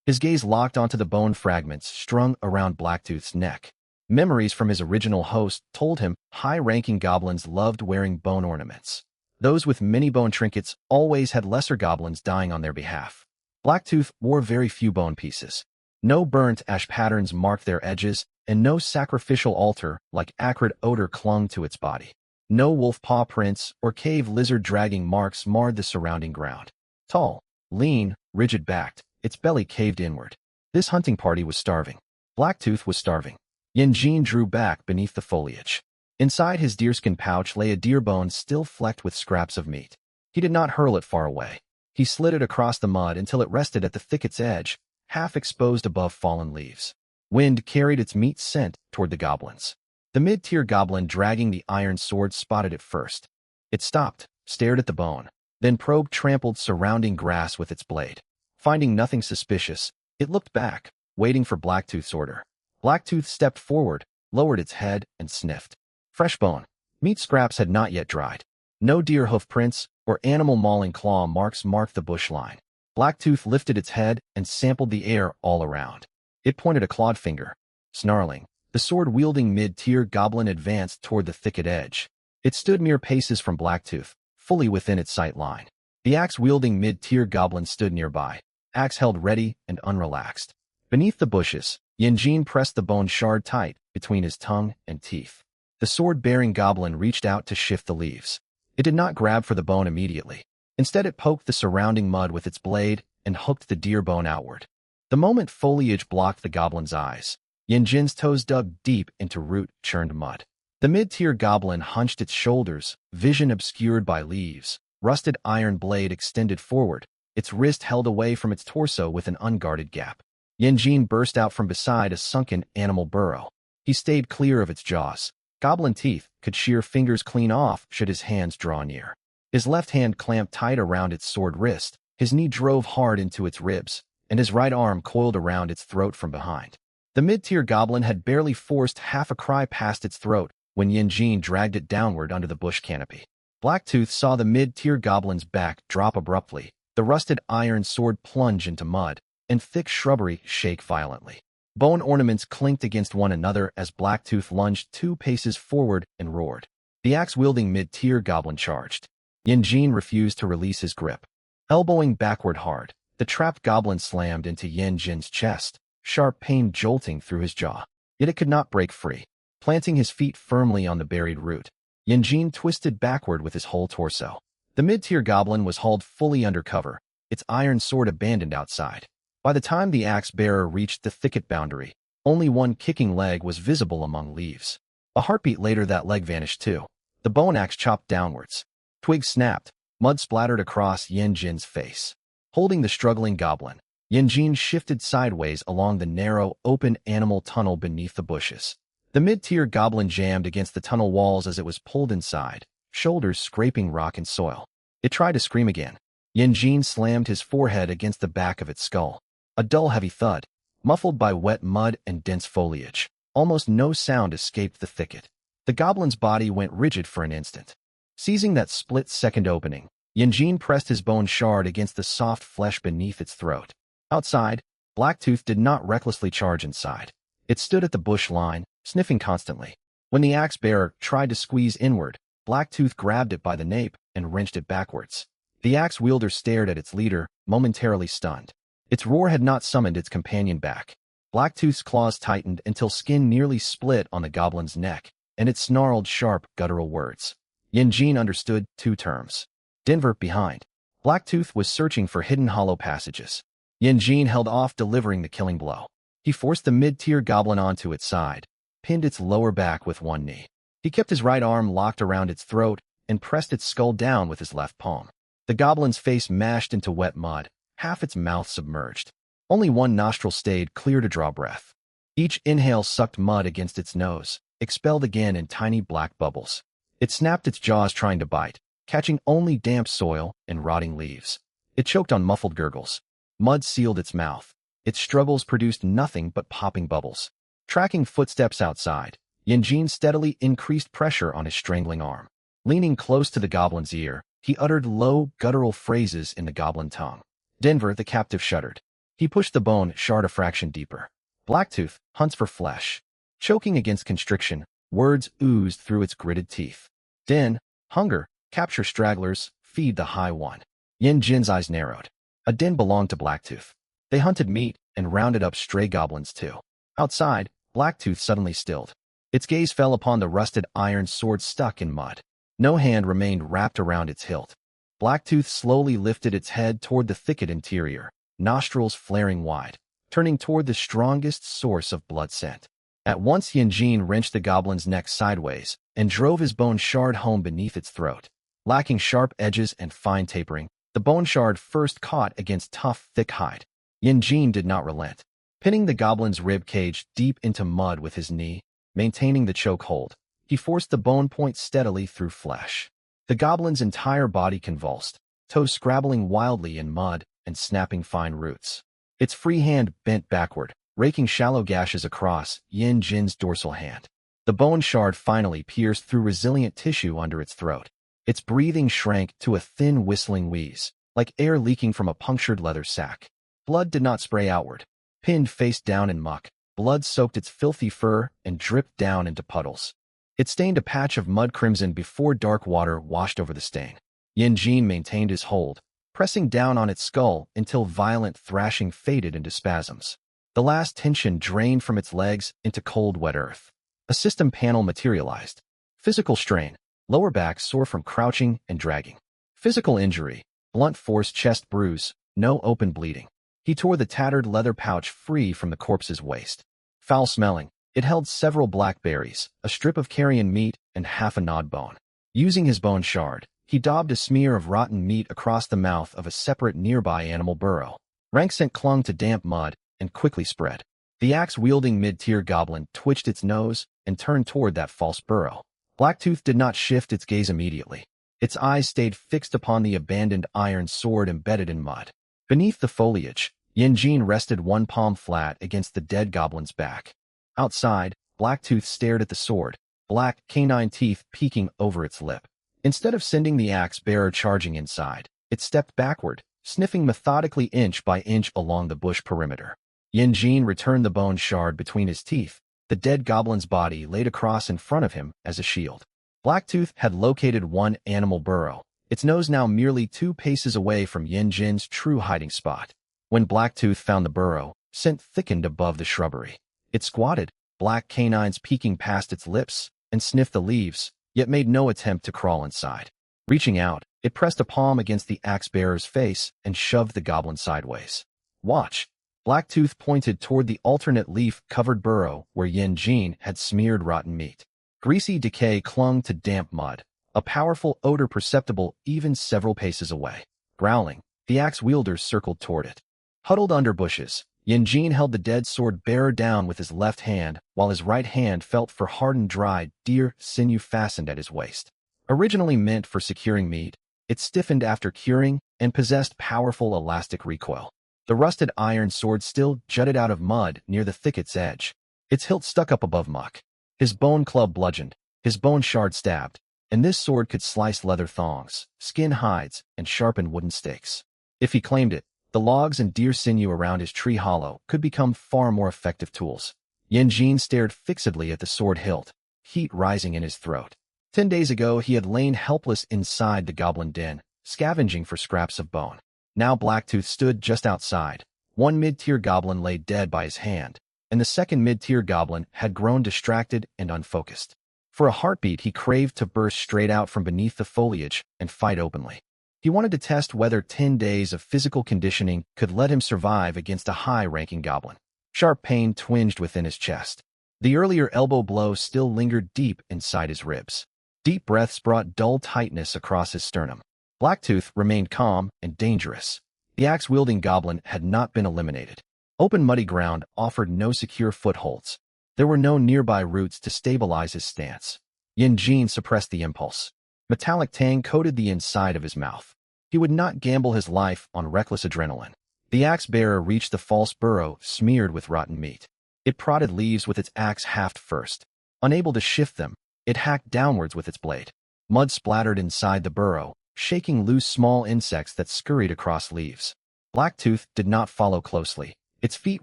His gaze locked onto the bone fragments strung around Blacktooth's neck. Memories from his original host told him high-ranking goblins loved wearing bone ornaments. Those with many bone trinkets always had lesser goblins dying on their behalf. Blacktooth wore very few bone pieces. No burnt ash patterns marked their edges, and no sacrificial altar like acrid odor clung to its body. No wolf paw prints or cave lizard dragging marks marred the surrounding ground. Tall, lean, rigid-backed, its belly caved inward. This hunting party was starving. Blacktooth was starving. Yanjin drew back beneath the foliage. Inside his deerskin pouch lay a deer bone still flecked with scraps of meat. He did not hurl it far away. He slid it across the mud until it rested at the thicket's edge, half exposed above fallen leaves. Wind carried its meat scent toward the goblins. The mid-tier goblin dragging the iron sword spotted it first. It stopped, stared at the bone, then probed trampled surrounding grass with its blade. Finding nothing suspicious, it looked back, waiting for Blacktooth's order. Blacktooth stepped forward, lowered its head, and sniffed. Fresh bone. Meat scraps had not yet dried. No deer hoof prints or animal mauling claw marks marked the bush line. Blacktooth lifted its head and sampled the air all around. It pointed a clawed finger. Snarling, the sword-wielding mid-tier goblin advanced toward the thicket edge. It stood mere paces from Blacktooth, fully within its sight line. The axe-wielding mid-tier goblin stood nearby, axe held ready and unrelaxed. Beneath the bushes, Yanjin pressed the bone shard tight between his tongue and teeth. The sword-bearing goblin reached out to shift the leaves. It did not grab for the bone immediately. Instead, it poked the surrounding mud with its blade and hooked the deer bone outward. The moment foliage blocked the goblin's eyes, Jin's toes dug deep into root-churned mud. The mid-tier goblin hunched its shoulders, vision obscured by leaves. Rusted iron blade extended forward, its wrist held away from its torso with an unguarded gap. Jin burst out from beside a sunken animal burrow. He stayed clear of its jaws. Goblin teeth could shear fingers clean off should his hands draw near. His left hand clamped tight around its sword wrist, his knee drove hard into its ribs, and his right arm coiled around its throat from behind. The mid-tier goblin had barely forced half a cry past its throat when Jin dragged it downward under the bush canopy. Blacktooth saw the mid-tier goblin's back drop abruptly, the rusted iron sword plunge into mud, and thick shrubbery shake violently. Bone ornaments clinked against one another as Blacktooth lunged 2 paces forward and roared. The axe-wielding mid-tier goblin charged. Jin refused to release his grip. Elbowing backward hard, the trapped goblin slammed into Jin's chest, sharp pain jolting through his jaw. Yet it could not break free. Planting his feet firmly on the buried root, Jin twisted backward with his whole torso. The mid-tier goblin was hauled fully under cover, its iron sword abandoned outside. By the time the axe-bearer reached the thicket boundary, only one kicking leg was visible among leaves. A heartbeat later that leg vanished too. The bone axe chopped downwards. Twigs snapped, mud splattered across Jin's face. Holding the struggling goblin, Jin shifted sideways along the narrow, open animal tunnel beneath the bushes. The mid-tier goblin jammed against the tunnel walls as it was pulled inside, shoulders scraping rock and soil. It tried to scream again. Jin slammed his forehead against the back of its skull. A dull heavy thud, muffled by wet mud and dense foliage. Almost no sound escaped the thicket. The goblin's body went rigid for an instant. Seizing that split-second opening, Jin pressed his bone shard against the soft flesh beneath its throat. Outside, Blacktooth did not recklessly charge inside. It stood at the bush line, sniffing constantly. When the axe-bearer tried to squeeze inward, Blacktooth grabbed it by the nape and wrenched it backwards. The axe-wielder stared at its leader, momentarily stunned. Its roar had not summoned its companion back. Blacktooth's claws tightened until skin nearly split on the goblin's neck, and it snarled sharp, guttural words. Jin understood 2 terms. Denver behind. Blacktooth was searching for hidden hollow passages. Jin held off delivering the killing blow. He forced the mid-tier goblin onto its side, pinned its lower back with one knee. He kept his right arm locked around its throat and pressed its skull down with his left palm. The goblin's face mashed into wet mud, half its mouth submerged. Only one nostril stayed clear to draw breath. Each inhale sucked mud against its nose, expelled again in tiny black bubbles. It snapped its jaws trying to bite, catching only damp soil and rotting leaves. It choked on muffled gurgles. Mud sealed its mouth. Its struggles produced nothing but popping bubbles. Tracking footsteps outside, Jin steadily increased pressure on his strangling arm. Leaning close to the goblin's ear, he uttered low, guttural phrases in the goblin tongue. Denver, the captive, shuddered. He pushed the bone shard a fraction deeper. Blacktooth hunts for flesh. Choking against constriction, words oozed through its gritted teeth. Den, hunger, capture stragglers, feed the high one. Jin's eyes narrowed. A den belonged to Blacktooth. They hunted meat and rounded up stray goblins too. Outside, Blacktooth suddenly stilled. Its gaze fell upon the rusted iron sword stuck in mud. No hand remained wrapped around its hilt. Blacktooth slowly lifted its head toward the thicket interior, nostrils flaring wide, turning toward the strongest source of blood scent. At once Jin wrenched the goblin's neck sideways and drove his bone shard home beneath its throat. Lacking sharp edges and fine tapering, the bone shard first caught against tough, thick hide. Jin did not relent. Pinning the goblin's rib cage deep into mud with his knee, maintaining the choke hold, he forced the bone point steadily through flesh. The goblin's entire body convulsed, toes scrabbling wildly in mud and snapping fine roots. Its free hand bent backward, raking shallow gashes across Jin's dorsal hand. The bone shard finally pierced through resilient tissue under its throat. Its breathing shrank to a thin whistling wheeze, like air leaking from a punctured leather sack. Blood did not spray outward. Pinned face down in muck, blood soaked its filthy fur and dripped down into puddles. It stained a patch of mud crimson before dark water washed over the stain. Jin maintained his hold, pressing down on its skull until violent thrashing faded into spasms. The last tension drained from its legs into cold, wet earth. A system panel materialized. Physical strain. lower back sore from crouching and dragging. Physical injury, blunt force chest bruise, no open bleeding. He tore the tattered leather pouch free from the corpse's waist. Foul-smelling, it held several black berries, a strip of carrion meat, and half a gnawed bone. Using his bone shard, he daubed a smear of rotten meat across the mouth of a separate nearby animal burrow. Rank scent clung to damp mud and quickly spread. The axe-wielding mid-tier goblin twitched its nose and turned toward that false burrow. Blacktooth did not shift its gaze immediately. Its eyes stayed fixed upon the abandoned iron sword embedded in mud. Beneath the foliage, Yanjin rested one palm flat against the dead goblin's back. Outside, Blacktooth stared at the sword, black canine teeth peeking over its lip. Instead of sending the axe-bearer charging inside, it stepped backward, sniffing methodically inch by inch along the bush perimeter. Yanjin returned the bone shard between his teeth. The dead goblin's body laid across in front of him as a shield. Blacktooth had located one animal burrow, its nose now merely 2 paces away from Yanjin's true hiding spot. When Blacktooth found the burrow, scent thickened above the shrubbery. It squatted, black canines peeking past its lips, and sniffed the leaves, yet made no attempt to crawl inside. Reaching out, it pressed a palm against the axe-bearer's face and shoved the goblin sideways. "Watch." Blacktooth pointed toward the alternate leaf-covered burrow where Yanjin had smeared rotten meat. Greasy decay clung to damp mud, a powerful odor perceptible even several paces away. Growling, the axe-wielder circled toward it. Huddled under bushes, Yanjin held the dead sword-bearer down with his left hand, while his right hand felt for hardened dried deer sinew fastened at his waist. Originally meant for securing meat, it stiffened after curing and possessed powerful elastic recoil. The rusted iron sword still jutted out of mud near the thicket's edge. Its hilt stuck up above muck. His bone club bludgeoned, his bone shard stabbed, and this sword could slice leather thongs, skin hides, and sharpen wooden stakes. If he claimed it, the logs and deer sinew around his tree hollow could become far more effective tools. Yanjin stared fixedly at the sword hilt, heat rising in his throat. 10 days ago he had lain helpless inside the goblin den, scavenging for scraps of bone. Now Blacktooth stood just outside. One mid-tier goblin lay dead by his hand, and the second mid-tier goblin had grown distracted and unfocused. For a heartbeat he craved to burst straight out from beneath the foliage and fight openly. He wanted to test whether 10 days of physical conditioning could let him survive against a high-ranking goblin. Sharp pain twinged within his chest. The earlier elbow blow still lingered deep inside his ribs. Deep breaths brought dull tightness across his sternum. Blacktooth remained calm and dangerous. The axe-wielding goblin had not been eliminated. Open muddy ground offered no secure footholds. There were no nearby roots to stabilize his stance. Yanjin suppressed the impulse. Metallic tang coated the inside of his mouth. He would not gamble his life on reckless adrenaline. The axe-bearer reached the false burrow smeared with rotten meat. It prodded leaves with its axe haft first. Unable to shift them, it hacked downwards with its blade. Mud splattered inside the burrow, shaking loose small insects that scurried across leaves. Blacktooth did not follow closely. Its feet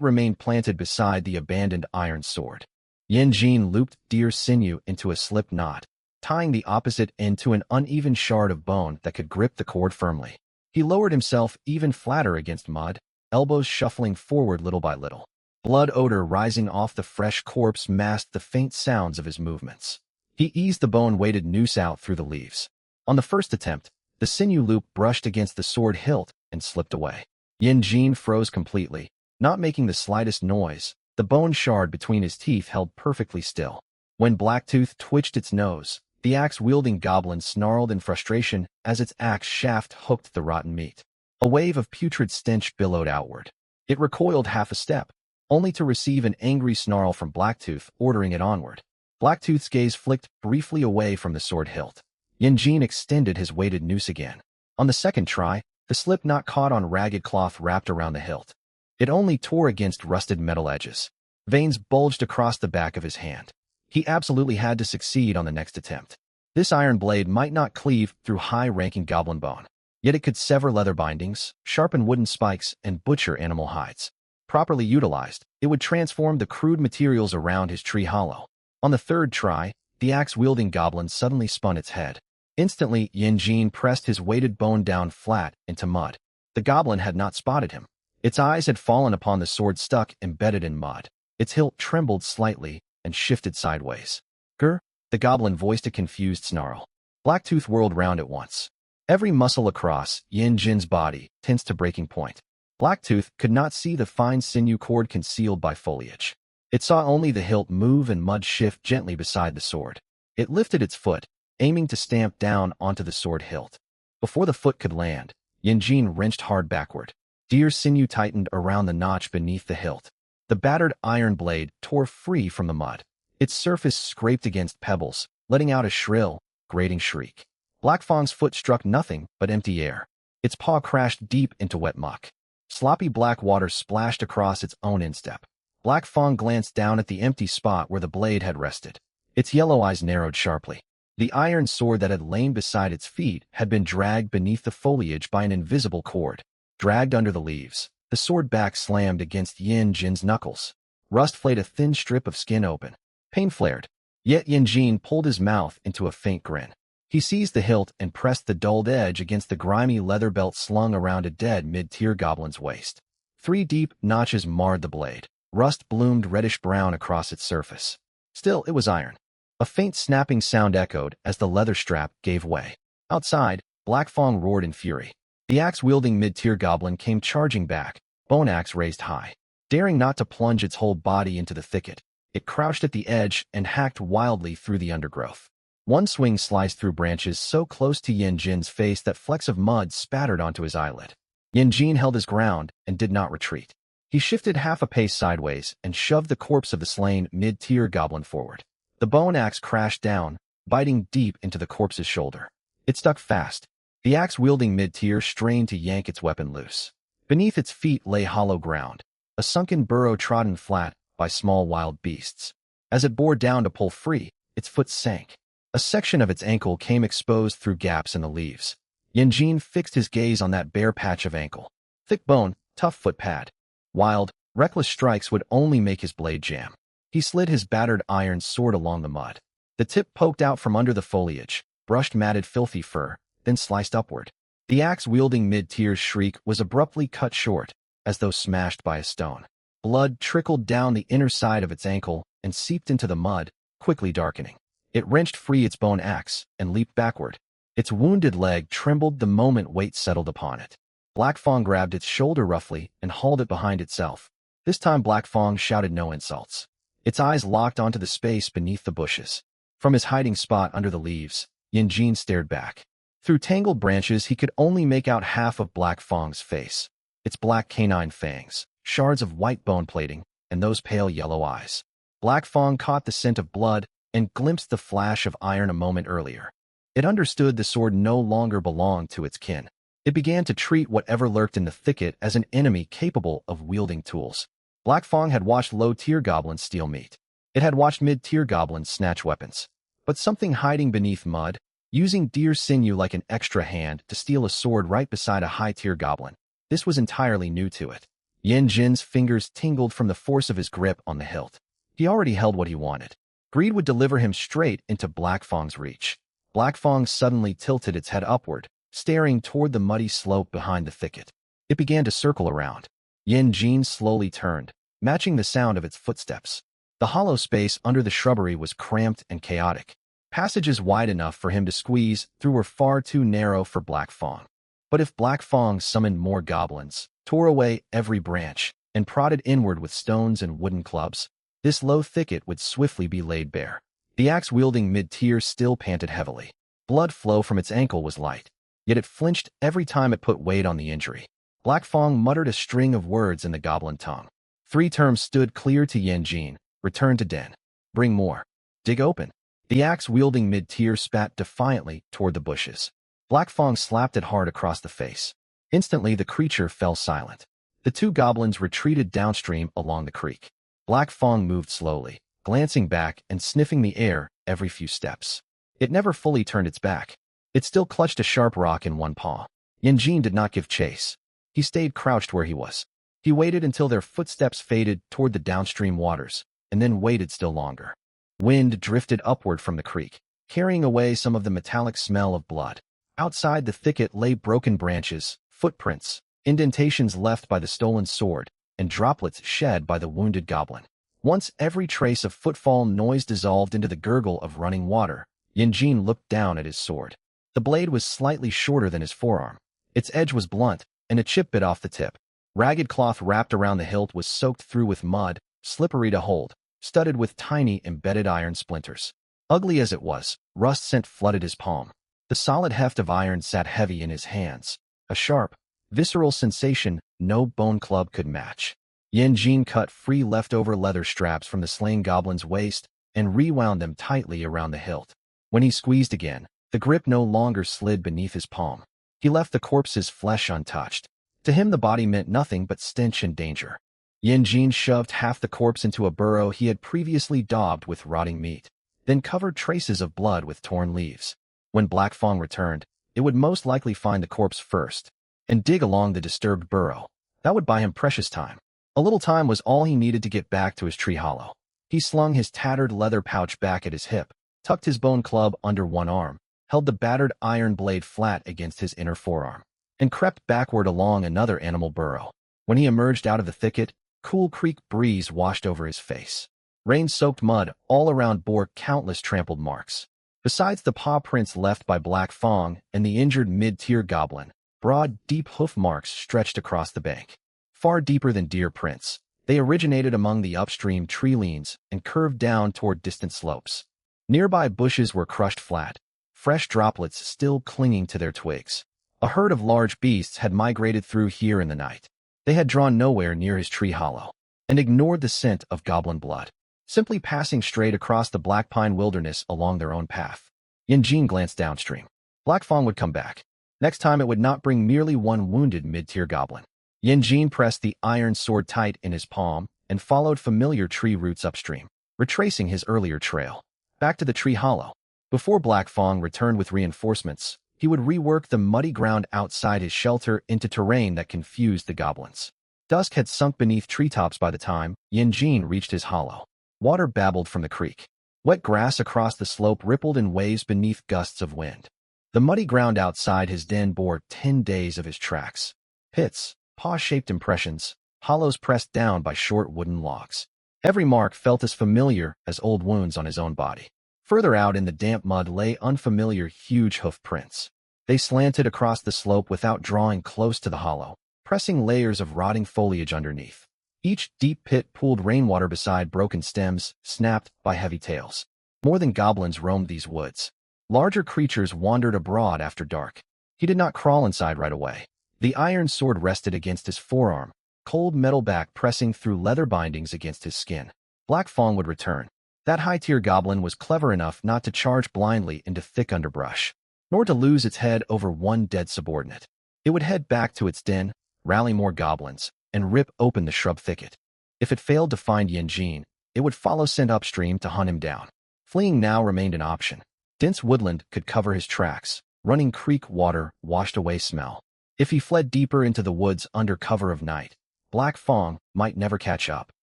remained planted beside the abandoned iron sword. Yanjin looped deer sinew into a slip knot, tying the opposite end to an uneven shard of bone that could grip the cord firmly. He lowered himself even flatter against mud, elbows shuffling forward little by little. Blood odor rising off the fresh corpse masked the faint sounds of his movements. He eased the bone-weighted noose out through the leaves. On the first attempt, the sinew loop brushed against the sword hilt and slipped away. Yanjin froze completely, not making the slightest noise. The bone shard between his teeth held perfectly still. When Blacktooth twitched its nose, the axe-wielding goblin snarled in frustration as its axe shaft hooked the rotten meat. A wave of putrid stench billowed outward. It recoiled half a step, only to receive an angry snarl from Blacktooth ordering it onward. Blacktooth's gaze flicked briefly away from the sword hilt. Yanjin extended his weighted noose again. On the second try, the slip knot caught on ragged cloth wrapped around the hilt. It only tore against rusted metal edges. Veins bulged across the back of his hand. He absolutely had to succeed on the next attempt. This iron blade might not cleave through high-ranking goblin bone, yet it could sever leather bindings, sharpen wooden spikes, and butcher animal hides. Properly utilized, it would transform the crude materials around his tree hollow. On the third try, the axe-wielding goblin suddenly spun its head. Instantly, Yanjin pressed his weighted bone down flat into mud. The goblin had not spotted him. Its eyes had fallen upon the sword stuck embedded in mud. Its hilt trembled slightly and shifted sideways. "Grr!" The goblin voiced a confused snarl. Blacktooth whirled round at once. Every muscle across Yin Jin's body tensed to breaking point. Blacktooth could not see the fine sinew cord concealed by foliage. It saw only the hilt move and mud shift gently beside the sword. It lifted its foot, aiming to stamp down onto the sword hilt. Before the foot could land, Yin Jin wrenched hard backward. Deer sinew tightened around the notch beneath the hilt. The battered iron blade tore free from the mud. Its surface scraped against pebbles, letting out a shrill, grating shriek. Black Fang's foot struck nothing but empty air. Its paw crashed deep into wet muck. Sloppy black water splashed across its own instep. Black Fang glanced down at the empty spot where the blade had rested. Its yellow eyes narrowed sharply. The iron sword that had lain beside its feet had been dragged beneath the foliage by an invisible cord. Dragged under the leaves, the sword back slammed against Yin Jin's knuckles. Rust flayed a thin strip of skin open. Pain flared. Yet Yin Jin pulled his mouth into a faint grin. He seized the hilt and pressed the dulled edge against the grimy leather belt slung around a dead mid-tier goblin's waist. 3 deep notches marred the blade. Rust bloomed reddish-brown across its surface. Still, it was iron. A faint snapping sound echoed as the leather strap gave way. Outside, Black Fang roared in fury. The axe-wielding mid-tier goblin came charging back, bone axe raised high. Daring not to plunge its whole body into the thicket, it crouched at the edge and hacked wildly through the undergrowth. One swing sliced through branches so close to Yin Jin's face that flecks of mud spattered onto his eyelid. Yin Jin held his ground and did not retreat. He shifted half a pace sideways and shoved the corpse of the slain mid-tier goblin forward. The bone axe crashed down, biting deep into the corpse's shoulder. It stuck fast. The axe-wielding mid-tier strained to yank its weapon loose. Beneath its feet lay hollow ground, a sunken burrow trodden flat by small wild beasts. As it bore down to pull free, its foot sank. A section of its ankle came exposed through gaps in the leaves. Yin Jin fixed his gaze on that bare patch of ankle. Thick bone, tough foot pad. Wild, reckless strikes would only make his blade jam. He slid his battered iron sword along the mud. The tip poked out from under the foliage, brushed matted filthy fur, then sliced upward. The axe-wielding mid-tier's shriek was abruptly cut short, as though smashed by a stone. Blood trickled down the inner side of its ankle and seeped into the mud, quickly darkening. It wrenched free its bone axe and leaped backward. Its wounded leg trembled the moment weight settled upon it. Black Fang grabbed its shoulder roughly and hauled it behind itself. This time Black Fang shouted no insults. Its eyes locked onto the space beneath the bushes. From his hiding spot under the leaves, Yin Jin stared back. Through tangled branches, he could only make out half of Black Fang's face. Its black canine fangs, shards of white bone plating, and those pale yellow eyes. Black Fang caught the scent of blood and glimpsed the flash of iron a moment earlier. It understood the sword no longer belonged to its kin. It began to treat whatever lurked in the thicket as an enemy capable of wielding tools. Black Fang had watched low-tier goblins steal meat. It had watched mid-tier goblins snatch weapons. But something hiding beneath mud, using deer sinew like an extra hand to steal a sword right beside a high-tier goblin. This was entirely new to it. Yin Jin's fingers tingled from the force of his grip on the hilt. He already held what he wanted. Greed would deliver him straight into Black Fang's reach. Black Fang suddenly tilted its head upward, staring toward the muddy slope behind the thicket. It began to circle around. Yin Jin slowly turned, matching the sound of its footsteps. The hollow space under the shrubbery was cramped and chaotic. Passages wide enough for him to squeeze through were far too narrow for Black Fang. But if Black Fang summoned more goblins, tore away every branch, and prodded inward with stones and wooden clubs, this low thicket would swiftly be laid bare. The axe-wielding mid-tier still panted heavily. Blood flow from its ankle was light, yet it flinched every time it put weight on the injury. Black Fang muttered a string of words in the goblin tongue. 3 terms stood clear to Yin Jin. Return to den. Bring more. Dig open. The axe-wielding mid-tier spat defiantly toward the bushes. Black Fang slapped it hard across the face. Instantly, the creature fell silent. The 2 goblins retreated downstream along the creek. Black Fang moved slowly, glancing back and sniffing the air every few steps. It never fully turned its back. It still clutched a sharp rock in one paw. Yin Jin did not give chase. He stayed crouched where he was. He waited until their footsteps faded toward the downstream waters, and then waited still longer. Wind drifted upward from the creek, carrying away some of the metallic smell of blood. Outside the thicket lay broken branches, footprints, indentations left by the stolen sword, and droplets shed by the wounded goblin. Once every trace of footfall noise dissolved into the gurgle of running water, Jin looked down at his sword. The blade was slightly shorter than his forearm. Its edge was blunt, and a chip bit off the tip. Ragged cloth wrapped around the hilt was soaked through with mud, slippery to hold, studded with tiny embedded iron splinters. Ugly as it was, rust scent flooded his palm. The solid heft of iron sat heavy in his hands. A sharp, visceral sensation no bone club could match. Jin cut free leftover leather straps from the slain goblin's waist and rewound them tightly around the hilt. When he squeezed again, the grip no longer slid beneath his palm. He left the corpse's flesh untouched. To him the body meant nothing but stench and danger. Jin shoved half the corpse into a burrow he had previously daubed with rotting meat, then covered traces of blood with torn leaves. When Black Fang returned, it would most likely find the corpse first and dig along the disturbed burrow. That would buy him precious time. A little time was all he needed to get back to his tree hollow. He slung his tattered leather pouch back at his hip, tucked his bone club under one arm, held the battered iron blade flat against his inner forearm, and crept backward along another animal burrow. When he emerged out of the thicket, cool creek breeze washed over his face. Rain-soaked mud all around bore countless trampled marks. Besides the paw prints left by Black Fang and the injured mid-tier goblin, broad, deep hoof marks stretched across the bank. Far deeper than deer prints, they originated among the upstream tree leans and curved down toward distant slopes. Nearby bushes were crushed flat, fresh droplets still clinging to their twigs. A herd of large beasts had migrated through here in the night. They had drawn nowhere near his tree hollow and ignored the scent of goblin blood, simply passing straight across the black pine wilderness along their own path. Jin glanced downstream. Black Fang would come back. Next time it would not bring merely one wounded mid-tier goblin. Jin pressed the iron sword tight in his palm and followed familiar tree roots upstream, retracing his earlier trail. Back to the tree hollow. Before Black Fang returned with reinforcements, he would rework the muddy ground outside his shelter into terrain that confused the goblins. Dusk had sunk beneath treetops by the time Jin reached his hollow. Water babbled from the creek. Wet grass across the slope rippled in waves beneath gusts of wind. The muddy ground outside his den bore 10 days of his tracks. Pits, paw-shaped impressions, hollows pressed down by short wooden logs. Every mark felt as familiar as old wounds on his own body. Further out in the damp mud lay unfamiliar huge hoof prints. They slanted across the slope without drawing close to the hollow, pressing layers of rotting foliage underneath. Each deep pit pooled rainwater beside broken stems, snapped by heavy tails. More than goblins roamed these woods. Larger creatures wandered abroad after dark. He did not crawl inside right away. The iron sword rested against his forearm, cold metal back pressing through leather bindings against his skin. Black Fang would return. That high-tier goblin was clever enough not to charge blindly into thick underbrush, nor to lose its head over one dead subordinate. It would head back to its den, rally more goblins, and rip open the shrub thicket. If it failed to find Jin, it would follow scent upstream to hunt him down. Fleeing now remained an option. Dense woodland could cover his tracks. Running creek water washed away smell. If he fled deeper into the woods under cover of night, Black Fang might never catch up.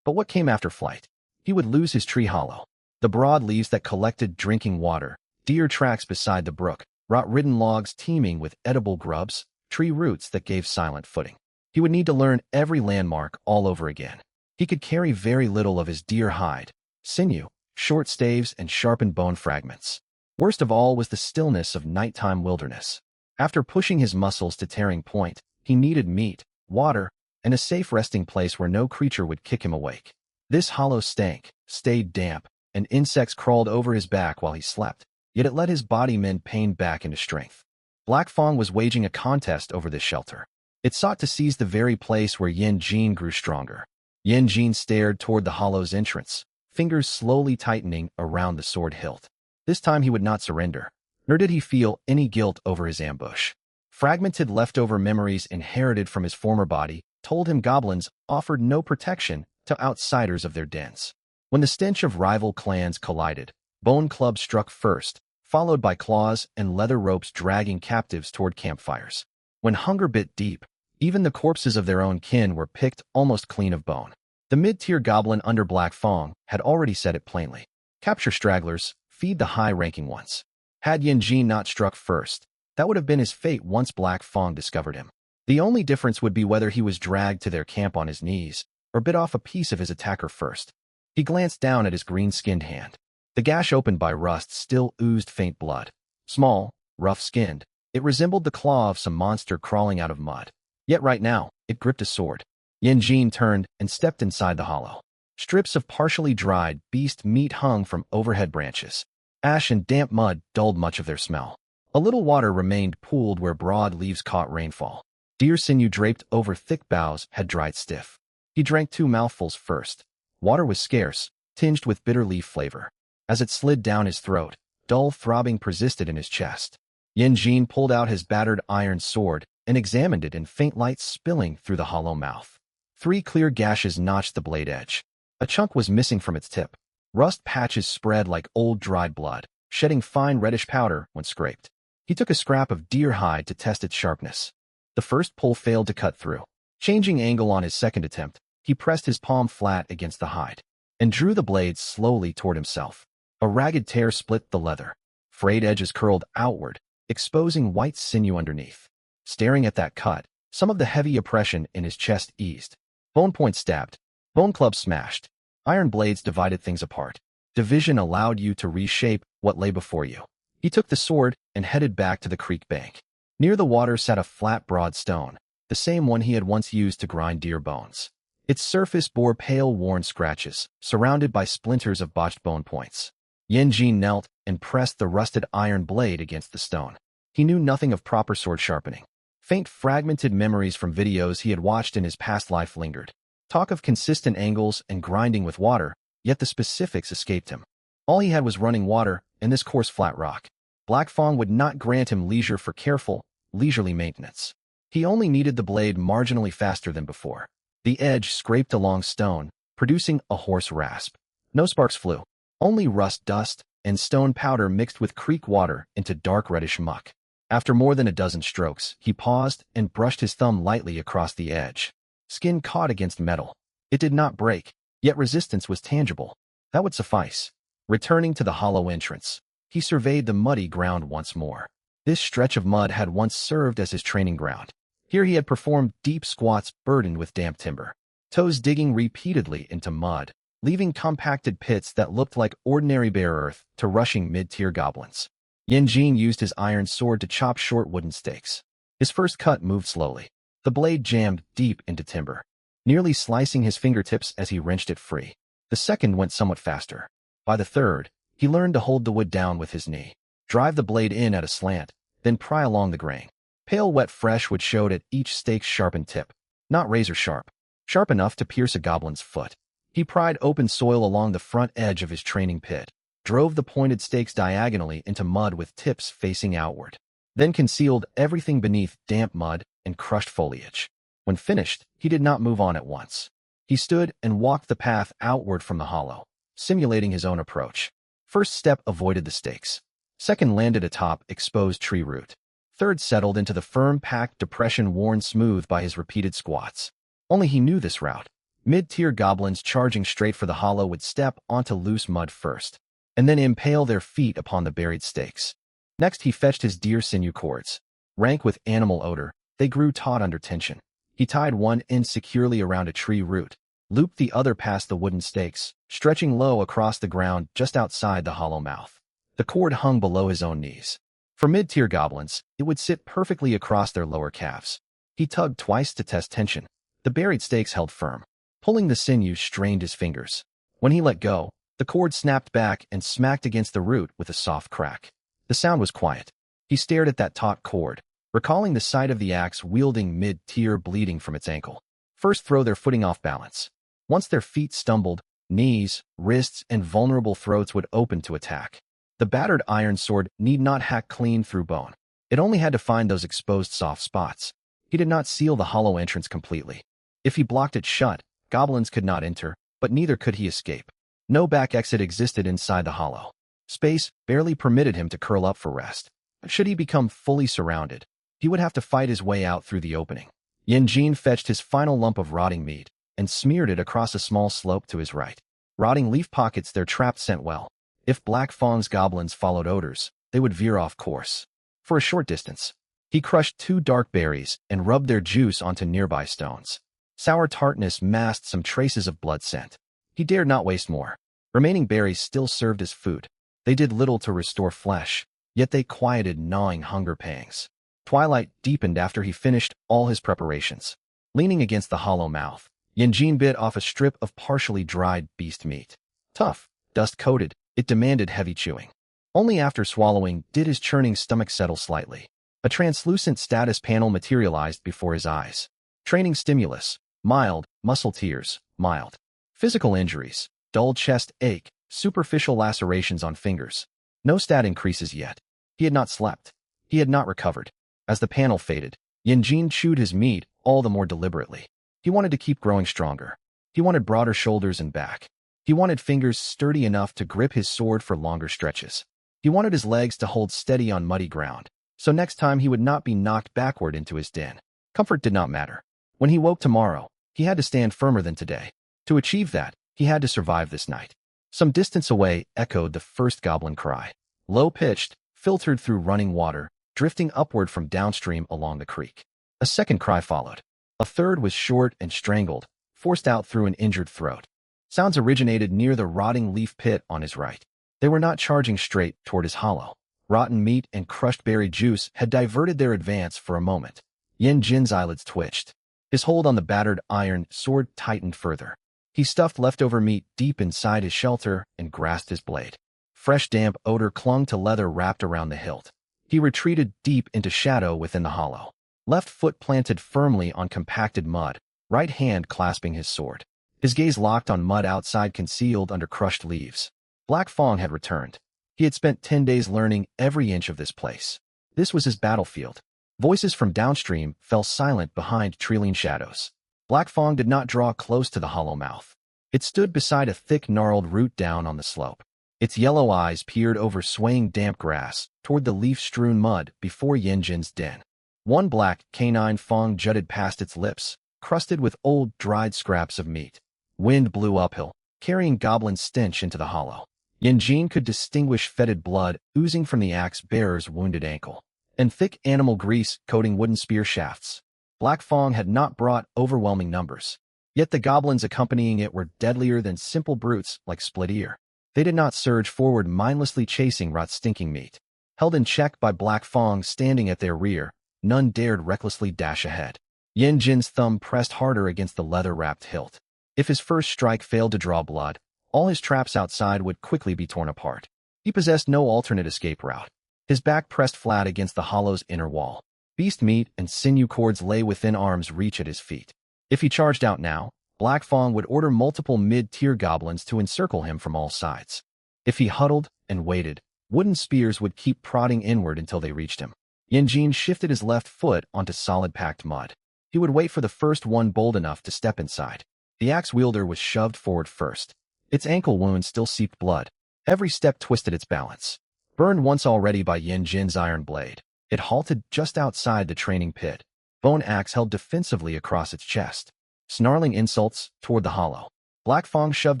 But what came after flight? He would lose his tree hollow. The broad leaves that collected drinking water, deer tracks beside the brook, rot-ridden logs teeming with edible grubs, tree roots that gave silent footing. He would need to learn every landmark all over again. He could carry very little of his deer hide, sinew, short staves, and sharpened bone fragments. Worst of all was the stillness of nighttime wilderness. After pushing his muscles to tearing point, he needed meat, water, and a safe resting place where no creature would kick him awake. This hollow stank, stayed damp, and insects crawled over his back while he slept, yet it let his body mend pain back into strength. Black Fang was waging a contest over this shelter. It sought to seize the very place where Jin grew stronger. Jin stared toward the hollow's entrance, fingers slowly tightening around the sword hilt. This time he would not surrender, nor did he feel any guilt over his ambush. Fragmented leftover memories inherited from his former body told him goblins offered no protection to outsiders of their dens. When the stench of rival clans collided, bone clubs struck first, followed by claws and leather ropes dragging captives toward campfires. When hunger bit deep, even the corpses of their own kin were picked almost clean of bone. The mid-tier goblin under Black Fang had already said it plainly. Capture stragglers, feed the high-ranking ones. Had Jin not struck first, that would have been his fate once Black Fang discovered him. The only difference would be whether he was dragged to their camp on his knees, or bit off a piece of his attacker first. He glanced down at his green-skinned hand. The gash opened by Rust still oozed faint blood. Small, rough-skinned, it resembled the claw of some monster crawling out of mud. Yet right now, it gripped a sword. Jin turned and stepped inside the hollow. Strips of partially dried beast meat hung from overhead branches. Ash and damp mud dulled much of their smell. A little water remained pooled where broad leaves caught rainfall. Deer sinew draped over thick boughs had dried stiff. He drank 2 mouthfuls first. Water was scarce, tinged with bitter leaf flavor. As it slid down his throat, dull throbbing persisted in his chest. Jin pulled out his battered iron sword and examined it in faint light spilling through the hollow mouth. 3 clear gashes notched the blade edge. A chunk was missing from its tip. Rust patches spread like old dried blood, shedding fine reddish powder when scraped. He took a scrap of deer hide to test its sharpness. The first pull failed to cut through. Changing angle on his second attempt, he pressed his palm flat against the hide and drew the blade slowly toward himself. A ragged tear split the leather. Frayed edges curled outward, exposing white sinew underneath. Staring at that cut, some of the heavy oppression in his chest eased. Bone point stabbed. Bone club smashed. Iron blades divided things apart. Division allowed you to reshape what lay before you. He took the sword and headed back to the creek bank. Near the water sat a flat, broad stone, the same one he had once used to grind deer bones. Its surface bore pale, worn scratches, surrounded by splinters of botched bone points. Jin knelt and pressed the rusted iron blade against the stone. He knew nothing of proper sword sharpening. Faint, fragmented memories from videos he had watched in his past life lingered. Talk of consistent angles and grinding with water, yet the specifics escaped him. All he had was running water and this coarse flat rock. Black Fong would not grant him leisure for careful, leisurely maintenance. He only needed the blade marginally faster than before. The edge scraped along stone, producing a hoarse rasp. No sparks flew. Only rust dust and stone powder mixed with creek water into dark reddish muck. After more than a dozen strokes, he paused and brushed his thumb lightly across the edge. Skin caught against metal. It did not break, yet resistance was tangible. That would suffice. Returning to the hollow entrance, he surveyed the muddy ground once more. This stretch of mud had once served as his training ground. Here he had performed deep squats burdened with damp timber, toes digging repeatedly into mud, leaving compacted pits that looked like ordinary bare earth to rushing mid-tier goblins. Jin used his iron sword to chop short wooden stakes. His first cut moved slowly. The blade jammed deep into timber, nearly slicing his fingertips as he wrenched it free. The second went somewhat faster. By the third, he learned to hold the wood down with his knee, drive the blade in at a slant, then pry along the grain. Pale wet freshwood showed at each stake's sharpened tip, not razor sharp, sharp enough to pierce a goblin's foot. He pried open soil along the front edge of his training pit, drove the pointed stakes diagonally into mud with tips facing outward, then concealed everything beneath damp mud and crushed foliage. When finished, he did not move on at once. He stood and walked the path outward from the hollow, simulating his own approach. First step avoided the stakes. Second landed atop exposed tree root. Third settled into the firm packed depression worn smooth by his repeated squats. Only he knew this route. Mid-tier goblins charging straight for the hollow would step onto loose mud first, and then impale their feet upon the buried stakes. Next he fetched his deer sinew cords. Rank with animal odor, they grew taut under tension. He tied one end securely around a tree root, looped the other past the wooden stakes, stretching low across the ground just outside the hollow mouth. The cord hung below his own knees. For mid-tier goblins, it would sit perfectly across their lower calves. He tugged twice to test tension. The buried stakes held firm. Pulling the sinews strained his fingers. When he let go, the cord snapped back and smacked against the root with a soft crack. The sound was quiet. He stared at that taut cord, recalling the sight of the axe wielding mid-tier bleeding from its ankle. First throw their footing off balance. Once their feet stumbled, knees, wrists, and vulnerable throats would open to attack. The battered iron sword need not hack clean through bone. It only had to find those exposed soft spots. He did not seal the hollow entrance completely. If he blocked it shut, goblins could not enter, but neither could he escape. No back exit existed inside the hollow. Space barely permitted him to curl up for rest. But should he become fully surrounded, he would have to fight his way out through the opening. Jin fetched his final lump of rotting meat and smeared it across a small slope to his right. Rotting leaf pockets their trapped scent well. If Black Fong's goblins followed odors, they would veer off course. For a short distance, he crushed 2 dark berries and rubbed their juice onto nearby stones. Sour tartness masked some traces of blood scent. He dared not waste more. Remaining berries still served as food. They did little to restore flesh, yet they quieted gnawing hunger pangs. Twilight deepened after he finished all his preparations. Leaning against the hollow mouth, Yanjin bit off a strip of partially dried beast meat. Tough, dust-coated, it demanded heavy chewing. Only after swallowing did his churning stomach settle slightly. A translucent status panel materialized before his eyes. Training stimulus, mild, muscle tears, mild. Physical injuries, dull chest ache, superficial lacerations on fingers. No stat increases yet. He had not slept. He had not recovered. As the panel faded, Yanjin chewed his meat all the more deliberately. He wanted to keep growing stronger. He wanted broader shoulders and back. He wanted fingers sturdy enough to grip his sword for longer stretches. He wanted his legs to hold steady on muddy ground, so next time he would not be knocked backward into his den. Comfort did not matter. When he woke tomorrow, he had to stand firmer than today. To achieve that, he had to survive this night. Some distance away echoed the first goblin cry. Low-pitched, filtered through running water, drifting upward from downstream along the creek. A second cry followed. A third was short and strangled, forced out through an injured throat. Sounds originated near the rotting leaf pit on his right. They were not charging straight toward his hollow. Rotten meat and crushed berry juice had diverted their advance for a moment. Yanjin's eyelids twitched. His hold on the battered iron sword tightened further. He stuffed leftover meat deep inside his shelter and grasped his blade. Fresh damp odor clung to leather wrapped around the hilt. He retreated deep into shadow within the hollow. Left foot planted firmly on compacted mud, right hand clasping his sword. His gaze locked on mud outside concealed under crushed leaves. Black Fong had returned. He had spent 10 days learning every inch of this place. This was his battlefield. Voices from downstream fell silent behind trailing shadows. Black Fong did not draw close to the hollow mouth. It stood beside a thick gnarled root down on the slope. Its yellow eyes peered over swaying damp grass toward the leaf-strewn mud before Yanjin's den. One black canine fong jutted past its lips, crusted with old, dried scraps of meat. Wind blew uphill, carrying goblin stench into the hollow. Yanjin could distinguish fetid blood oozing from the axe-bearer's wounded ankle, and thick animal grease coating wooden spear shafts. Black Fong had not brought overwhelming numbers, yet the goblins accompanying it were deadlier than simple brutes like Split Ear. They did not surge forward mindlessly chasing rot-stinking meat. Held in check by Black Fong standing at their rear, none dared recklessly dash ahead. Yanjin's thumb pressed harder against the leather-wrapped hilt. If his first strike failed to draw blood, all his traps outside would quickly be torn apart. He possessed no alternate escape route. His back pressed flat against the hollow's inner wall. Beast meat and sinew cords lay within arm's reach at his feet. If he charged out now, Black Fong would order multiple mid-tier goblins to encircle him from all sides. If he huddled and waited, wooden spears would keep prodding inward until they reached him. Yanjin shifted his left foot onto solid packed mud. He would wait for the first one bold enough to step inside. The axe wielder was shoved forward first. Its ankle wound still seeped blood. Every step twisted its balance. Burned once already by Yanjin's iron blade, it halted just outside the training pit. Bone axe held defensively across its chest. Snarling insults toward the hollow. Black Fong shoved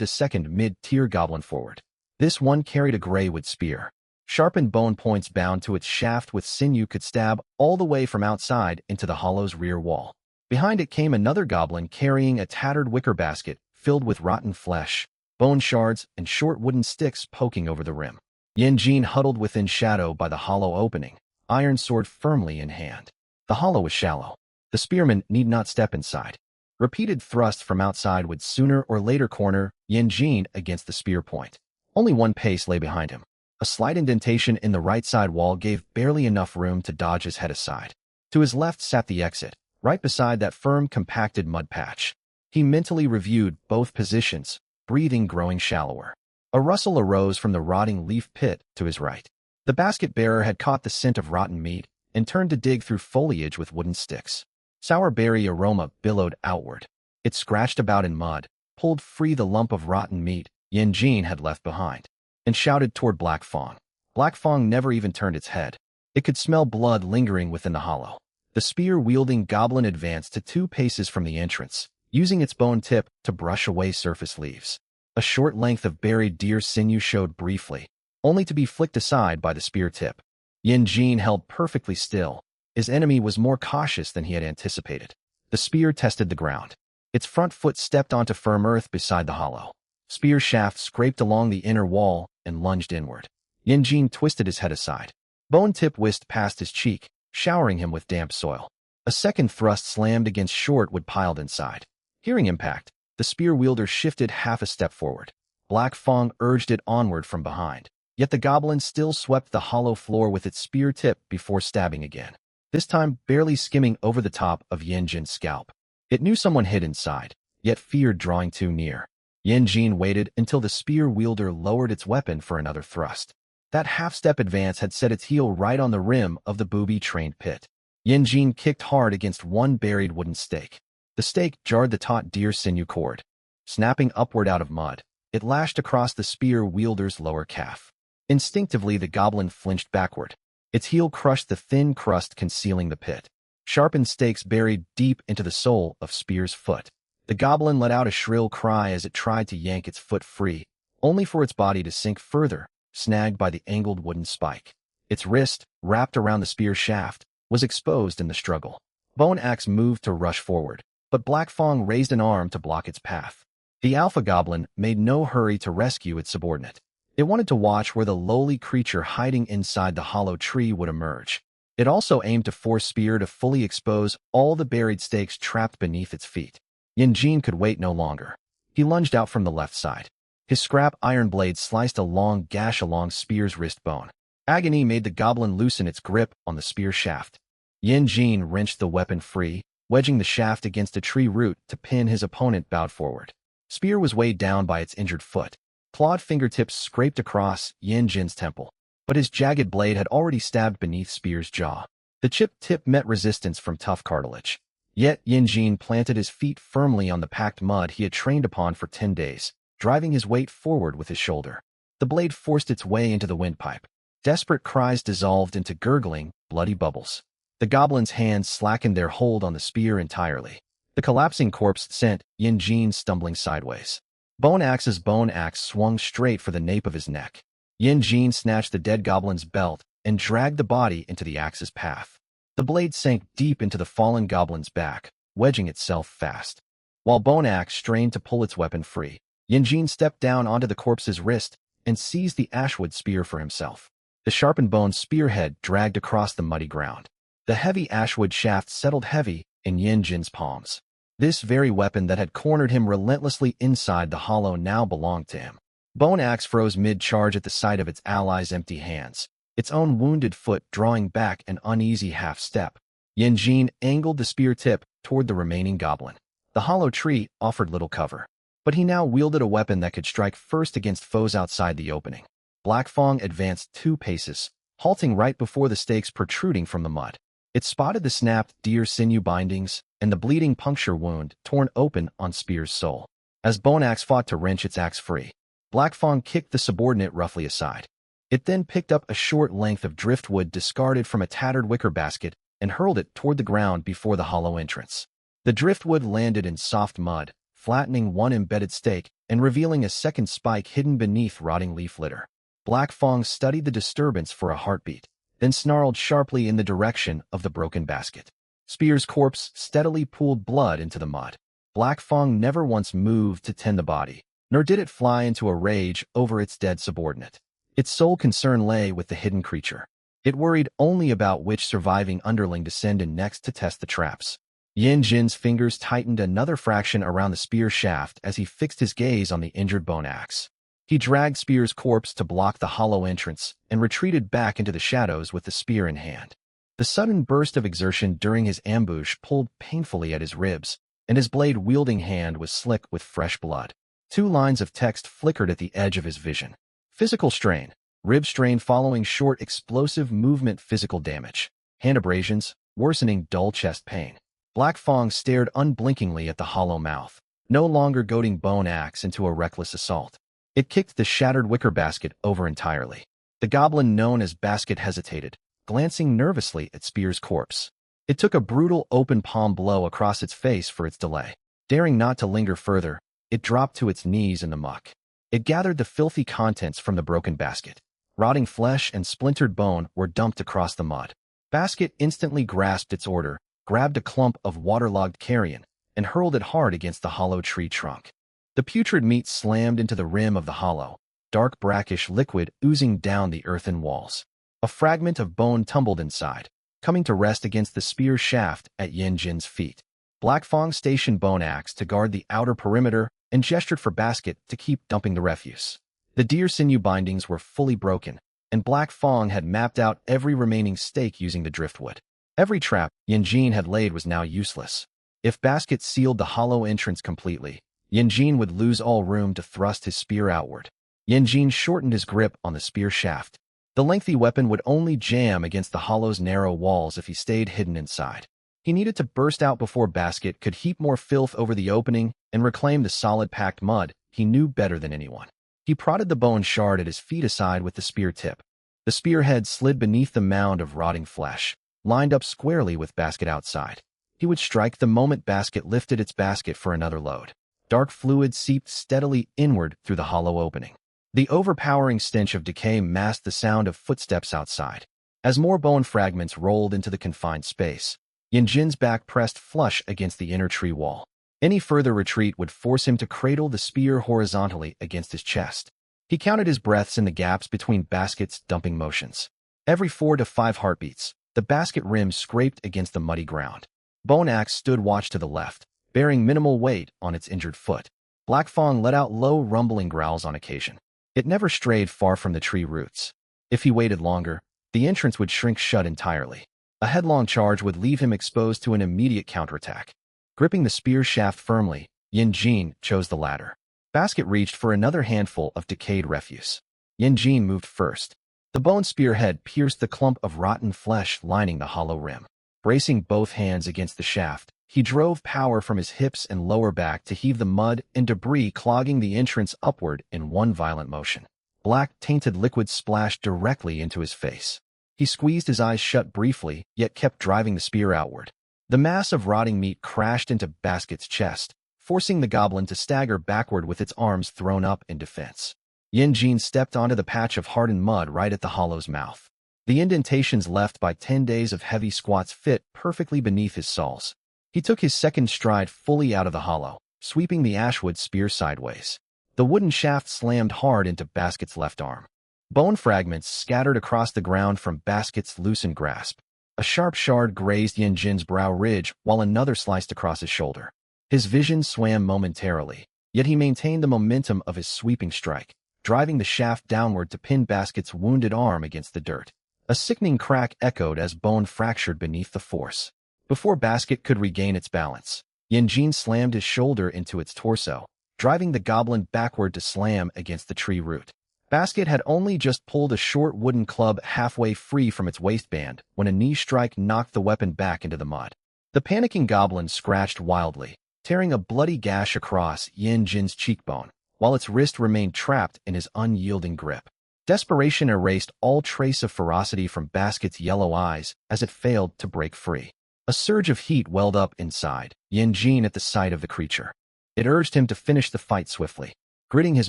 a second mid-tier goblin forward. This one carried a gray wood spear. Sharpened bone points bound to its shaft with sinew could stab all the way from outside into the hollow's rear wall. Behind it came another goblin carrying a tattered wicker basket filled with rotten flesh, bone shards, and short wooden sticks poking over the rim. Yanjin huddled within shadow by the hollow opening, iron sword firmly in hand. The hollow was shallow. The spearman need not step inside. Repeated thrusts from outside would sooner or later corner Yanjin against the spear point. Only one pace lay behind him. A slight indentation in the right side wall gave barely enough room to dodge his head aside. To his left sat the exit, right beside that firm, compacted mud patch. He mentally reviewed both positions, breathing growing shallower. A rustle arose from the rotting leaf pit to his right. The basket bearer had caught the scent of rotten meat and turned to dig through foliage with wooden sticks. Sour berry aroma billowed outward. It scratched about in mud, pulled free the lump of rotten meat Yanjin had left behind, and shouted toward Black Fong. Black Fong never even turned its head. It could smell blood lingering within the hollow. The spear-wielding goblin advanced to 2 paces from the entrance, using its bone tip to brush away surface leaves. A short length of buried deer sinew showed briefly, only to be flicked aside by the spear tip. Yanjin held perfectly still. His enemy was more cautious than he had anticipated. The spear tested the ground. Its front foot stepped onto firm earth beside the hollow. Spear shaft scraped along the inner wall and lunged inward. Yin twisted his head aside. Bone tip whisked past his cheek, showering him with damp soil. A second thrust slammed against Shortwood piled inside. Hearing impact, the spear wielder shifted half a step forward. Black Fang urged it onward from behind. Yet the goblin still swept the hollow floor with its spear tip before stabbing again, this time barely skimming over the top of Jin's scalp. It knew someone hid inside, yet feared drawing too near. Jin waited until the spear wielder lowered its weapon for another thrust. That half-step advance had set its heel right on the rim of the booby-trained pit. Jin kicked hard against one buried wooden stake. The stake jarred the taut deer sinew cord. Snapping upward out of mud, it lashed across the spear wielder's lower calf. Instinctively, the goblin flinched backward. Its heel crushed the thin crust concealing the pit. Sharpened stakes buried deep into the sole of Spear's foot. The goblin let out a shrill cry as it tried to yank its foot free, only for its body to sink further, snagged by the angled wooden spike. Its wrist, wrapped around the spear shaft, was exposed in the struggle. Bone Axe moved to rush forward, but Black Fang raised an arm to block its path. The alpha goblin made no hurry to rescue its subordinate. It wanted to watch where the lowly creature hiding inside the hollow tree would emerge. It also aimed to force Spear to fully expose all the buried stakes trapped beneath its feet. Jin could wait no longer. He lunged out from the left side. His scrap iron blade sliced a long gash along Spear's wrist bone. Agony made the goblin loosen its grip on the spear shaft. Jin wrenched the weapon free, wedging the shaft against a tree root to pin his opponent bowed forward. Spear was weighed down by its injured foot. Clawed fingertips scraped across Jin's temple, but his jagged blade had already stabbed beneath Spear's jaw. The chipped tip met resistance from tough cartilage. Yet Jin planted his feet firmly on the packed mud he had trained upon for 10 days, driving his weight forward with his shoulder. The blade forced its way into the windpipe. Desperate cries dissolved into gurgling, bloody bubbles. The goblin's hands slackened their hold on the spear entirely. The collapsing corpse sent Jin stumbling sideways. Bone Axe's bone axe swung straight for the nape of his neck. Jin snatched the dead goblin's belt and dragged the body into the axe's path. The blade sank deep into the fallen goblin's back, wedging itself fast. While Bone Axe strained to pull its weapon free, Jin stepped down onto the corpse's wrist and seized the ashwood spear for himself. The sharpened bone spearhead dragged across the muddy ground. The heavy ashwood shaft settled heavy in Jin's palms. This very weapon that had cornered him relentlessly inside the hollow now belonged to him. Bone Axe froze mid-charge at the sight of its ally's empty hands, its own wounded foot drawing back an uneasy half-step. Jin angled the spear tip toward the remaining goblin. The hollow tree offered little cover, but he now wielded a weapon that could strike first against foes outside the opening. Black Fang advanced 2 paces, halting right before the stakes protruding from the mud. It spotted the snapped deer sinew bindings and the bleeding puncture wound torn open on Spear's soul. As Bone Axe fought to wrench its axe free, Black Fang kicked the subordinate roughly aside. It then picked up a short length of driftwood discarded from a tattered wicker basket and hurled it toward the ground before the hollow entrance. The driftwood landed in soft mud, flattening one embedded stake and revealing a second spike hidden beneath rotting leaf litter. Black Fang studied the disturbance for a heartbeat, then snarled sharply in the direction of the broken basket. Spear's corpse steadily pooled blood into the mud. Black Fang never once moved to tend the body, nor did it fly into a rage over its dead subordinate. Its sole concern lay with the hidden creature. It worried only about which surviving underling to send in next to test the traps. Jin's fingers tightened another fraction around the spear shaft as he fixed his gaze on the injured Bone Axe. He dragged Spear's corpse to block the hollow entrance and retreated back into the shadows with the spear in hand. The sudden burst of exertion during his ambush pulled painfully at his ribs, and his blade-wielding hand was slick with fresh blood. 2 lines of text flickered at the edge of his vision. Physical strain, rib strain following short explosive movement, physical damage, hand abrasions, worsening dull chest pain. Black Fang stared unblinkingly at the hollow mouth, no longer goading Bone Axe into a reckless assault. It kicked the shattered wicker basket over entirely. The goblin known as Basket hesitated, glancing nervously at Spear's corpse. It took a brutal open palm blow across its face for its delay. Daring not to linger further, it dropped to its knees in the muck. It gathered the filthy contents from the broken basket. Rotting flesh and splintered bone were dumped across the mud. Basket instantly grasped its order, grabbed a clump of waterlogged carrion, and hurled it hard against the hollow tree trunk. The putrid meat slammed into the rim of the hollow, dark brackish liquid oozing down the earthen walls. A fragment of bone tumbled inside, coming to rest against the spear shaft at Yin Jin's feet. Black Fong stationed Bone Axe to guard the outer perimeter and gestured for Basket to keep dumping the refuse. The deer sinew bindings were fully broken, and Black Fong had mapped out every remaining stake using the driftwood. Every trap Yin Jin had laid was now useless. If Basket sealed the hollow entrance completely, Yin Jin would lose all room to thrust his spear outward. Yin Jin shortened his grip on the spear shaft. The lengthy weapon would only jam against the hollow's narrow walls if he stayed hidden inside. He needed to burst out before Basket could heap more filth over the opening and reclaim the solid packed mud he knew better than anyone. He prodded the bone shard at his feet aside with the spear tip. The spearhead slid beneath the mound of rotting flesh, lined up squarely with Basket outside. He would strike the moment Basket lifted its basket for another load. Dark fluid seeped steadily inward through the hollow opening. The overpowering stench of decay masked the sound of footsteps outside. As more bone fragments rolled into the confined space, Yin Jin's back pressed flush against the inner tree wall. Any further retreat would force him to cradle the spear horizontally against his chest. He counted his breaths in the gaps between Basket's dumping motions. Every 4 to 5 heartbeats, the basket rim scraped against the muddy ground. Bone Axe stood watch to the left, bearing minimal weight on its injured foot. Black Fong let out low rumbling growls on occasion. It never strayed far from the tree roots. If he waited longer, the entrance would shrink shut entirely. A headlong charge would leave him exposed to an immediate counterattack. Gripping the spear shaft firmly, Yin Jin chose the latter. Basket reached for another handful of decayed refuse. Yin Jin moved first. The bone spearhead pierced the clump of rotten flesh lining the hollow rim. Bracing both hands against the shaft, he drove power from his hips and lower back to heave the mud and debris clogging the entrance upward in one violent motion. Black, tainted liquid splashed directly into his face. He squeezed his eyes shut briefly, yet kept driving the spear outward. The mass of rotting meat crashed into Basket's chest, forcing the goblin to stagger backward with its arms thrown up in defense. Yin Jin stepped onto the patch of hardened mud right at the hollow's mouth. The indentations left by 10 days of heavy squats fit perfectly beneath his soles. He took his second stride fully out of the hollow, sweeping the ashwood spear sideways. The wooden shaft slammed hard into Basket's left arm. Bone fragments scattered across the ground from Basket's loosened grasp. A sharp shard grazed Yin Jin's brow ridge while another sliced across his shoulder. His vision swam momentarily, yet he maintained the momentum of his sweeping strike, driving the shaft downward to pin Basket's wounded arm against the dirt. A sickening crack echoed as bone fractured beneath the force. Before Basket could regain its balance, Yin Jin slammed his shoulder into its torso, driving the goblin backward to slam against the tree root. Basket had only just pulled a short wooden club halfway free from its waistband when a knee strike knocked the weapon back into the mud. The panicking goblin scratched wildly, tearing a bloody gash across Yin Jin's cheekbone, while its wrist remained trapped in his unyielding grip. Desperation erased all trace of ferocity from Basket's yellow eyes as it failed to break free. A surge of heat welled up inside Yin Jin at the sight of the creature. It urged him to finish the fight swiftly. Gritting his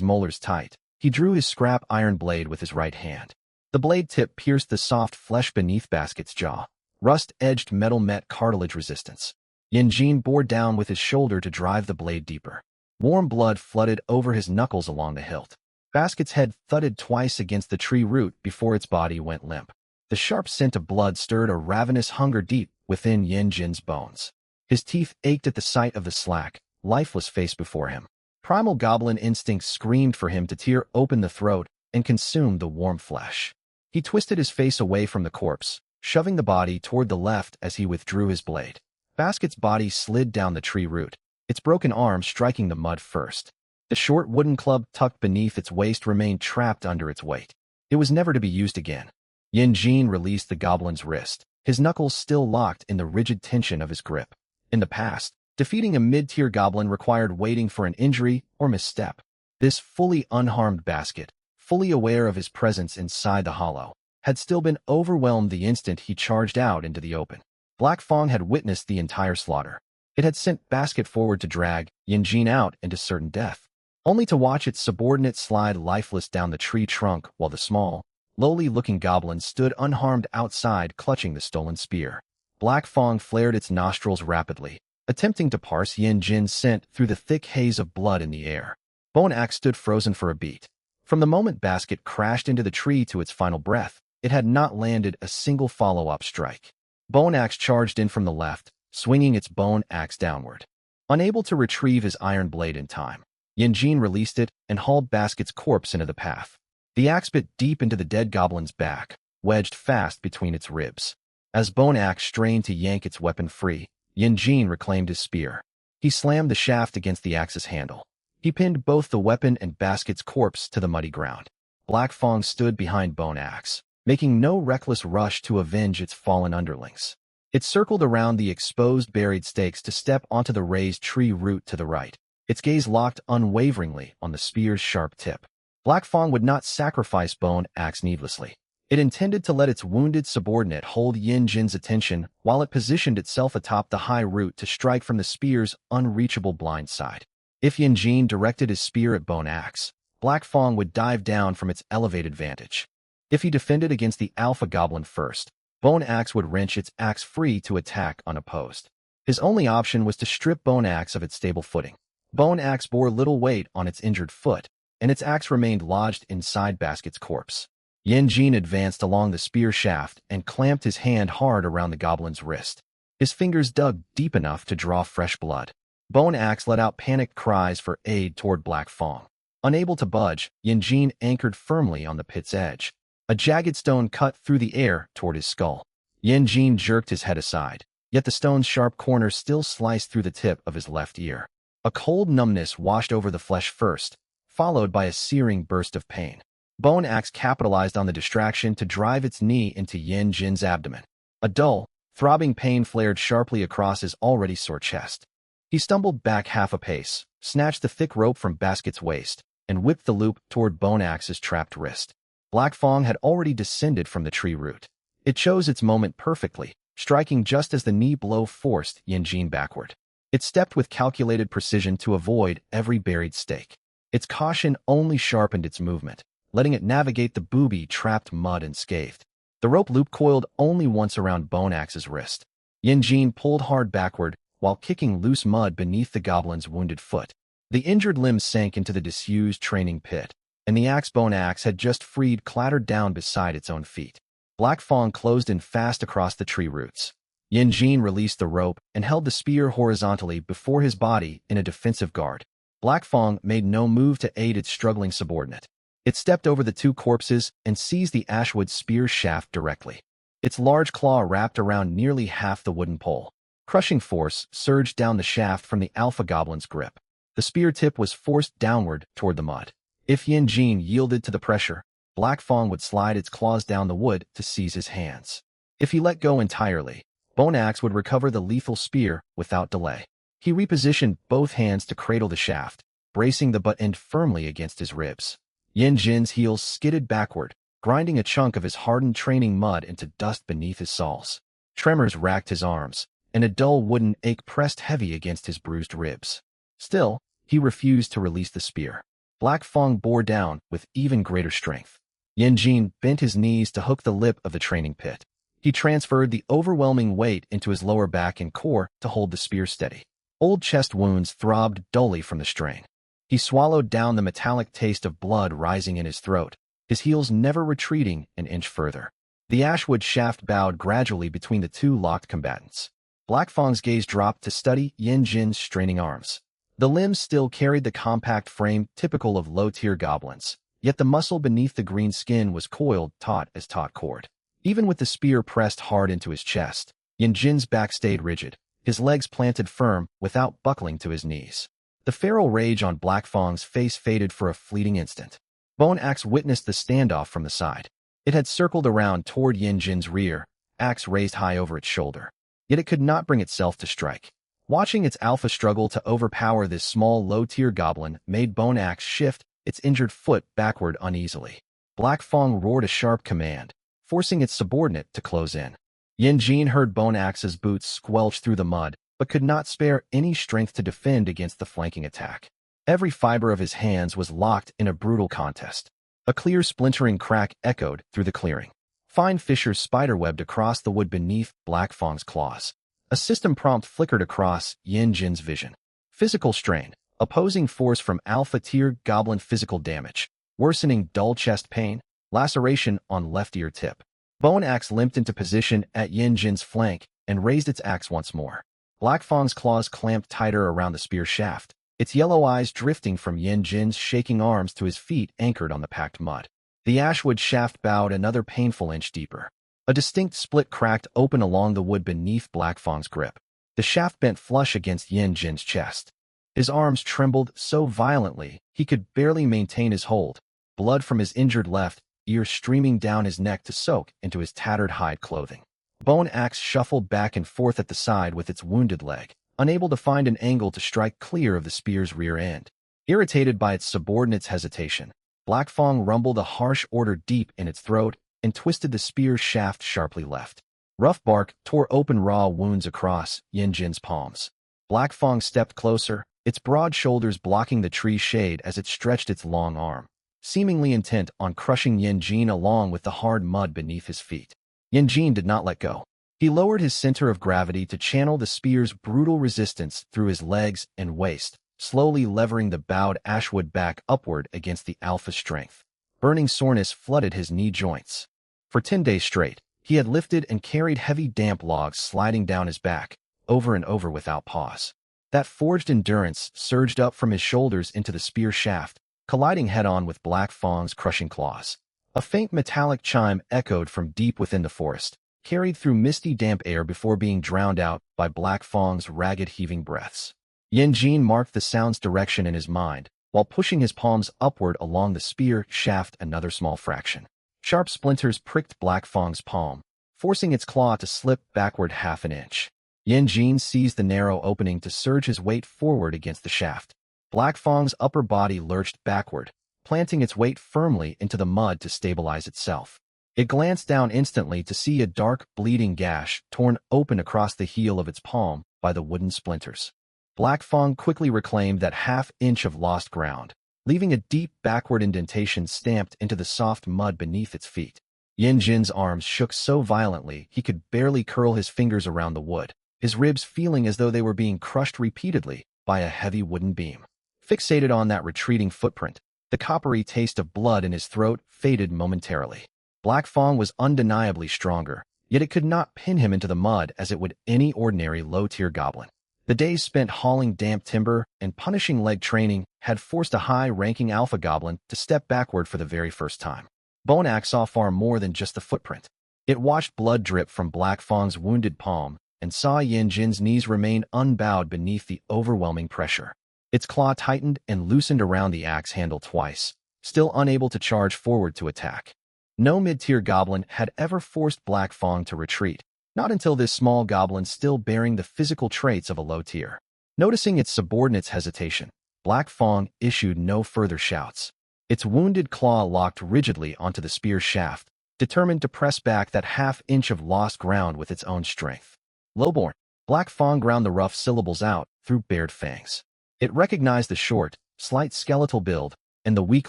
molars tight, he drew his scrap iron blade with his right hand. The blade tip pierced the soft flesh beneath Basket's jaw. Rust-edged metal met cartilage resistance. Yin Jin bore down with his shoulder to drive the blade deeper. Warm blood flooded over his knuckles along the hilt. Basket's head thudded twice against the tree root before its body went limp. The sharp scent of blood stirred a ravenous hunger deep within Yin Jin's bones. His teeth ached at the sight of the slack, lifeless face before him. Primal goblin instincts screamed for him to tear open the throat and consume the warm flesh. He twisted his face away from the corpse, shoving the body toward the left as he withdrew his blade. Basket's body slid down the tree root, its broken arm striking the mud first. The short wooden club tucked beneath its waist remained trapped under its weight. It was never to be used again. Yin Jin released the goblin's wrist, his knuckles still locked in the rigid tension of his grip. In the past, defeating a mid-tier goblin required waiting for an injury or misstep. This fully unharmed Basket, fully aware of his presence inside the hollow, had still been overwhelmed the instant he charged out into the open. Black Fong had witnessed the entire slaughter. It had sent Basket forward to drag Yin Jin out into certain death, only to watch its subordinate slide lifeless down the tree trunk while the small, lowly-looking goblin stood unharmed outside clutching the stolen spear. Black Fong flared its nostrils rapidly, attempting to parse Yin Jin's scent through the thick haze of blood in the air. Bone Axe stood frozen for a beat. From the moment Basket crashed into the tree to its final breath, it had not landed a single follow-up strike. Bone Axe charged in from the left, swinging its bone axe downward. Unable to retrieve his iron blade in time, Yin Jin released it and hauled Basket's corpse into the path. The axe bit deep into the dead goblin's back, wedged fast between its ribs. As Bone Axe strained to yank its weapon free, Yin Jin reclaimed his spear. He slammed the shaft against the axe's handle. He pinned both the weapon and Basket's corpse to the muddy ground. Black Fang stood behind Bone Axe, making no reckless rush to avenge its fallen underlings. It circled around the exposed buried stakes to step onto the raised tree root to the right, its gaze locked unwaveringly on the spear's sharp tip. Black Fang would not sacrifice Bone Axe needlessly. It intended to let its wounded subordinate hold Yin Jin's attention while it positioned itself atop the high root to strike from the spear's unreachable blind side. If Yin Jin directed his spear at Bone Axe, Black Fang would dive down from its elevated vantage. If he defended against the Alpha Goblin first, Bone Axe would wrench its axe free to attack unopposed. His only option was to strip Bone Axe of its stable footing. Bone Axe bore little weight on its injured foot, and its axe remained lodged inside Basket's corpse. Yin Jin advanced along the spear shaft and clamped his hand hard around the goblin's wrist. His fingers dug deep enough to draw fresh blood. Bone Axe let out panicked cries for aid toward Black Fang. Unable to budge, Yin Jin anchored firmly on the pit's edge. A jagged stone cut through the air toward his skull. Yin Jin jerked his head aside, yet the stone's sharp corner still sliced through the tip of his left ear. A cold numbness washed over the flesh first, followed by a searing burst of pain. Bone Axe capitalized on the distraction to drive its knee into Yin Jin's abdomen. A dull, throbbing pain flared sharply across his already sore chest. He stumbled back half a pace, snatched the thick rope from Basket's waist, and whipped the loop toward Bone Axe's trapped wrist. Black Fang had already descended from the tree root. It chose its moment perfectly, striking just as the knee blow forced Yin Jin backward. It stepped with calculated precision to avoid every buried stake. Its caution only sharpened its movement, letting it navigate the booby-trapped mud unscathed. The rope loop coiled only once around Bone Axe's wrist. Yin Jin pulled hard backward while kicking loose mud beneath the goblin's wounded foot. The injured limb sank into the disused training pit, and the axe Bone Axe had just freed clattered down beside its own feet. Black Fang closed in fast across the tree roots. Yin Jin released the rope and held the spear horizontally before his body in a defensive guard. Black Fang made no move to aid its struggling subordinate. It stepped over the two corpses and seized the ashwood spear shaft directly. Its large claw wrapped around nearly half the wooden pole. Crushing force surged down the shaft from the Alpha Goblin's grip. The spear tip was forced downward toward the mud. If Yin Jin yielded to the pressure, Black Fang would slide its claws down the wood to seize his hands. If he let go entirely, Bone Axe would recover the lethal spear without delay. He repositioned both hands to cradle the shaft, bracing the butt end firmly against his ribs. Yin Jin's heels skidded backward, grinding a chunk of his hardened training mud into dust beneath his soles. Tremors racked his arms, and a dull wooden ache pressed heavy against his bruised ribs. Still, he refused to release the spear. Black Fang bore down with even greater strength. Yin Jin bent his knees to hook the lip of the training pit. He transferred the overwhelming weight into his lower back and core to hold the spear steady. Old chest wounds throbbed dully from the strain. He swallowed down the metallic taste of blood rising in his throat, his heels never retreating an inch further. The ashwood shaft bowed gradually between the two locked combatants. Black Fang's gaze dropped to study Yin Jin's straining arms. The limbs still carried the compact frame typical of low-tier goblins, yet the muscle beneath the green skin was coiled taut as taut cord. Even with the spear pressed hard into his chest, Yin Jin's back stayed rigid, his legs planted firm without buckling to his knees. The feral rage on Black Fang's face faded for a fleeting instant. Bone Axe witnessed the standoff from the side. It had circled around toward Yin Jin's rear, axe raised high over its shoulder. Yet it could not bring itself to strike. Watching its alpha struggle to overpower this small low-tier goblin made Bone Axe shift its injured foot backward uneasily. Black Fang roared a sharp command, forcing its subordinate to close in. Yin Jin heard Bone Axe's boots squelch through the mud, but could not spare any strength to defend against the flanking attack. Every fiber of his hands was locked in a brutal contest. A clear splintering crack echoed through the clearing. Fine fissures spiderwebbed across the wood beneath Black Fang's claws. A system prompt flickered across Yin Jin's vision. Physical strain. Opposing force from Alpha-tier Goblin physical damage. Worsening dull chest pain. Laceration on left ear tip. Bone axe limped into position at Yin Jin's flank and raised its axe once more. Black Fang's claws clamped tighter around the spear shaft, its yellow eyes drifting from Yin Jin's shaking arms to his feet anchored on the packed mud. The ashwood shaft bowed another painful inch deeper. A distinct split cracked open along the wood beneath Black Fang's grip. The shaft bent flush against Yin Jin's chest. His arms trembled so violently he could barely maintain his hold, blood from his injured left ear streaming down his neck to soak into his tattered hide clothing. Bone axe shuffled back and forth at the side with its wounded leg, unable to find an angle to strike clear of the spear's rear end. Irritated by its subordinate's hesitation, Black Fang rumbled a harsh order deep in its throat and twisted the spear shaft sharply left. Rough bark tore open raw wounds across Yin Jin's palms. Black Fang stepped closer, its broad shoulders blocking the tree's shade as it stretched its long arm, seemingly intent on crushing Yin Jin along with the hard mud beneath his feet. Yin Jin did not let go. He lowered his center of gravity to channel the spear's brutal resistance through his legs and waist, slowly levering the bowed ashwood back upward against the alpha strength. Burning soreness flooded his knee joints. For 10 days straight, he had lifted and carried heavy damp logs sliding down his back, over and over without pause. That forged endurance surged up from his shoulders into the spear shaft, colliding head-on with Black Fang's crushing claws. A faint metallic chime echoed from deep within the forest, carried through misty damp air before being drowned out by Black Fang's ragged heaving breaths. Yin Jin marked the sound's direction in his mind, while pushing his palms upward along the spear shaft another small fraction. Sharp splinters pricked Black Fang's palm, forcing its claw to slip backward half an inch. Yin Jin seized the narrow opening to surge his weight forward against the shaft. Black Fang's upper body lurched backward, planting its weight firmly into the mud to stabilize itself. It glanced down instantly to see a dark, bleeding gash torn open across the heel of its palm by the wooden splinters. Black Fang quickly reclaimed that half-inch of lost ground, leaving a deep backward indentation stamped into the soft mud beneath its feet. Yin Jin's arms shook so violently he could barely curl his fingers around the wood, his ribs feeling as though they were being crushed repeatedly by a heavy wooden beam. Fixated on that retreating footprint, the coppery taste of blood in his throat faded momentarily. Black Fang was undeniably stronger, yet it could not pin him into the mud as it would any ordinary low-tier goblin. The days spent hauling damp timber and punishing leg training had forced a high-ranking alpha goblin to step backward for the very first time. Bone Axe saw far more than just the footprint. It watched blood drip from Black Fang's wounded palm and saw Yin Jin's knees remain unbowed beneath the overwhelming pressure. Its claw tightened and loosened around the axe handle twice, still unable to charge forward to attack. No mid-tier goblin had ever forced Black Fang to retreat, not until this small goblin still bearing the physical traits of a low tier. Noticing its subordinate's hesitation, Black Fang issued no further shouts. Its wounded claw locked rigidly onto the spear shaft, determined to press back that half-inch of lost ground with its own strength. Lowborn, Black Fang ground the rough syllables out through bared fangs. It recognized the short, slight skeletal build and the weak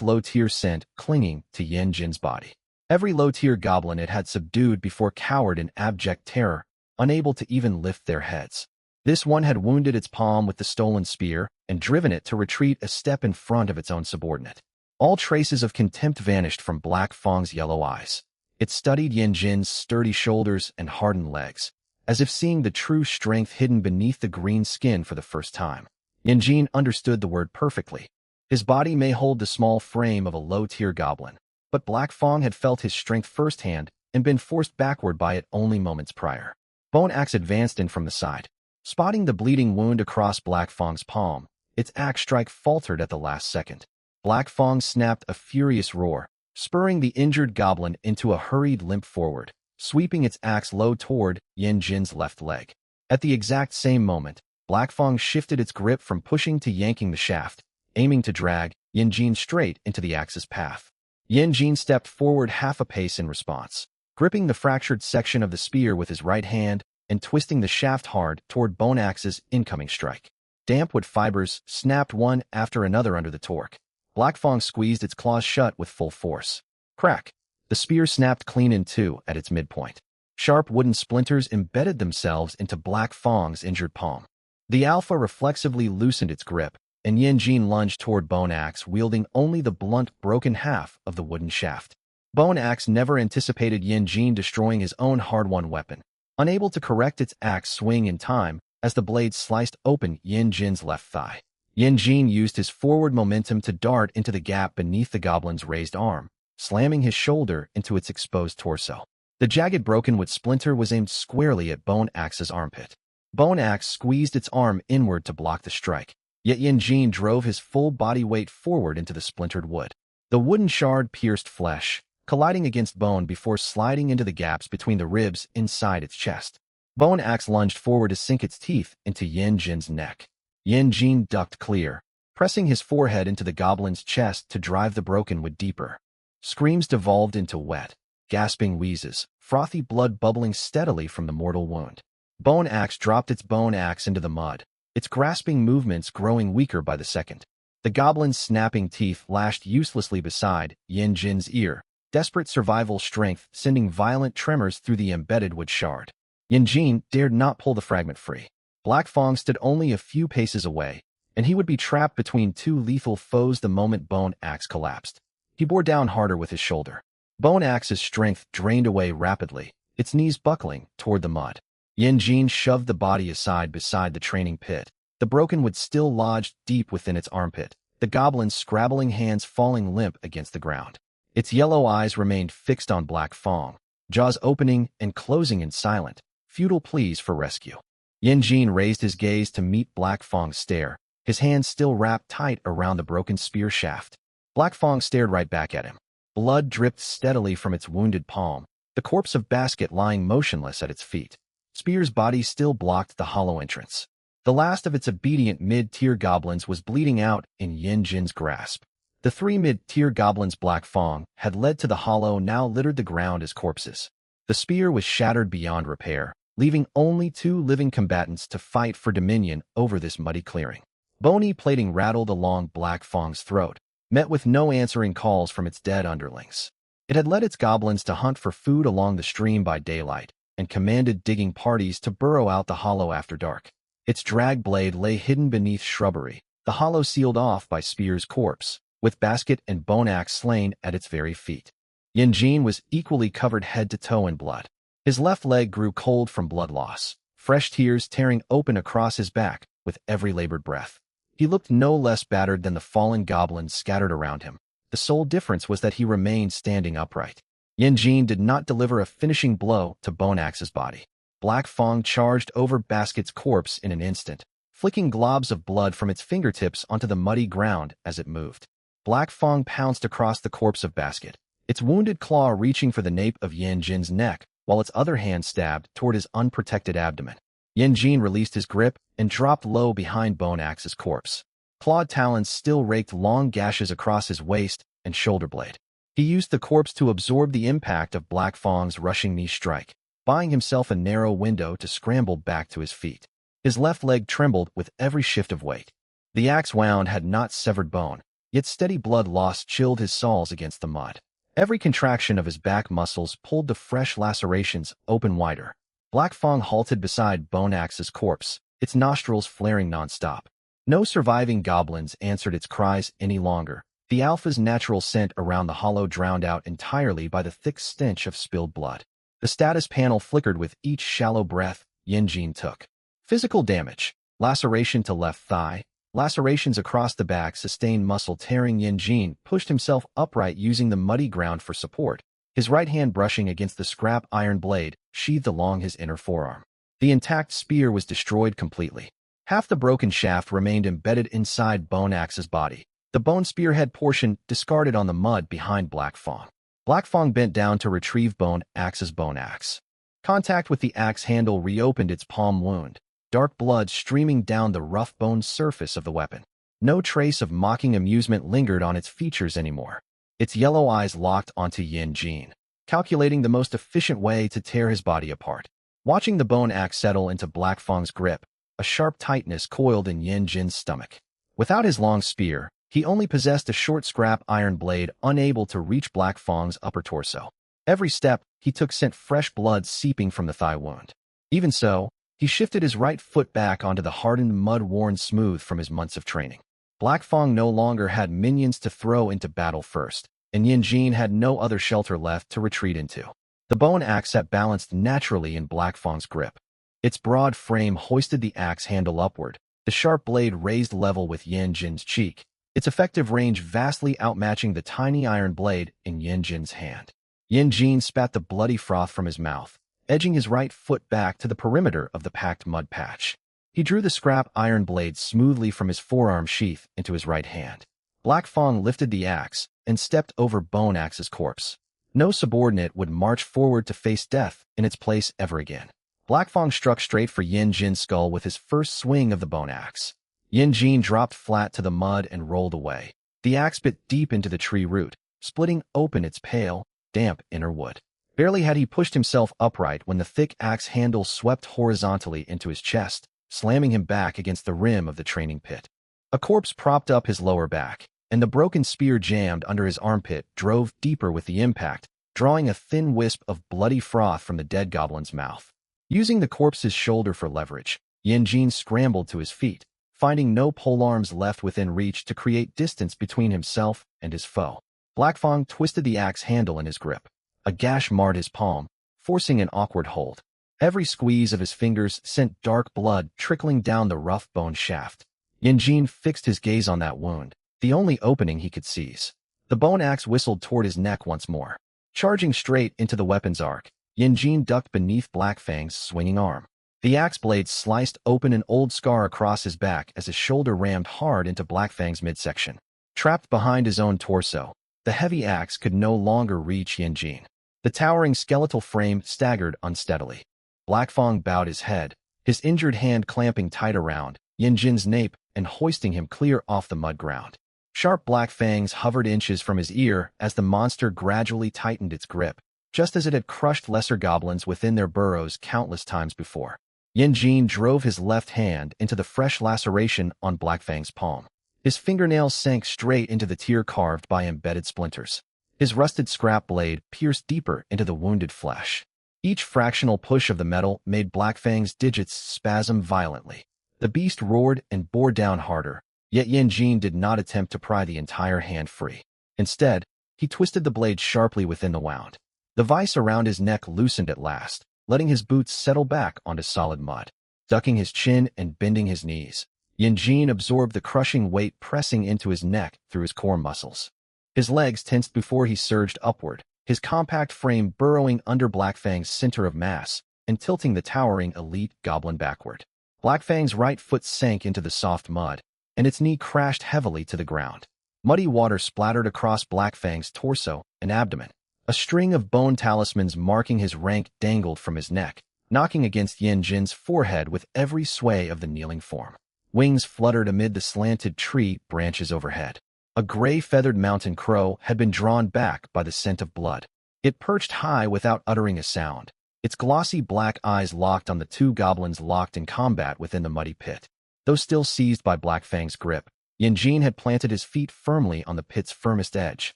low-tier scent clinging to Yin Jin's body. Every low-tier goblin it had subdued before cowered in abject terror, unable to even lift their heads. This one had wounded its palm with the stolen spear and driven it to retreat a step in front of its own subordinate. All traces of contempt vanished from Black Fang's yellow eyes. It studied Yin Jin's sturdy shoulders and hardened legs, as if seeing the true strength hidden beneath the green skin for the first time. Yin Jin understood the word perfectly. His body may hold the small frame of a low-tier goblin, but Black Fang had felt his strength firsthand and been forced backward by it only moments prior. Bone Axe advanced in from the side. Spotting the bleeding wound across Black Fang's palm, its axe strike faltered at the last second. Black Fang snapped a furious roar, spurring the injured goblin into a hurried limp forward, sweeping its axe low toward Yin Jin's left leg. At the exact same moment, Black Fang shifted its grip from pushing to yanking the shaft, aiming to drag Yin Jin straight into the axe's path. Yin Jin stepped forward half a pace in response, gripping the fractured section of the spear with his right hand and twisting the shaft hard toward Bone Axe's incoming strike. Damp wood fibers snapped one after another under the torque. Black Fang squeezed its claws shut with full force. Crack! The spear snapped clean in two at its midpoint. Sharp wooden splinters embedded themselves into Black Fong's injured palm. The Alpha reflexively loosened its grip, and Yin Jin lunged toward Bone Axe, wielding only the blunt, broken half of the wooden shaft. Bone Axe never anticipated Yin Jin destroying his own hard-won weapon. Unable to correct its axe swing in time, as the blade sliced open Yin Jin's left thigh. Yin Jin used his forward momentum to dart into the gap beneath the goblin's raised arm, slamming his shoulder into its exposed torso. The jagged broken wood splinter was aimed squarely at Bone Axe's armpit. Bone Axe squeezed its arm inward to block the strike, yet Yin Jin drove his full body weight forward into the splintered wood. The wooden shard pierced flesh, colliding against bone before sliding into the gaps between the ribs inside its chest. Bone Axe lunged forward to sink its teeth into Yin Jin's neck. Yin Jin ducked clear, pressing his forehead into the goblin's chest to drive the broken wood deeper. Screams devolved into wet, gasping wheezes, frothy blood bubbling steadily from the mortal wound. Bone Axe dropped its bone axe into the mud, its grasping movements growing weaker by the second. The goblin's snapping teeth lashed uselessly beside Yin Jin's ear, desperate survival strength sending violent tremors through the embedded wood shard. Yin Jin dared not pull the fragment free. Black Fong stood only a few paces away, and he would be trapped between two lethal foes the moment Bone Axe collapsed. He bore down harder with his shoulder. Bone Axe's strength drained away rapidly, its knees buckling toward the mud. Yin Jin shoved the body aside beside the training pit, the broken wood still lodged deep within its armpit, the goblin's scrabbling hands falling limp against the ground. Its yellow eyes remained fixed on Black Fong, jaws opening and closing in silent, futile pleas for rescue. Yin Jin raised his gaze to meet Black Fong's stare, his hands still wrapped tight around the broken spear shaft. Black Fong stared right back at him. Blood dripped steadily from its wounded palm, the corpse of Basket lying motionless at its feet. Spear's body still blocked the hollow entrance. The last of its obedient mid-tier goblins was bleeding out in Yin Jin's grasp. The three mid-tier goblins Black Fong had led to the hollow now littered the ground as corpses. The spear was shattered beyond repair, leaving only two living combatants to fight for dominion over this muddy clearing. Bony plating rattled along Black Fong's throat, met with no answering calls from its dead underlings. It had led its goblins to hunt for food along the stream by daylight, and commanded digging parties to burrow out the hollow after dark. Its drag blade lay hidden beneath shrubbery, the hollow sealed off by Spear's corpse, with Basket and Bone Axe slain at its very feet. Yin Jin was equally covered head to toe in blood. His left leg grew cold from blood loss, fresh tears tearing open across his back with every labored breath. He looked no less battered than the fallen goblins scattered around him. The sole difference was that he remained standing upright. Yin Jin did not deliver a finishing blow to Bone Axe's body. Black Fong charged over Basket's corpse in an instant, flicking globs of blood from its fingertips onto the muddy ground as it moved. Black Fong pounced across the corpse of Basket, its wounded claw reaching for the nape of Yin Jin's neck, while its other hand stabbed toward his unprotected abdomen. Yin Jin released his grip and dropped low behind Bone Axe's corpse. Clawed talons still raked long gashes across his waist and shoulder blade. He used the corpse to absorb the impact of Black Fong's rushing knee strike, buying himself a narrow window to scramble back to his feet. His left leg trembled with every shift of weight. The axe wound had not severed bone, yet steady blood loss chilled his soles against the mud. Every contraction of his back muscles pulled the fresh lacerations open wider. Black Fong halted beside Bone Axe's corpse, its nostrils flaring nonstop. No surviving goblins answered its cries any longer. The Alpha's natural scent around the hollow drowned out entirely by the thick stench of spilled blood. The status panel flickered with each shallow breath Yin Jin took. Physical damage, laceration to left thigh, lacerations across the back, sustained muscle tearing. Yin Jin pushed himself upright using the muddy ground for support, his right hand brushing against the scrap iron blade sheathed along his inner forearm. The intact spear was destroyed completely. Half the broken shaft remained embedded inside Bone Axe's body, the bone spearhead portion discarded on the mud behind Black Fong. Black Fong bent down to retrieve Bone Axe's bone axe. Contact with the axe handle reopened its palm wound, dark blood streaming down the rough bone surface of the weapon. No trace of mocking amusement lingered on its features anymore. Its yellow eyes locked onto Yin Jin, calculating the most efficient way to tear his body apart. Watching the bone axe settle into Black Fong's grip, a sharp tightness coiled in Yin Jin's stomach. Without his long spear, he only possessed a short scrap iron blade unable to reach Black Fong's upper torso. Every step he took sent fresh blood seeping from the thigh wound. Even so, he shifted his right foot back onto the hardened mud worn smooth from his months of training. Black Fang no longer had minions to throw into battle first, and Yin Jin had no other shelter left to retreat into. The bone axe sat balanced naturally in Black Fang's grip. Its broad frame hoisted the axe handle upward, the sharp blade raised level with Yin Jin's cheek, its effective range vastly outmatching the tiny iron blade in Yin Jin's hand. Yin Jin spat the bloody froth from his mouth, edging his right foot back to the perimeter of the packed mud patch. He drew the scrap iron blade smoothly from his forearm sheath into his right hand. Black Fang lifted the axe and stepped over Bone Axe's corpse. No subordinate would march forward to face death in its place ever again. Black Fang struck straight for Yin Jin's skull with his first swing of the bone axe. Yin Jin dropped flat to the mud and rolled away. The axe bit deep into the tree root, splitting open its pale, damp inner wood. Barely had he pushed himself upright when the thick axe handle swept horizontally into his chest, slamming him back against the rim of the training pit. A corpse propped up his lower back, and the broken spear jammed under his armpit drove deeper with the impact, drawing a thin wisp of bloody froth from the dead goblin's mouth. Using the corpse's shoulder for leverage, Yin Jin scrambled to his feet, finding no polearms left within reach to create distance between himself and his foe. Black Fang twisted the axe handle in his grip. A gash marred his palm, forcing an awkward hold. Every squeeze of his fingers sent dark blood trickling down the rough bone shaft. Yin Jin fixed his gaze on that wound, the only opening he could seize. The bone axe whistled toward his neck once more. Charging straight into the weapon's arc, Yin Jin ducked beneath Black Fang's swinging arm. The axe blade sliced open an old scar across his back as his shoulder rammed hard into Black Fang's midsection. Trapped behind his own torso, the heavy axe could no longer reach Yin Jin. The towering skeletal frame staggered unsteadily. Black Fang bowed his head, his injured hand clamping tight around Yin Jin's nape and hoisting him clear off the mud ground. Sharp black fangs hovered inches from his ear as the monster gradually tightened its grip, just as it had crushed lesser goblins within their burrows countless times before. Yin Jin drove his left hand into the fresh laceration on Black Fang's palm. His fingernails sank straight into the tear carved by embedded splinters. His rusted scrap blade pierced deeper into the wounded flesh. Each fractional push of the metal made Black Fang's digits spasm violently. The beast roared and bore down harder, yet Yin Jin did not attempt to pry the entire hand free. Instead, he twisted the blade sharply within the wound. The vise around his neck loosened at last, letting his boots settle back onto solid mud. Ducking his chin and bending his knees, Yin Jin absorbed the crushing weight pressing into his neck through his core muscles. His legs tensed before he surged upward, his compact frame burrowing under Black Fang's center of mass and tilting the towering elite goblin backward. Black Fang's right foot sank into the soft mud, and its knee crashed heavily to the ground. Muddy water splattered across Black Fang's torso and abdomen. A string of bone talismans marking his rank dangled from his neck, knocking against Yin Jin's forehead with every sway of the kneeling form. Wings fluttered amid the slanted tree branches overhead. A gray feathered mountain crow had been drawn back by the scent of blood. It perched high without uttering a sound, its glossy black eyes locked on the two goblins locked in combat within the muddy pit. Though still seized by Black Fang's grip, Yin Jin had planted his feet firmly on the pit's firmest edge.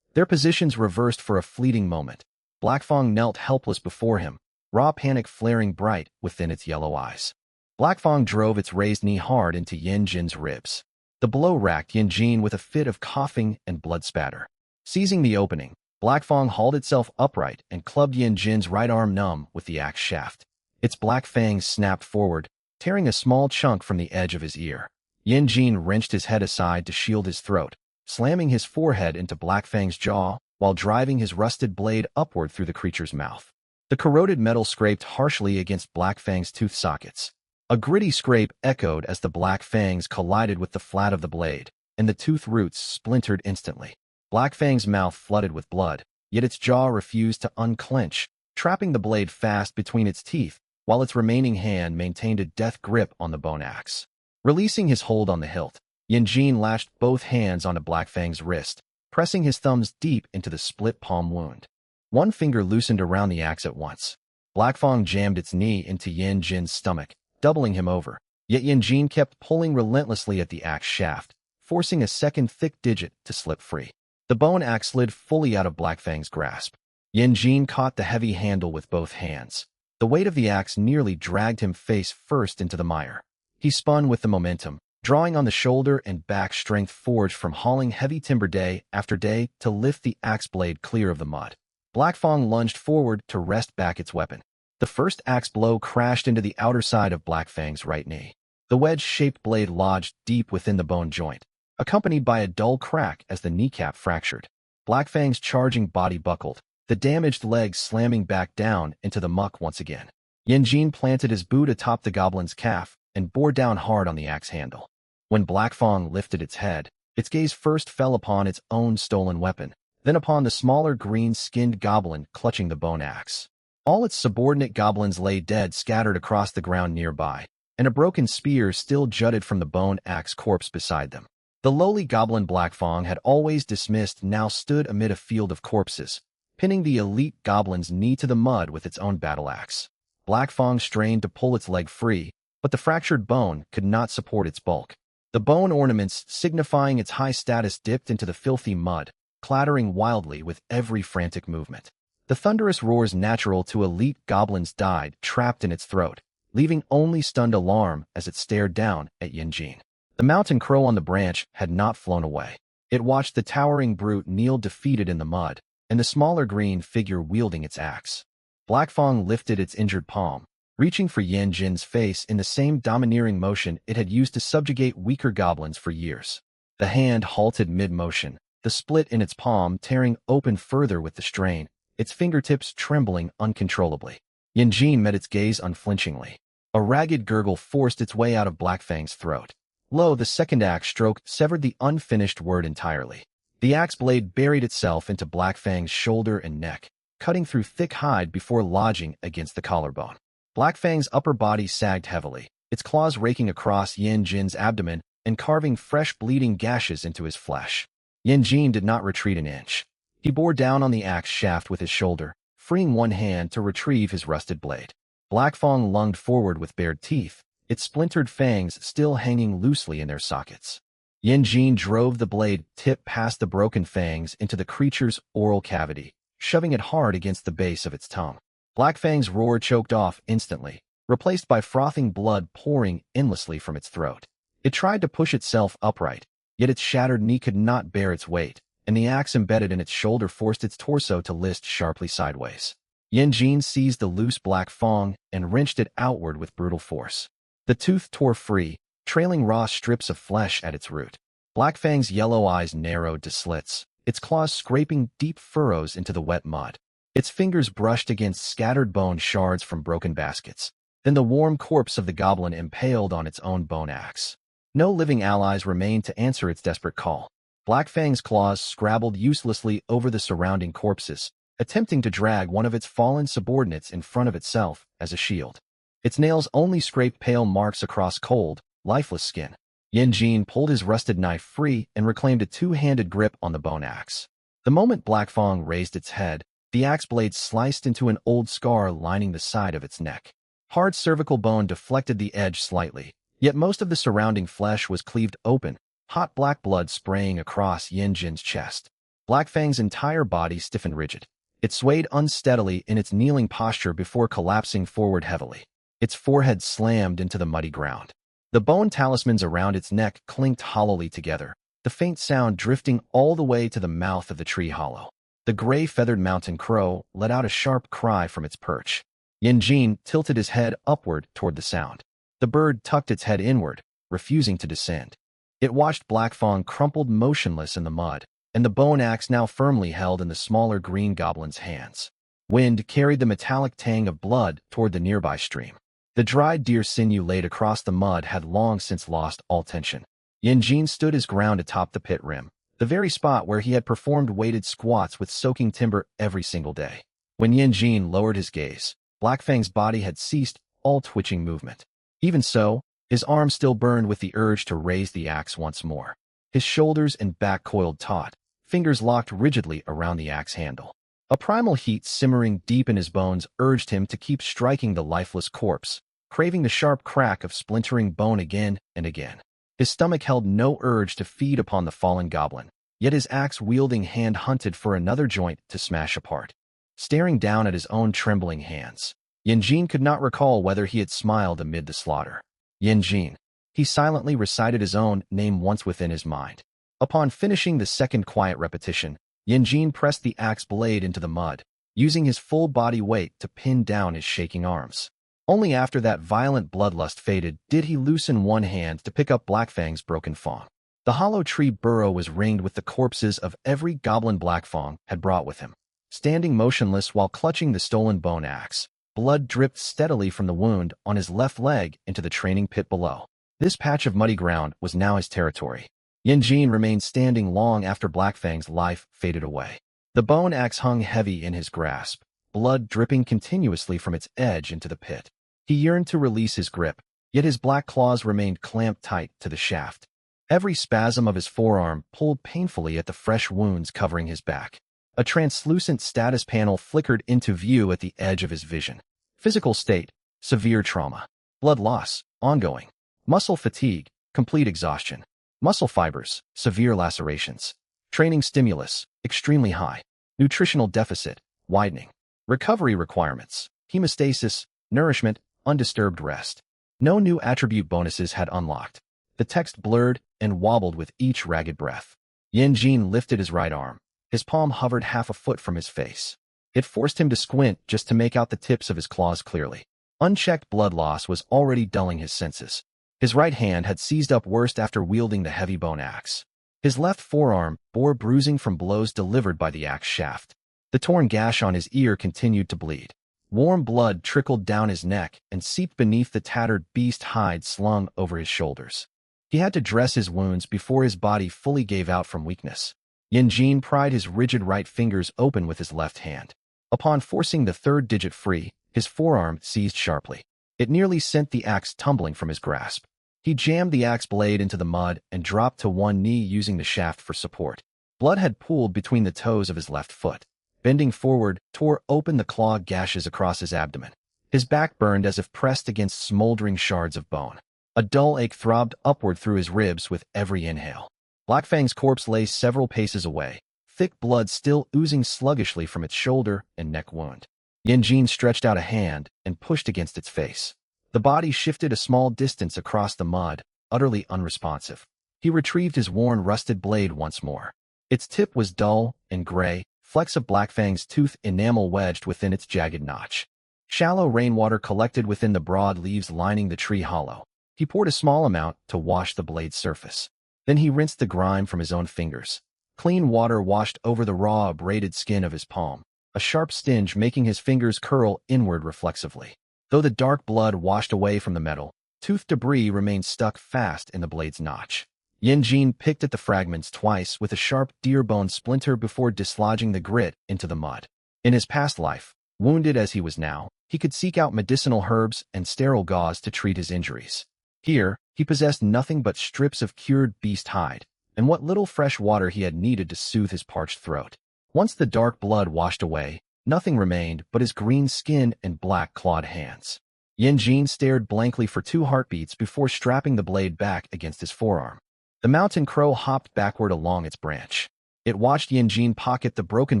Their positions reversed for a fleeting moment. Black Fang knelt helpless before him, raw panic flaring bright within its yellow eyes. Black Fang drove its raised knee hard into Yin Jin's ribs. The blow racked Yin Jin with a fit of coughing and blood spatter. Seizing the opening, Black Fang hauled itself upright and clubbed Yin Jin's right arm numb with the axe shaft. Its black fangs snapped forward, tearing a small chunk from the edge of his ear. Yin Jin wrenched his head aside to shield his throat, slamming his forehead into Black Fang's jaw while driving his rusted blade upward through the creature's mouth. The corroded metal scraped harshly against Black Fang's tooth sockets. A gritty scrape echoed as the black fangs collided with the flat of the blade, and the tooth roots splintered instantly. Black Fang's mouth flooded with blood, yet its jaw refused to unclench, trapping the blade fast between its teeth, while its remaining hand maintained a death grip on the bone axe. Releasing his hold on the hilt, Yin Jin lashed both hands onto Black Fang's wrist, pressing his thumbs deep into the split palm wound. One finger loosened around the axe at once. Black Fang jammed its knee into Yin Jin's stomach, doubling him over, yet Yin Jin kept pulling relentlessly at the axe shaft, forcing a second thick digit to slip free. The bone axe slid fully out of Black Fang's grasp. Jin caught the heavy handle with both hands. The weight of the axe nearly dragged him face first into the mire. He spun with the momentum, drawing on the shoulder and back strength forged from hauling heavy timber day after day to lift the axe blade clear of the mud. Black Fang lunged forward to wrest back its weapon. The first axe blow crashed into the outer side of Black Fang's right knee. The wedge-shaped blade lodged deep within the bone joint, accompanied by a dull crack as the kneecap fractured. Black Fang's charging body buckled, the damaged leg slamming back down into the muck once again. Jin planted his boot atop the goblin's calf and bore down hard on the axe handle. When Black Fang lifted its head, its gaze first fell upon its own stolen weapon, then upon the smaller green-skinned goblin clutching the bone axe. All its subordinate goblins lay dead scattered across the ground nearby, and a broken spear still jutted from the bone axe corpse beside them. The lowly goblin Black Fang had always dismissed now stood amid a field of corpses, pinning the elite goblin's knee to the mud with its own battle axe. Black Fang strained to pull its leg free, but the fractured bone could not support its bulk. The bone ornaments, signifying its high status, dipped into the filthy mud, clattering wildly with every frantic movement. The thunderous roars natural to elite goblins died trapped in its throat, leaving only stunned alarm as it stared down at Jin. The mountain crow on the branch had not flown away. It watched the towering brute kneel defeated in the mud, and the smaller green figure wielding its axe. Black Fang lifted its injured palm, reaching for Jin's face in the same domineering motion it had used to subjugate weaker goblins for years. The hand halted mid-motion, the split in its palm tearing open further with the strain, its fingertips trembling uncontrollably. Jin met its gaze unflinchingly. A ragged gurgle forced its way out of Black Fang's throat. Lo, the second axe stroke severed the unfinished word entirely. The axe blade buried itself into Black Fang's shoulder and neck, cutting through thick hide before lodging against the collarbone. Black Fang's upper body sagged heavily, its claws raking across Jin's abdomen and carving fresh bleeding gashes into his flesh. Jin did not retreat an inch. He bore down on the axe shaft with his shoulder, freeing one hand to retrieve his rusted blade. Black Fang lunged forward with bared teeth, its splintered fangs still hanging loosely in their sockets. Jin drove the blade tip past the broken fangs into the creature's oral cavity, shoving it hard against the base of its tongue. Black Fang's roar choked off instantly, replaced by frothing blood pouring endlessly from its throat. It tried to push itself upright, yet its shattered knee could not bear its weight, and the axe embedded in its shoulder forced its torso to list sharply sideways. Jin seized the loose Black Fang and wrenched it outward with brutal force. The tooth tore free, trailing raw strips of flesh at its root. Black Fang's yellow eyes narrowed to slits, its claws scraping deep furrows into the wet mud. Its fingers brushed against scattered bone shards from broken baskets. Then the warm corpse of the goblin impaled on its own bone axe. No living allies remained to answer its desperate call. Black Fang's claws scrabbled uselessly over the surrounding corpses, attempting to drag one of its fallen subordinates in front of itself as a shield. Its nails only scraped pale marks across cold, lifeless skin. Jin pulled his rusted knife free and reclaimed a two-handed grip on the bone axe. The moment Black Fang raised its head, the axe blade sliced into an old scar lining the side of its neck. Hard cervical bone deflected the edge slightly, yet most of the surrounding flesh was cleaved open, hot black blood spraying across Jin's chest. Black Fang's entire body stiffened rigid. It swayed unsteadily in its kneeling posture before collapsing forward heavily. Its forehead slammed into the muddy ground. The bone talismans around its neck clinked hollowly together, the faint sound drifting all the way to the mouth of the tree hollow. The gray-feathered mountain crow let out a sharp cry from its perch. Jin tilted his head upward toward the sound. The bird tucked its head inward, refusing to descend. It watched Black Fang crumpled motionless in the mud, and the bone axe now firmly held in the smaller green goblin's hands. Wind carried the metallic tang of blood toward the nearby stream. The dried deer sinew laid across the mud had long since lost all tension. Jin stood his ground atop the pit rim, the very spot where he had performed weighted squats with soaking timber every single day. When Jin lowered his gaze, Black Fang's body had ceased all twitching movement. Even so, his arm still burned with the urge to raise the axe once more. His shoulders and back coiled taut, fingers locked rigidly around the axe handle. A primal heat simmering deep in his bones urged him to keep striking the lifeless corpse, craving the sharp crack of splintering bone again and again. His stomach held no urge to feed upon the fallen goblin, yet his axe-wielding hand hunted for another joint to smash apart. staring down at his own trembling hands. Yanjin could not recall whether he had smiled amid the slaughter. Yanjin. He silently recited his own name once within his mind. Upon finishing the second quiet repetition, Yanjin pressed the axe blade into the mud, using his full body weight to pin down his shaking arms. Only after that violent bloodlust faded did he loosen one hand to pick up Blackfang's broken fang. The hollow tree burrow was ringed with the corpses of every goblin Blackfang had brought with him. Standing motionless while clutching the stolen bone axe, blood dripped steadily from the wound on his left leg into the training pit below. This patch of muddy ground was now his territory. Yanjin remained standing long after Blackfang's life faded away. The bone axe hung heavy in his grasp, blood dripping continuously from its edge into the pit. He yearned to release his grip, yet his black claws remained clamped tight to the shaft. Every spasm of his forearm pulled painfully at the fresh wounds covering his back. A translucent status panel flickered into view at the edge of his vision. Physical state, severe trauma. Blood loss, ongoing. Muscle fatigue, complete exhaustion. Muscle fibers, severe lacerations. Training stimulus, extremely high. Nutritional deficit, widening. Recovery requirements, hemostasis, nourishment, undisturbed rest. No new attribute bonuses had unlocked. The text blurred and wobbled with each ragged breath. Yanjin lifted his right arm. His palm hovered half a foot from his face. It forced him to squint just to make out the tips of his claws clearly. Unchecked blood loss was already dulling his senses. His right hand had seized up worst after wielding the heavy bone axe. His left forearm bore bruising from blows delivered by the axe shaft. The torn gash on his ear continued to bleed. Warm blood trickled down his neck and seeped beneath the tattered beast hide slung over his shoulders. He had to dress his wounds before his body fully gave out from weakness. Yanjin pried his rigid right fingers open with his left hand. Upon forcing the third digit free, his forearm seized sharply. It nearly sent the axe tumbling from his grasp. He jammed the axe blade into the mud and dropped to one knee using the shaft for support. Blood had pooled between the toes of his left foot. Bending forward, tore open the claw gashes across his abdomen. His back burned as if pressed against smoldering shards of bone. A dull ache throbbed upward through his ribs with every inhale. Blackfang's corpse lay several paces away, thick blood still oozing sluggishly from its shoulder and neck wound. Yanjin stretched out a hand and pushed against its face. The body shifted a small distance across the mud, utterly unresponsive. He retrieved his worn, rusted blade once more. Its tip was dull and gray, flecks of Blackfang's tooth enamel wedged within its jagged notch. Shallow rainwater collected within the broad leaves lining the tree hollow. He poured a small amount to wash the blade's surface. Then he rinsed the grime from his own fingers. Clean water washed over the raw, abraded skin of his palm, a sharp stinge making his fingers curl inward reflexively. Though the dark blood washed away from the metal, tooth debris remained stuck fast in the blade's notch. Yanjin picked at the fragments twice with a sharp deer bone splinter before dislodging the grit into the mud. In his past life, wounded as he was now, he could seek out medicinal herbs and sterile gauze to treat his injuries. Here, he possessed nothing but strips of cured beast hide, and what little fresh water he had needed to soothe his parched throat. Once the dark blood washed away, nothing remained but his green skin and black clawed hands. Yanjin stared blankly for 2 heartbeats before strapping the blade back against his forearm. The mountain crow hopped backward along its branch. It watched Yanjin pocket the broken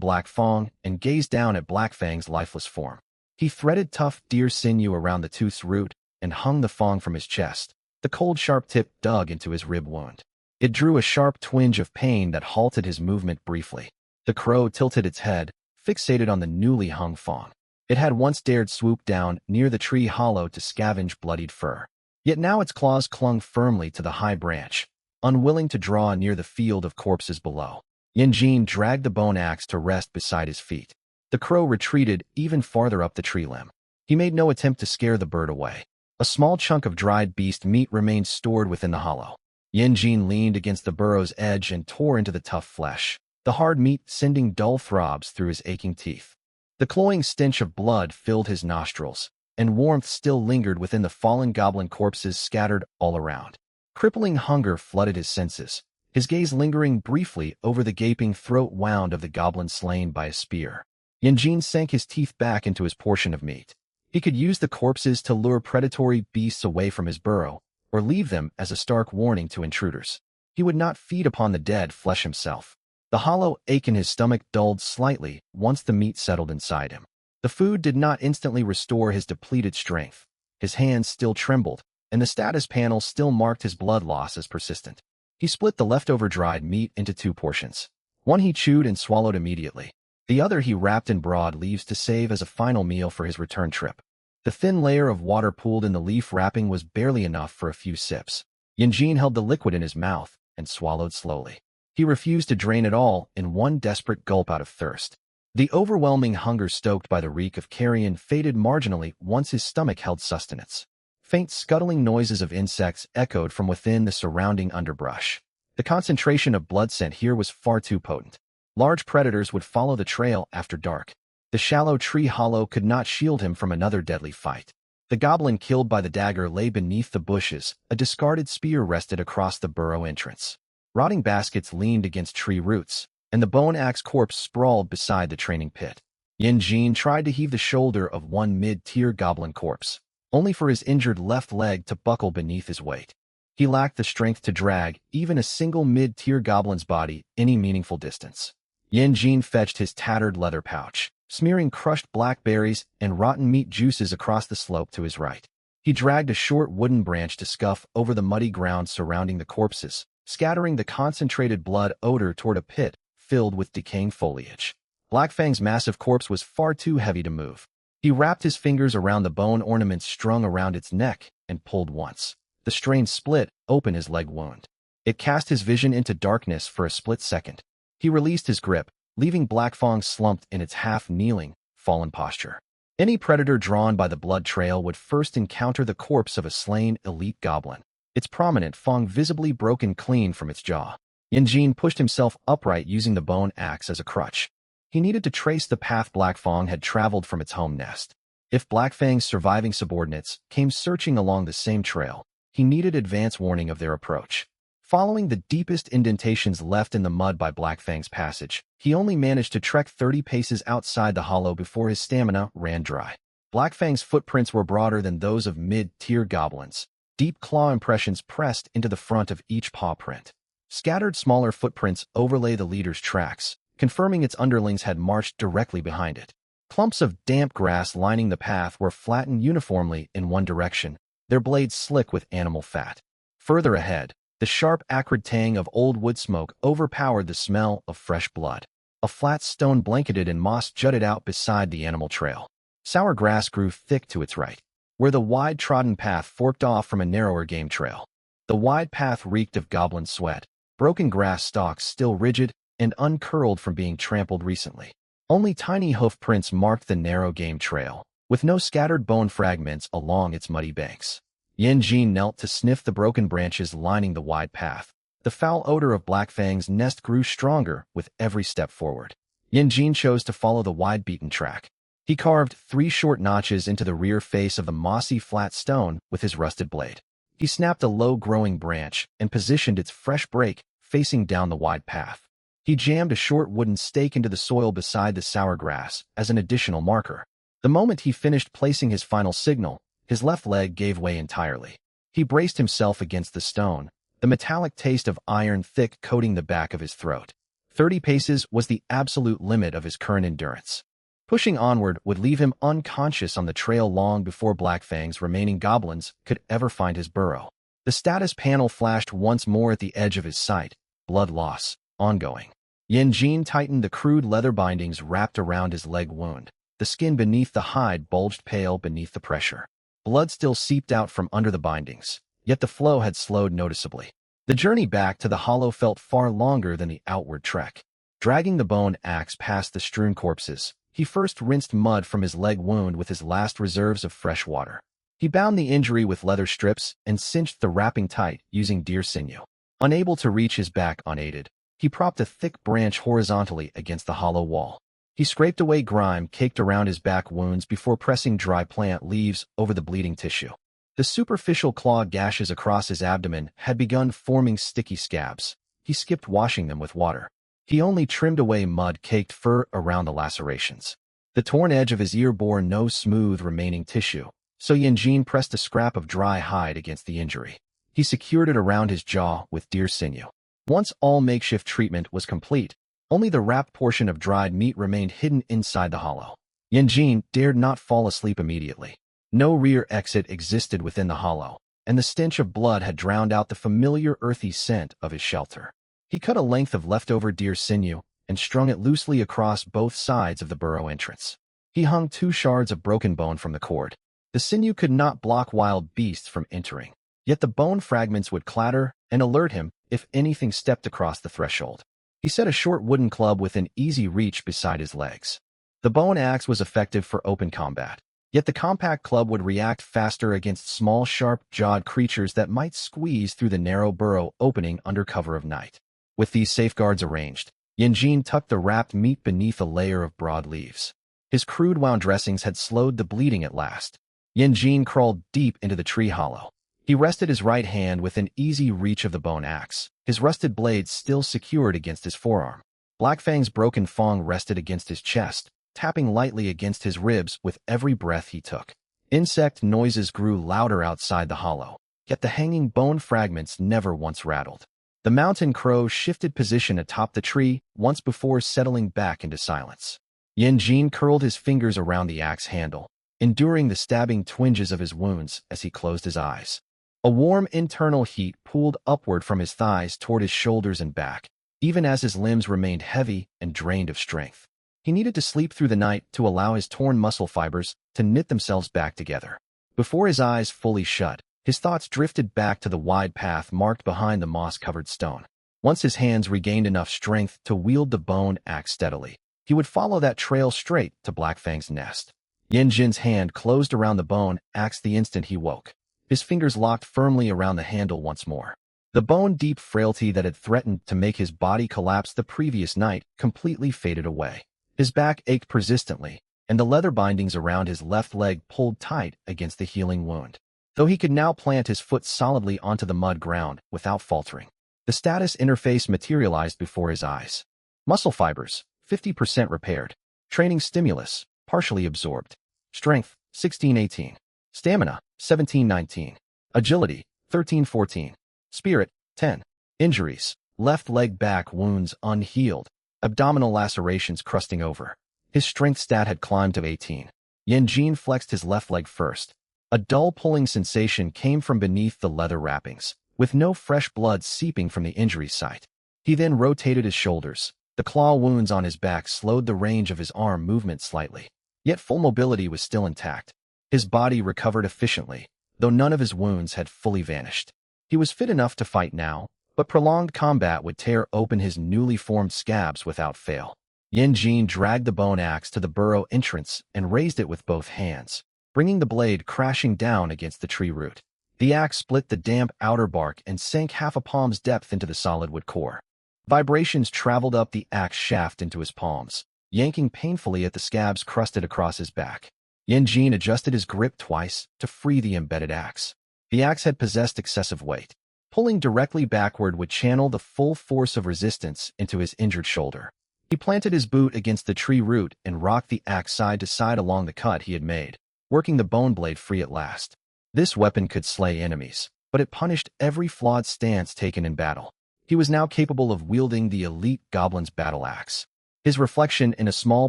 black fang and gazed down at Blackfang's lifeless form. He threaded tough deer sinew around the tooth's root and hung the fang from his chest. The cold, sharp tip dug into his rib wound. It drew a sharp twinge of pain that halted his movement briefly. The crow tilted its head, fixated on the newly hung fang. It had once dared swoop down near the tree hollow to scavenge bloodied fur. Yet now its claws clung firmly to the high branch, unwilling to draw near the field of corpses below. Yanjin dragged the bone axe to rest beside his feet. The crow retreated even farther up the tree limb. He made no attempt to scare the bird away. A small chunk of dried beast meat remained stored within the hollow. Yanjin leaned against the burrow's edge and tore into the tough flesh, the hard meat sending dull throbs through his aching teeth. The cloying stench of blood filled his nostrils, and warmth still lingered within the fallen goblin corpses scattered all around. Crippling hunger flooded his senses, his gaze lingering briefly over the gaping throat wound of the goblin slain by a spear. Yanjin sank his teeth back into his portion of meat. He could use the corpses to lure predatory beasts away from his burrow, or leave them as a stark warning to intruders. He would not feed upon the dead flesh himself. The hollow ache in his stomach dulled slightly once the meat settled inside him. The food did not instantly restore his depleted strength. His hands still trembled, and the status panel still marked his blood loss as persistent. He split the leftover dried meat into 2 portions. One he chewed and swallowed immediately. The other he wrapped in broad leaves to save as a final meal for his return trip. The thin layer of water pooled in the leaf wrapping was barely enough for a few sips. Yanjin held the liquid in his mouth and swallowed slowly. He refused to drain it all in one desperate gulp out of thirst. The overwhelming hunger stoked by the reek of carrion faded marginally once his stomach held sustenance. Faint scuttling noises of insects echoed from within the surrounding underbrush. The concentration of blood scent here was far too potent. Large predators would follow the trail after dark. The shallow tree hollow could not shield him from another deadly fight. The goblin killed by the dagger lay beneath the bushes. A discarded spear rested across the burrow entrance. Rotting baskets leaned against tree roots, and the bone axe corpse sprawled beside the training pit. Yanjin tried to heave the shoulder of one mid-tier goblin corpse, only for his injured left leg to buckle beneath his weight. He lacked the strength to drag even a single mid-tier goblin's body any meaningful distance. Yanjin fetched his tattered leather pouch, smearing crushed blackberries and rotten meat juices across the slope to his right. He dragged a short wooden branch to scuff over the muddy ground surrounding the corpses, scattering the concentrated blood odor toward a pit filled with decaying foliage. Blackfang's massive corpse was far too heavy to move. He wrapped his fingers around the bone ornaments strung around its neck and pulled once. The strain split open his leg wound. It cast his vision into darkness for a split second. He released his grip, leaving Blackfang slumped in its half-kneeling, fallen posture. Any predator drawn by the blood trail would first encounter the corpse of a slain elite goblin, its prominent fang visibly broken clean from its jaw. Yanjin pushed himself upright using the bone axe as a crutch. He needed to trace the path Blackfang had traveled from its home nest. If Blackfang's surviving subordinates came searching along the same trail, he needed advance warning of their approach. Following the deepest indentations left in the mud by Blackfang's passage, he only managed to trek 30 paces outside the hollow before his stamina ran dry. Blackfang's footprints were broader than those of mid-tier goblins. Deep claw impressions pressed into the front of each paw print. Scattered smaller footprints overlay the leader's tracks, confirming its underlings had marched directly behind it. Clumps of damp grass lining the path were flattened uniformly in one direction, their blades slick with animal fat. Further ahead, the sharp, acrid tang of old wood smoke overpowered the smell of fresh blood. A flat stone blanketed in moss jutted out beside the animal trail. Sour grass grew thick to its right, where the wide-trodden path forked off from a narrower game trail. The wide path reeked of goblin sweat, broken grass stalks still rigid and uncurled from being trampled recently. Only tiny hoof prints marked the narrow game trail, with no scattered bone fragments along its muddy banks. Yanjin knelt to sniff the broken branches lining the wide path. The foul odor of Blackfang's nest grew stronger with every step forward. Yanjin chose to follow the wide beaten track. He carved 3 short notches into the rear face of the mossy flat stone with his rusted blade. He snapped a low-growing branch and positioned its fresh break facing down the wide path. He jammed a short wooden stake into the soil beside the sour grass as an additional marker. The moment he finished placing his final signal, his left leg gave way entirely. He braced himself against the stone, the metallic taste of iron thick coating the back of his throat. 30 paces was the absolute limit of his current endurance. Pushing onward would leave him unconscious on the trail long before Blackfang's remaining goblins could ever find his burrow. The status panel flashed once more at the edge of his sight. Blood loss, ongoing. Yanjin tightened the crude leather bindings wrapped around his leg wound. The skin beneath the hide bulged pale beneath the pressure. Blood still seeped out from under the bindings, yet the flow had slowed noticeably. The journey back to the hollow felt far longer than the outward trek. Dragging the bone axe past the strewn corpses, he first rinsed mud from his leg wound with his last reserves of fresh water. He bound the injury with leather strips and cinched the wrapping tight using deer sinew. Unable to reach his back unaided, he propped a thick branch horizontally against the hollow wall. He scraped away grime caked around his back wounds before pressing dry plant leaves over the bleeding tissue. The superficial claw gashes across his abdomen had begun forming sticky scabs. He skipped washing them with water. He only trimmed away mud-caked fur around the lacerations. The torn edge of his ear bore no smooth remaining tissue, so Yanjin pressed a scrap of dry hide against the injury. He secured it around his jaw with deer sinew. Once all makeshift treatment was complete, Only the wrapped portion of dried meat remained hidden inside the hollow. Yanjin dared not fall asleep immediately. No rear exit existed within the hollow, and the stench of blood had drowned out the familiar earthy scent of his shelter. He cut a length of leftover deer sinew and strung it loosely across both sides of the burrow entrance. He hung 2 shards of broken bone from the cord. The sinew could not block wild beasts from entering, yet the bone fragments would clatter and alert him if anything stepped across the threshold. He set a short wooden club within easy reach beside his legs. The bone axe was effective for open combat, yet the compact club would react faster against small, sharp-jawed creatures that might squeeze through the narrow burrow opening under cover of night. With these safeguards arranged, Yanjin tucked the wrapped meat beneath a layer of broad leaves. His crude wound dressings had slowed the bleeding at last. Yanjin crawled deep into the tree hollow. He rested his right hand within easy reach of the bone axe, his rusted blade still secured against his forearm. Blackfang's broken fang rested against his chest, tapping lightly against his ribs with every breath he took. Insect noises grew louder outside the hollow, yet the hanging bone fragments never once rattled. The mountain crow shifted position atop the tree once before settling back into silence. Yanjin curled his fingers around the axe handle, enduring the stabbing twinges of his wounds as he closed his eyes. A warm internal heat pooled upward from his thighs toward his shoulders and back, even as his limbs remained heavy and drained of strength. He needed to sleep through the night to allow his torn muscle fibers to knit themselves back together. Before his eyes fully shut, his thoughts drifted back to the wide path marked behind the moss-covered stone. Once his hands regained enough strength to wield the bone axe steadily, he would follow that trail straight to Blackfang's nest. Yanjin's hand closed around the bone axe the instant he woke. His fingers locked firmly around the handle once more. The bone-deep frailty that had threatened to make his body collapse the previous night completely faded away. His back ached persistently, and the leather bindings around his left leg pulled tight against the healing wound. Though he could now plant his foot solidly onto the mud ground without faltering, the status interface materialized before his eyes. Muscle fibers, 50% repaired. Training stimulus, partially absorbed. Strength, 16-18. Stamina, 17-19. Agility, 13-14. Spirit, 10. Injuries, left leg back wounds unhealed, abdominal lacerations crusting over. His strength stat had climbed to 18. Yanjin flexed his left leg first. A dull pulling sensation came from beneath the leather wrappings, with no fresh blood seeping from the injury site. He then rotated his shoulders. The claw wounds on his back slowed the range of his arm movement slightly, yet full mobility was still intact. His body recovered efficiently, though none of his wounds had fully vanished. He was fit enough to fight now, but prolonged combat would tear open his newly formed scabs without fail. Yanjin dragged the bone axe to the burrow entrance and raised it with both hands, bringing the blade crashing down against the tree root. The axe split the damp outer bark and sank half a palm's depth into the solid wood core. Vibrations traveled up the axe shaft into his palms, yanking painfully at the scabs crusted across his back. Yanjin adjusted his grip twice to free the embedded axe. The axe had possessed excessive weight. Pulling directly backward would channel the full force of resistance into his injured shoulder. He planted his boot against the tree root and rocked the axe side to side along the cut he had made, working the bone blade free at last. This weapon could slay enemies, but it punished every flawed stance taken in battle. He was now capable of wielding the elite Goblin's battle axe. His reflection in a small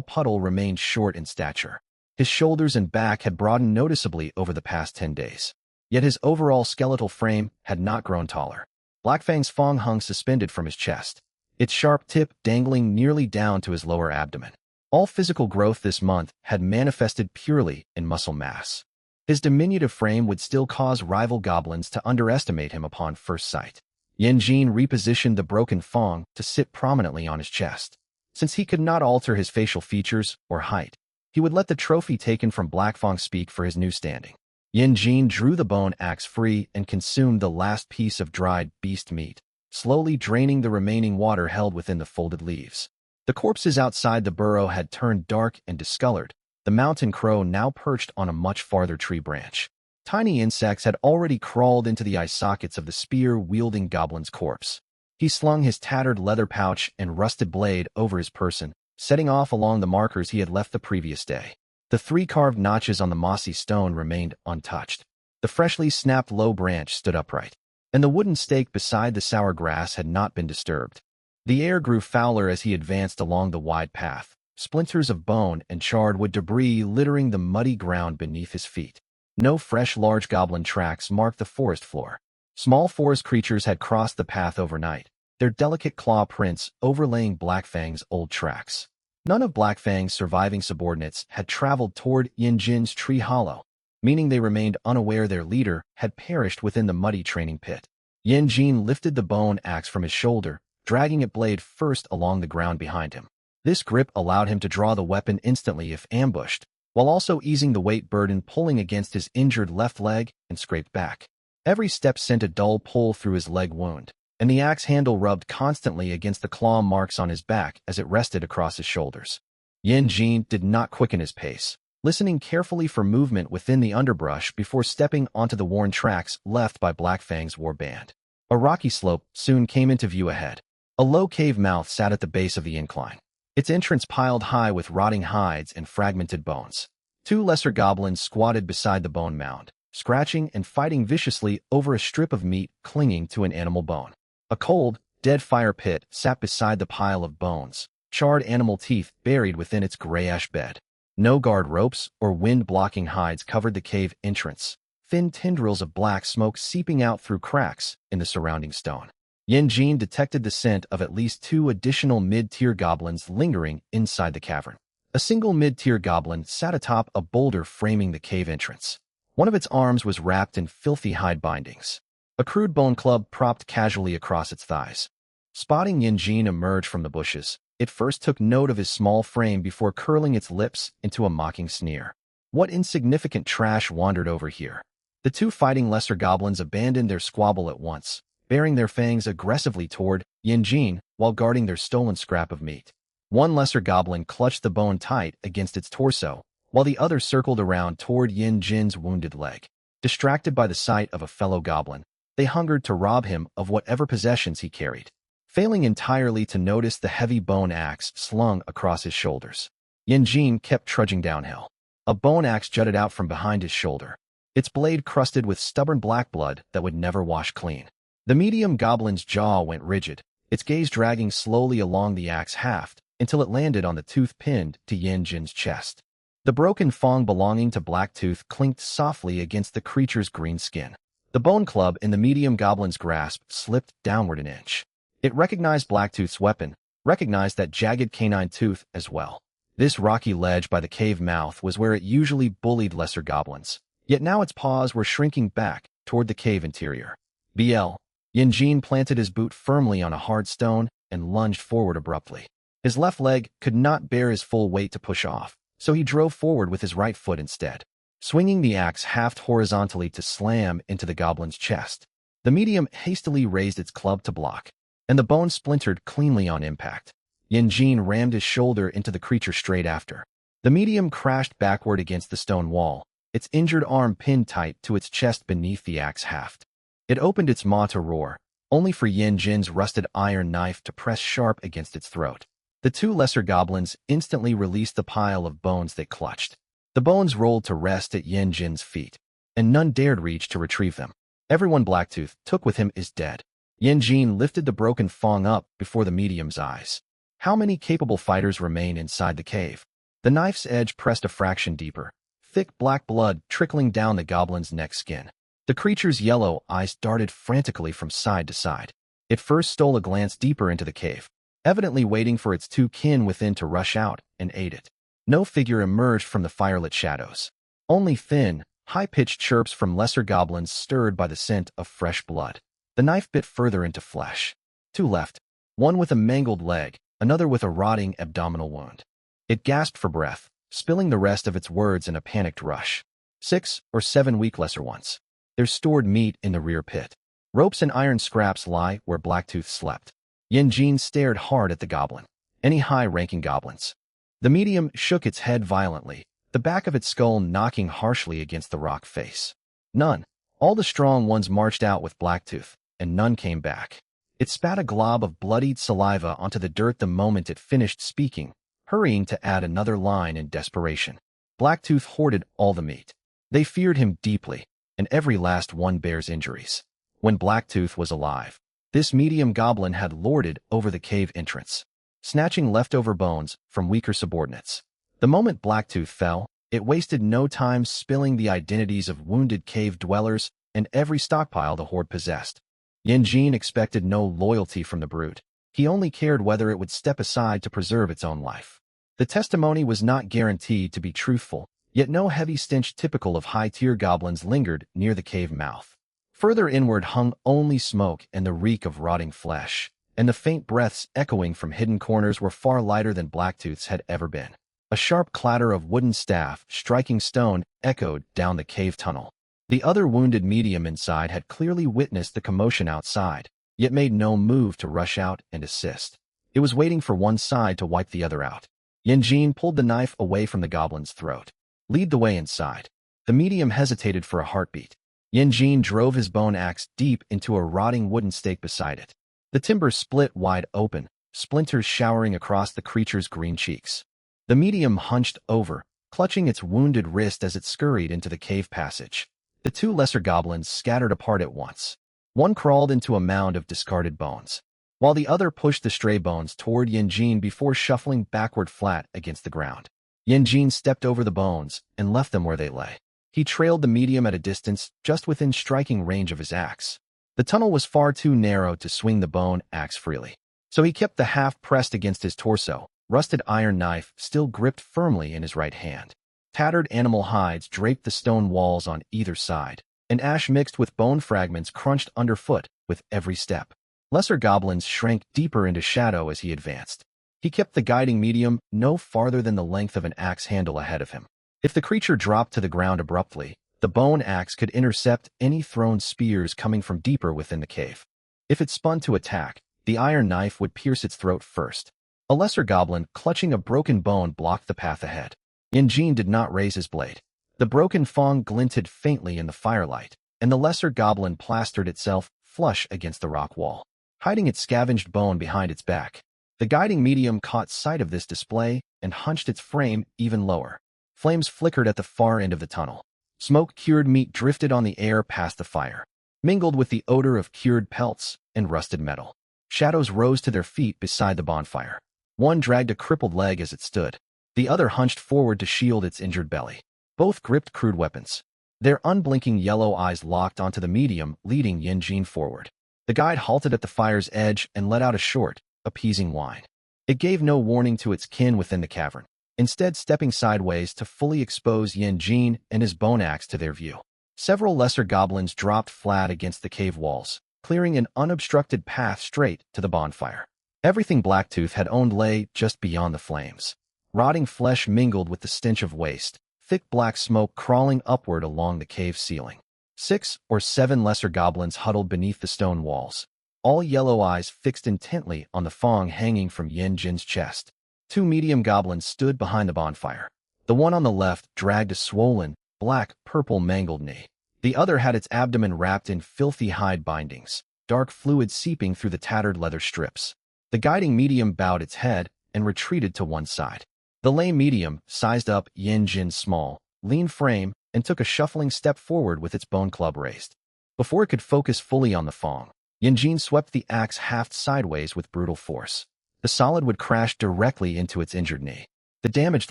puddle remained short in stature. His shoulders and back had broadened noticeably over the past 10 days. Yet his overall skeletal frame had not grown taller. Blackfang's fang hung suspended from his chest, its sharp tip dangling nearly down to his lower abdomen. All physical growth this month had manifested purely in muscle mass. His diminutive frame would still cause rival goblins to underestimate him upon first sight. Yanjin repositioned the broken fang to sit prominently on his chest. Since he could not alter his facial features or height, he would let the trophy taken from Blackfang speak for his new standing. Yanjin drew the bone axe free and consumed the last piece of dried beast meat, slowly draining the remaining water held within the folded leaves. The corpses outside the burrow had turned dark and discolored, the mountain crow now perched on a much farther tree branch. Tiny insects had already crawled into the eye sockets of the spear-wielding goblin's corpse. He slung his tattered leather pouch and rusted blade over his person, setting off along the markers he had left the previous day. The 3 carved notches on the mossy stone remained untouched. The freshly snapped low branch stood upright, and the wooden stake beside the sour grass had not been disturbed. The air grew fouler as he advanced along the wide path, splinters of bone and charred wood debris littering the muddy ground beneath his feet. No fresh large goblin tracks marked the forest floor. Small forest creatures had crossed the path overnight, their delicate claw prints overlaying Blackfang's old tracks. None of Blackfang's surviving subordinates had traveled toward Yinjin's tree hollow, meaning they remained unaware their leader had perished within the muddy training pit. Yinjin lifted the bone axe from his shoulder, dragging it blade first along the ground behind him. This grip allowed him to draw the weapon instantly if ambushed, while also easing the weight burden pulling against his injured left leg and scraped back. Every step sent a dull pull through his leg wound, and the axe handle rubbed constantly against the claw marks on his back as it rested across his shoulders. Yinjin did not quicken his pace, listening carefully for movement within the underbrush before stepping onto the worn tracks left by Blackfang's warband. A rocky slope soon came into view ahead. A low cave mouth sat at the base of the incline, its entrance piled high with rotting hides and fragmented bones. Two lesser goblins squatted beside the bone mound, scratching and fighting viciously over a strip of meat clinging to an animal bone. A cold, dead fire pit sat beside the pile of bones, charred animal teeth buried within its grayish bed. No guard ropes or wind-blocking hides covered the cave entrance, thin tendrils of black smoke seeping out through cracks in the surrounding stone. Yinjin detected the scent of at least two additional mid-tier goblins lingering inside the cavern. A single mid-tier goblin sat atop a boulder framing the cave entrance. One of its arms was wrapped in filthy hide bindings. A crude bone club propped casually across its thighs. Spotting Yinjin emerge from the bushes, it first took note of his small frame before curling its lips into a mocking sneer. What insignificant trash wandered over here? The two fighting lesser goblins abandoned their squabble at once, baring their fangs aggressively toward Yinjin while guarding their stolen scrap of meat. One lesser goblin clutched the bone tight against its torso, while the other circled around toward Yinjin's wounded leg. Distracted by the sight of a fellow goblin, they hungered to rob him of whatever possessions he carried. Failing entirely to notice the heavy bone axe slung across his shoulders, Yinjin kept trudging downhill. A bone axe jutted out from behind his shoulder, its blade crusted with stubborn black blood that would never wash clean. The medium goblin's jaw went rigid, its gaze dragging slowly along the axe haft until it landed on the tooth pinned to Yinjin's chest. The broken fang belonging to Blacktooth clinked softly against the creature's green skin. The bone club in the medium goblin's grasp slipped downward an inch. It recognized Blacktooth's weapon, recognized that jagged canine tooth as well. This rocky ledge by the cave mouth was where it usually bullied lesser goblins, yet now its paws were shrinking back toward the cave interior. BL. Yinjin planted his boot firmly on a hard stone and lunged forward abruptly. His left leg could not bear his full weight to push off, so he drove forward with his right foot instead, swinging the axe haft horizontally to slam into the goblin's chest. The medium hastily raised its club to block, and the bone splintered cleanly on impact. Yinjin rammed his shoulder into the creature straight after. The medium crashed backward against the stone wall, its injured arm pinned tight to its chest beneath the axe haft. It opened its maw to roar, only for Yinjin's rusted iron knife to press sharp against its throat. The two lesser goblins instantly released the pile of bones they clutched. The bones rolled to rest at Yinjin's feet, and none dared reach to retrieve them. Everyone Blacktooth took with him is dead. Yinjin lifted the broken fang up before the medium's eyes. How many capable fighters remain inside the cave? The knife's edge pressed a fraction deeper, thick black blood trickling down the goblin's neck skin. The creature's yellow eyes darted frantically from side to side. It first stole a glance deeper into the cave, evidently waiting for its two kin within to rush out and aid it. No figure emerged from the firelit shadows. Only thin, high-pitched chirps from lesser goblins stirred by the scent of fresh blood. The knife bit further into flesh. Two left, one with a mangled leg, another with a rotting abdominal wound. It gasped for breath, spilling the rest of its words in a panicked rush. 6 or 7 weak lesser ones. There's stored meat in the rear pit. Ropes and iron scraps lie where Blacktooth slept. Yinjin stared hard at the goblin. Any high-ranking goblins? The medium shook its head violently, the back of its skull knocking harshly against the rock face. None. All the strong ones marched out with Blacktooth, and none came back. It spat a glob of bloodied saliva onto the dirt the moment it finished speaking, hurrying to add another line in desperation. Blacktooth hoarded all the meat. They feared him deeply, and every last one bears injuries. When Blacktooth was alive, This medium goblin had lorded over the cave entrance, snatching leftover bones from weaker subordinates. The moment Blacktooth fell, it wasted no time spilling the identities of wounded cave dwellers and every stockpile the horde possessed. Yanjin expected no loyalty from the brute. He only cared whether it would step aside to preserve its own life. The testimony was not guaranteed to be truthful, yet no heavy stench typical of high-tier goblins lingered near the cave mouth. Further inward hung only smoke and the reek of rotting flesh, and the faint breaths echoing from hidden corners were far lighter than Blacktooth's had ever been. A sharp clatter of wooden staff striking stone echoed down the cave tunnel. The other wounded medium inside had clearly witnessed the commotion outside, yet made no move to rush out and assist. It was waiting for one side to wipe the other out. Yanjin pulled the knife away from the goblin's throat. Lead the way inside. The medium hesitated for a heartbeat. Yanjin drove his bone axe deep into a rotting wooden stake beside it. The timber split wide open, splinters showering across the creature's green cheeks. The medium hunched over, clutching its wounded wrist as it scurried into the cave passage. The two lesser goblins scattered apart at once. One crawled into a mound of discarded bones, while the other pushed the stray bones toward Yanjin before shuffling backward flat against the ground. Yanjin stepped over the bones and left them where they lay. He trailed the medium at a distance, just within striking range of his axe. The tunnel was far too narrow to swing the bone axe freely, so he kept the half pressed against his torso, rusted iron knife still gripped firmly in his right hand. Tattered animal hides draped the stone walls on either side, and ash mixed with bone fragments crunched underfoot with every step. Lesser goblins shrank deeper into shadow as he advanced. He kept the guiding medium no farther than the length of an axe handle ahead of him. If the creature dropped to the ground abruptly, the bone axe could intercept any thrown spears coming from deeper within the cave. If it spun to attack, the iron knife would pierce its throat first. A lesser goblin, clutching a broken bone, blocked the path ahead. Yanjin did not raise his blade. The broken fong glinted faintly in the firelight, and the lesser goblin plastered itself flush against the rock wall, hiding its scavenged bone behind its back. The guiding medium caught sight of this display and hunched its frame even lower. Flames flickered at the far end of the tunnel. Smoke-cured meat drifted on the air past the fire, mingled with the odor of cured pelts and rusted metal. Shadows rose to their feet beside the bonfire. One dragged a crippled leg as it stood. The other hunched forward to shield its injured belly. Both gripped crude weapons. Their unblinking yellow eyes locked onto the medium, leading Yanjin forward. The guide halted at the fire's edge and let out a short, appeasing whine. It gave no warning to its kin within the cavern, instead stepping sideways to fully expose Yanjin and his bone axe to their view. Several lesser goblins dropped flat against the cave walls, clearing an unobstructed path straight to the bonfire. Everything Blacktooth had owned lay just beyond the flames. Rotting flesh mingled with the stench of waste, thick black smoke crawling upward along the cave ceiling. 6 or 7 lesser goblins huddled beneath the stone walls, all yellow eyes fixed intently on the fong hanging from Yanjin's chest. 2 medium goblins stood behind the bonfire. The one on the left dragged a swollen, black-purple mangled knee. The other had its abdomen wrapped in filthy hide bindings, dark fluid seeping through the tattered leather strips. The guiding medium bowed its head and retreated to one side. The lame medium sized up Yanjin's small, lean frame and took a shuffling step forward with its bone club raised. Before it could focus fully on the fong, Yanjin swept the axe haft sideways with brutal force. The solid would crash directly into its injured knee. The damaged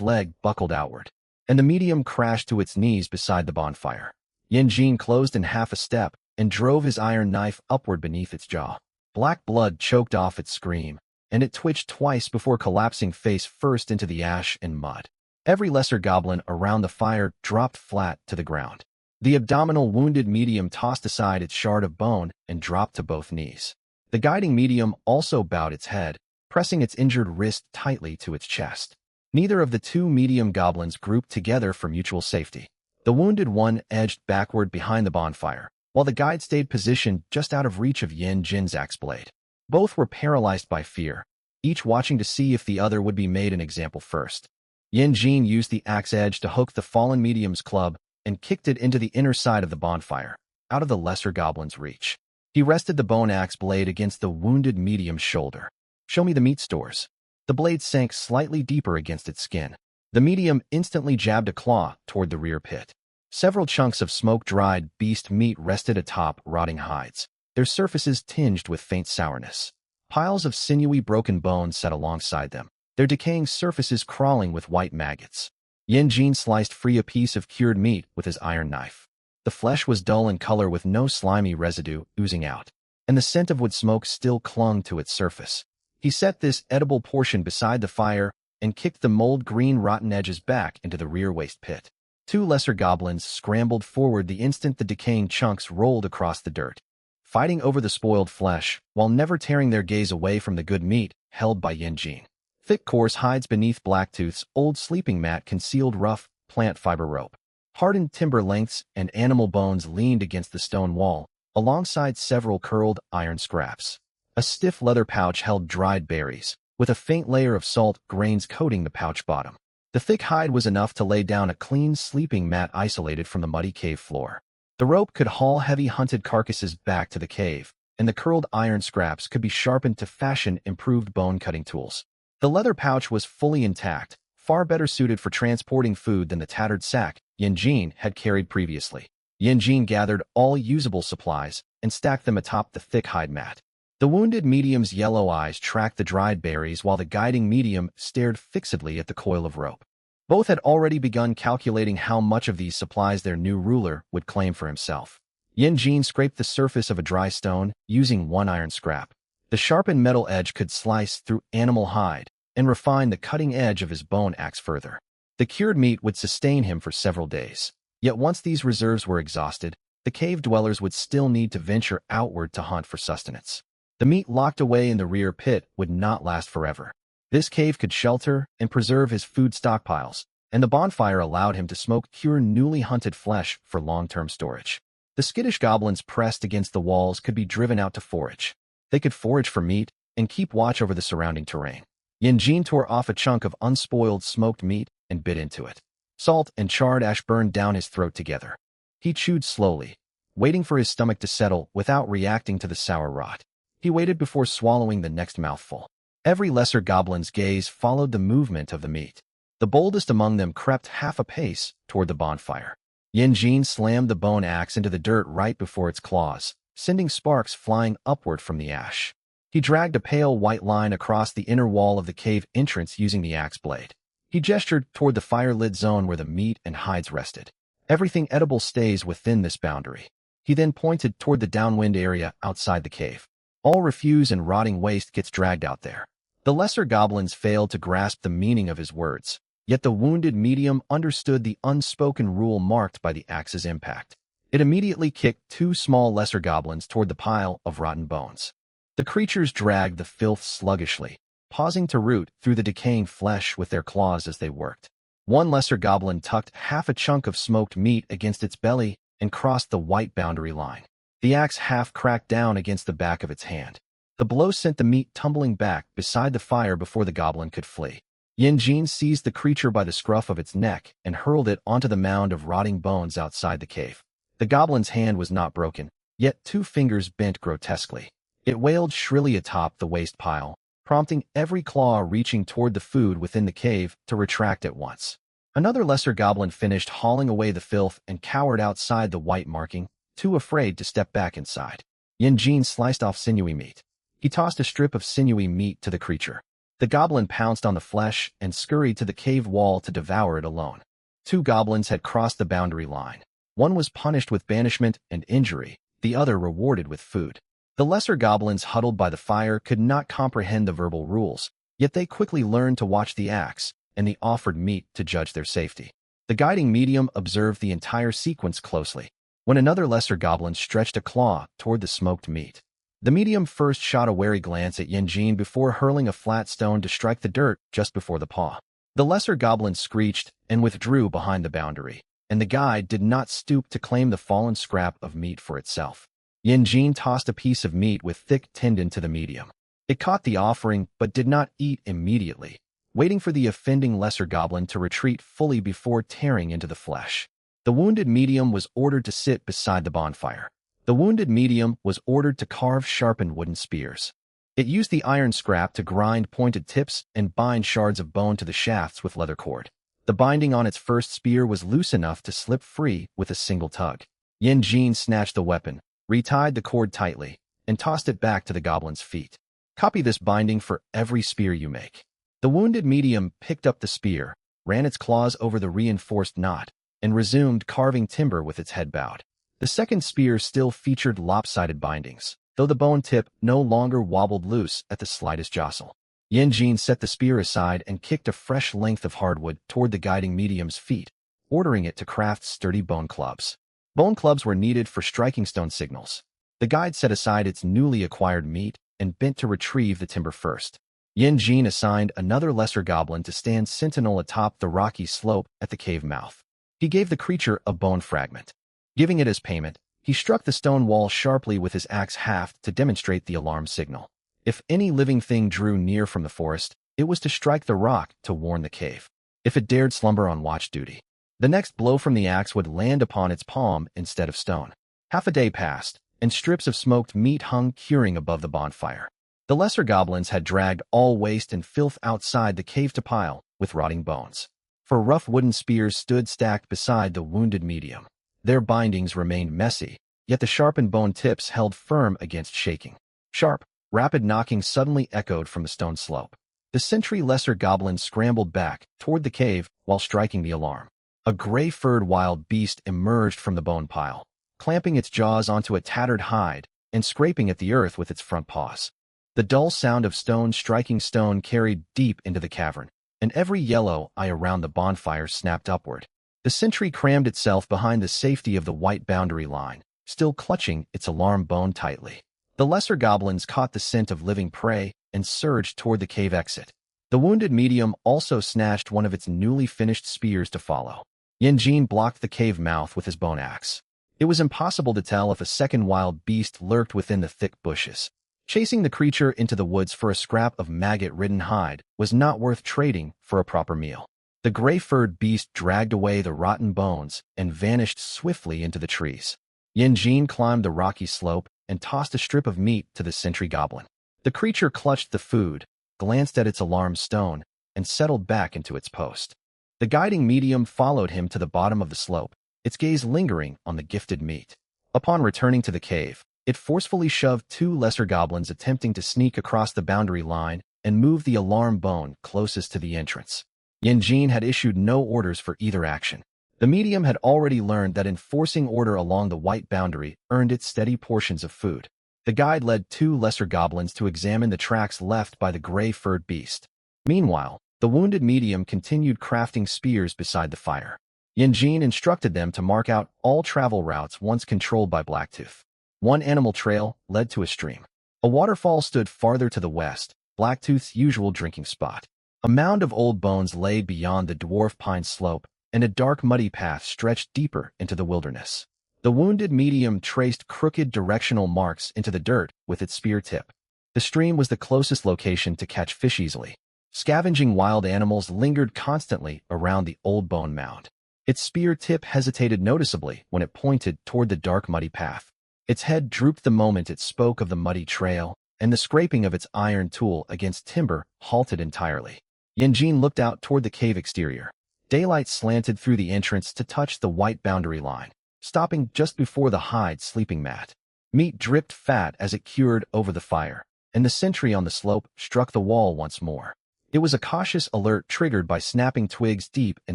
leg buckled outward, and the medium crashed to its knees beside the bonfire. Yanjin closed in half a step and drove his iron knife upward beneath its jaw. Black blood choked off its scream, and it twitched twice before collapsing face first into the ash and mud. Every lesser goblin around the fire dropped flat to the ground. The abdominal wounded medium tossed aside its shard of bone and dropped to both knees. The guiding medium also bowed its head, pressing its injured wrist tightly to its chest. Neither of the 2 medium goblins grouped together for mutual safety. The wounded one edged backward behind the bonfire, while the guide stayed positioned just out of reach of Yanjin's axe blade. Both were paralyzed by fear, each watching to see if the other would be made an example first. Yanjin used the axe edge to hook the fallen medium's club and kicked it into the inner side of the bonfire, out of the lesser goblin's reach. He rested the bone axe blade against the wounded medium's shoulder. "Show me the meat stores." The blade sank slightly deeper against its skin. The medium instantly jabbed a claw toward the rear pit. Several chunks of smoke-dried beast meat rested atop rotting hides. their surfaces tinged with faint sourness. Piles of sinewy broken bones sat alongside them, their decaying surfaces crawling with white maggots. Jin sliced free a piece of cured meat with his iron knife. The flesh was dull in color with no slimy residue oozing out, and the scent of wood smoke still clung to its surface. He set this edible portion beside the fire and kicked the mold-green rotten edges back into the rear waste pit. Two lesser goblins scrambled forward the instant the decaying chunks rolled across the dirt, fighting over the spoiled flesh while never tearing their gaze away from the good meat held by Jin. Thick coarse hides beneath Blacktooth's old sleeping mat concealed rough plant fiber rope. Hardened timber lengths and animal bones leaned against the stone wall, alongside several curled iron scraps. A stiff leather pouch held dried berries, with a faint layer of salt grains coating the pouch bottom. The thick hide was enough to lay down a clean sleeping mat isolated from the muddy cave floor. The rope could haul heavy hunted carcasses back to the cave, and the curled iron scraps could be sharpened to fashion improved bone-cutting tools. The leather pouch was fully intact, far better suited for transporting food than the tattered sack Jin had carried previously. Jin gathered all usable supplies and stacked them atop the thick hide mat. The wounded medium's yellow eyes tracked the dried berries while the guiding medium stared fixedly at the coil of rope. Both had already begun calculating how much of these supplies their new ruler would claim for himself. Jin scraped the surface of a dry stone using one iron scrap. The sharpened metal edge could slice through animal hide and refine the cutting edge of his bone axe further. The cured meat would sustain him for several days. Yet once these reserves were exhausted, the cave dwellers would still need to venture outward to hunt for sustenance. The meat locked away in the rear pit would not last forever. This cave could shelter and preserve his food stockpiles, and the bonfire allowed him to smoke cured newly hunted flesh for long-term storage. The skittish goblins pressed against the walls could be driven out to forage. They could forage for meat and keep watch over the surrounding terrain. Jin tore off a chunk of unspoiled smoked meat and bit into it. Salt and charred ash burned down his throat together. He chewed slowly, waiting for his stomach to settle without reacting to the sour rot. He waited before swallowing the next mouthful. Every lesser goblin's gaze followed the movement of the meat. The boldest among them crept half a pace toward the bonfire. Jin slammed the bone axe into the dirt right before its claws, sending sparks flying upward from the ash. He dragged a pale white line across the inner wall of the cave entrance using the axe blade. He gestured toward the fire-lit zone where the meat and hides rested. Everything edible stays within this boundary. He then pointed toward the downwind area outside the cave. All refuse and rotting waste gets dragged out there. The lesser goblins failed to grasp the meaning of his words, yet the wounded medium understood the unspoken rule marked by the axe's impact. It immediately kicked two small lesser goblins toward the pile of rotten bones. The creatures dragged the filth sluggishly, pausing to root through the decaying flesh with their claws as they worked. One lesser goblin tucked half a chunk of smoked meat against its belly and crossed the white boundary line. The axe half cracked down against the back of its hand. The blow sent the meat tumbling back beside the fire before the goblin could flee. Jin seized the creature by the scruff of its neck and hurled it onto the mound of rotting bones outside the cave. The goblin's hand was not broken, yet two fingers bent grotesquely. It wailed shrilly atop the waste pile, prompting every claw reaching toward the food within the cave to retract at once. Another lesser goblin finished hauling away the filth and cowered outside the white marking, too afraid to step back inside. Jin sliced off sinewy meat. He tossed a strip of sinewy meat to the creature. The goblin pounced on the flesh and scurried to the cave wall to devour it alone. Two goblins had crossed the boundary line. One was punished with banishment and injury, the other rewarded with food. The lesser goblins huddled by the fire could not comprehend the verbal rules, yet they quickly learned to watch the axe and the offered meat to judge their safety. The guiding medium observed the entire sequence closely, when another lesser goblin stretched a claw toward the smoked meat. The medium first shot a wary glance at Jin before hurling a flat stone to strike the dirt just before the paw. The lesser goblin screeched and withdrew behind the boundary, and the guide did not stoop to claim the fallen scrap of meat for itself. Jin tossed a piece of meat with thick tendon to the medium. It caught the offering but did not eat immediately, waiting for the offending lesser goblin to retreat fully before tearing into the flesh. The wounded medium was ordered to sit beside the bonfire. The wounded medium was ordered to carve sharpened wooden spears. It used the iron scrap to grind pointed tips and bind shards of bone to the shafts with leather cord. The binding on its first spear was loose enough to slip free with a single tug. Jin snatched the weapon, retied the cord tightly, and tossed it back to the goblin's feet. Copy this binding for every spear you make. The wounded medium picked up the spear, ran its claws over the reinforced knot, and resumed carving timber with its head bowed. The second spear still featured lopsided bindings, though the bone tip no longer wobbled loose at the slightest jostle. Yanjin set the spear aside and kicked a fresh length of hardwood toward the guiding medium's feet, ordering it to craft sturdy bone clubs. Bone clubs were needed for striking stone signals. The guide set aside its newly acquired meat and bent to retrieve the timber first. Yanjin assigned another lesser goblin to stand sentinel atop the rocky slope at the cave mouth. He gave the creature a bone fragment. Giving it as payment, he struck the stone wall sharply with his axe haft to demonstrate the alarm signal. If any living thing drew near from the forest, it was to strike the rock to warn the cave. If it dared slumber on watch duty, the next blow from the axe would land upon its palm instead of stone. Half a day passed, and strips of smoked meat hung curing above the bonfire. The lesser goblins had dragged all waste and filth outside the cave to pile with rotting bones. For rough wooden spears stood stacked beside the wounded medium. Their bindings remained messy, yet the sharpened bone tips held firm against shaking. Sharp, rapid knocking suddenly echoed from the stone slope. The sentry lesser goblin scrambled back toward the cave while striking the alarm. A gray-furred wild beast emerged from the bone pile, clamping its jaws onto a tattered hide and scraping at the earth with its front paws. The dull sound of stone striking stone carried deep into the cavern, and every yellow eye around the bonfire snapped upward. The sentry crammed itself behind the safety of the white boundary line, still clutching its alarm bone tightly. The lesser goblins caught the scent of living prey and surged toward the cave exit. The wounded medium also snatched one of its newly finished spears to follow. Yanjin blocked the cave mouth with his bone axe. It was impossible to tell if a second wild beast lurked within the thick bushes. Chasing the creature into the woods for a scrap of maggot-ridden hide was not worth trading for a proper meal. The gray-furred beast dragged away the rotten bones and vanished swiftly into the trees. Yanjin climbed the rocky slope and tossed a strip of meat to the sentry goblin. The creature clutched the food, glanced at its alarm stone, and settled back into its post. The guiding medium followed him to the bottom of the slope, its gaze lingering on the gifted meat. Upon returning to the cave, it forcefully shoved two lesser goblins attempting to sneak across the boundary line and move the alarm bone closest to the entrance. Yanjin had issued no orders for either action. The medium had already learned that enforcing order along the white boundary earned it steady portions of food. The guide led two lesser goblins to examine the tracks left by the gray-furred beast. Meanwhile, the wounded medium continued crafting spears beside the fire. Yanjin instructed them to mark out all travel routes once controlled by Blacktooth. One animal trail led to a stream. A waterfall stood farther to the west, Blacktooth's usual drinking spot. A mound of old bones lay beyond the dwarf pine slope, and a dark muddy path stretched deeper into the wilderness. The wounded medium traced crooked directional marks into the dirt with its spear tip. The stream was the closest location to catch fish easily. Scavenging wild animals lingered constantly around the old bone mound. Its spear tip hesitated noticeably when it pointed toward the dark muddy path. Its head drooped the moment it spoke of the muddy trail, and the scraping of its iron tool against timber halted entirely. Yanjin looked out toward the cave exterior. Daylight slanted through the entrance to touch the white boundary line, stopping just before the hide sleeping mat. Meat dripped fat as it cured over the fire, and the sentry on the slope struck the wall once more. It was a cautious alert triggered by snapping twigs deep in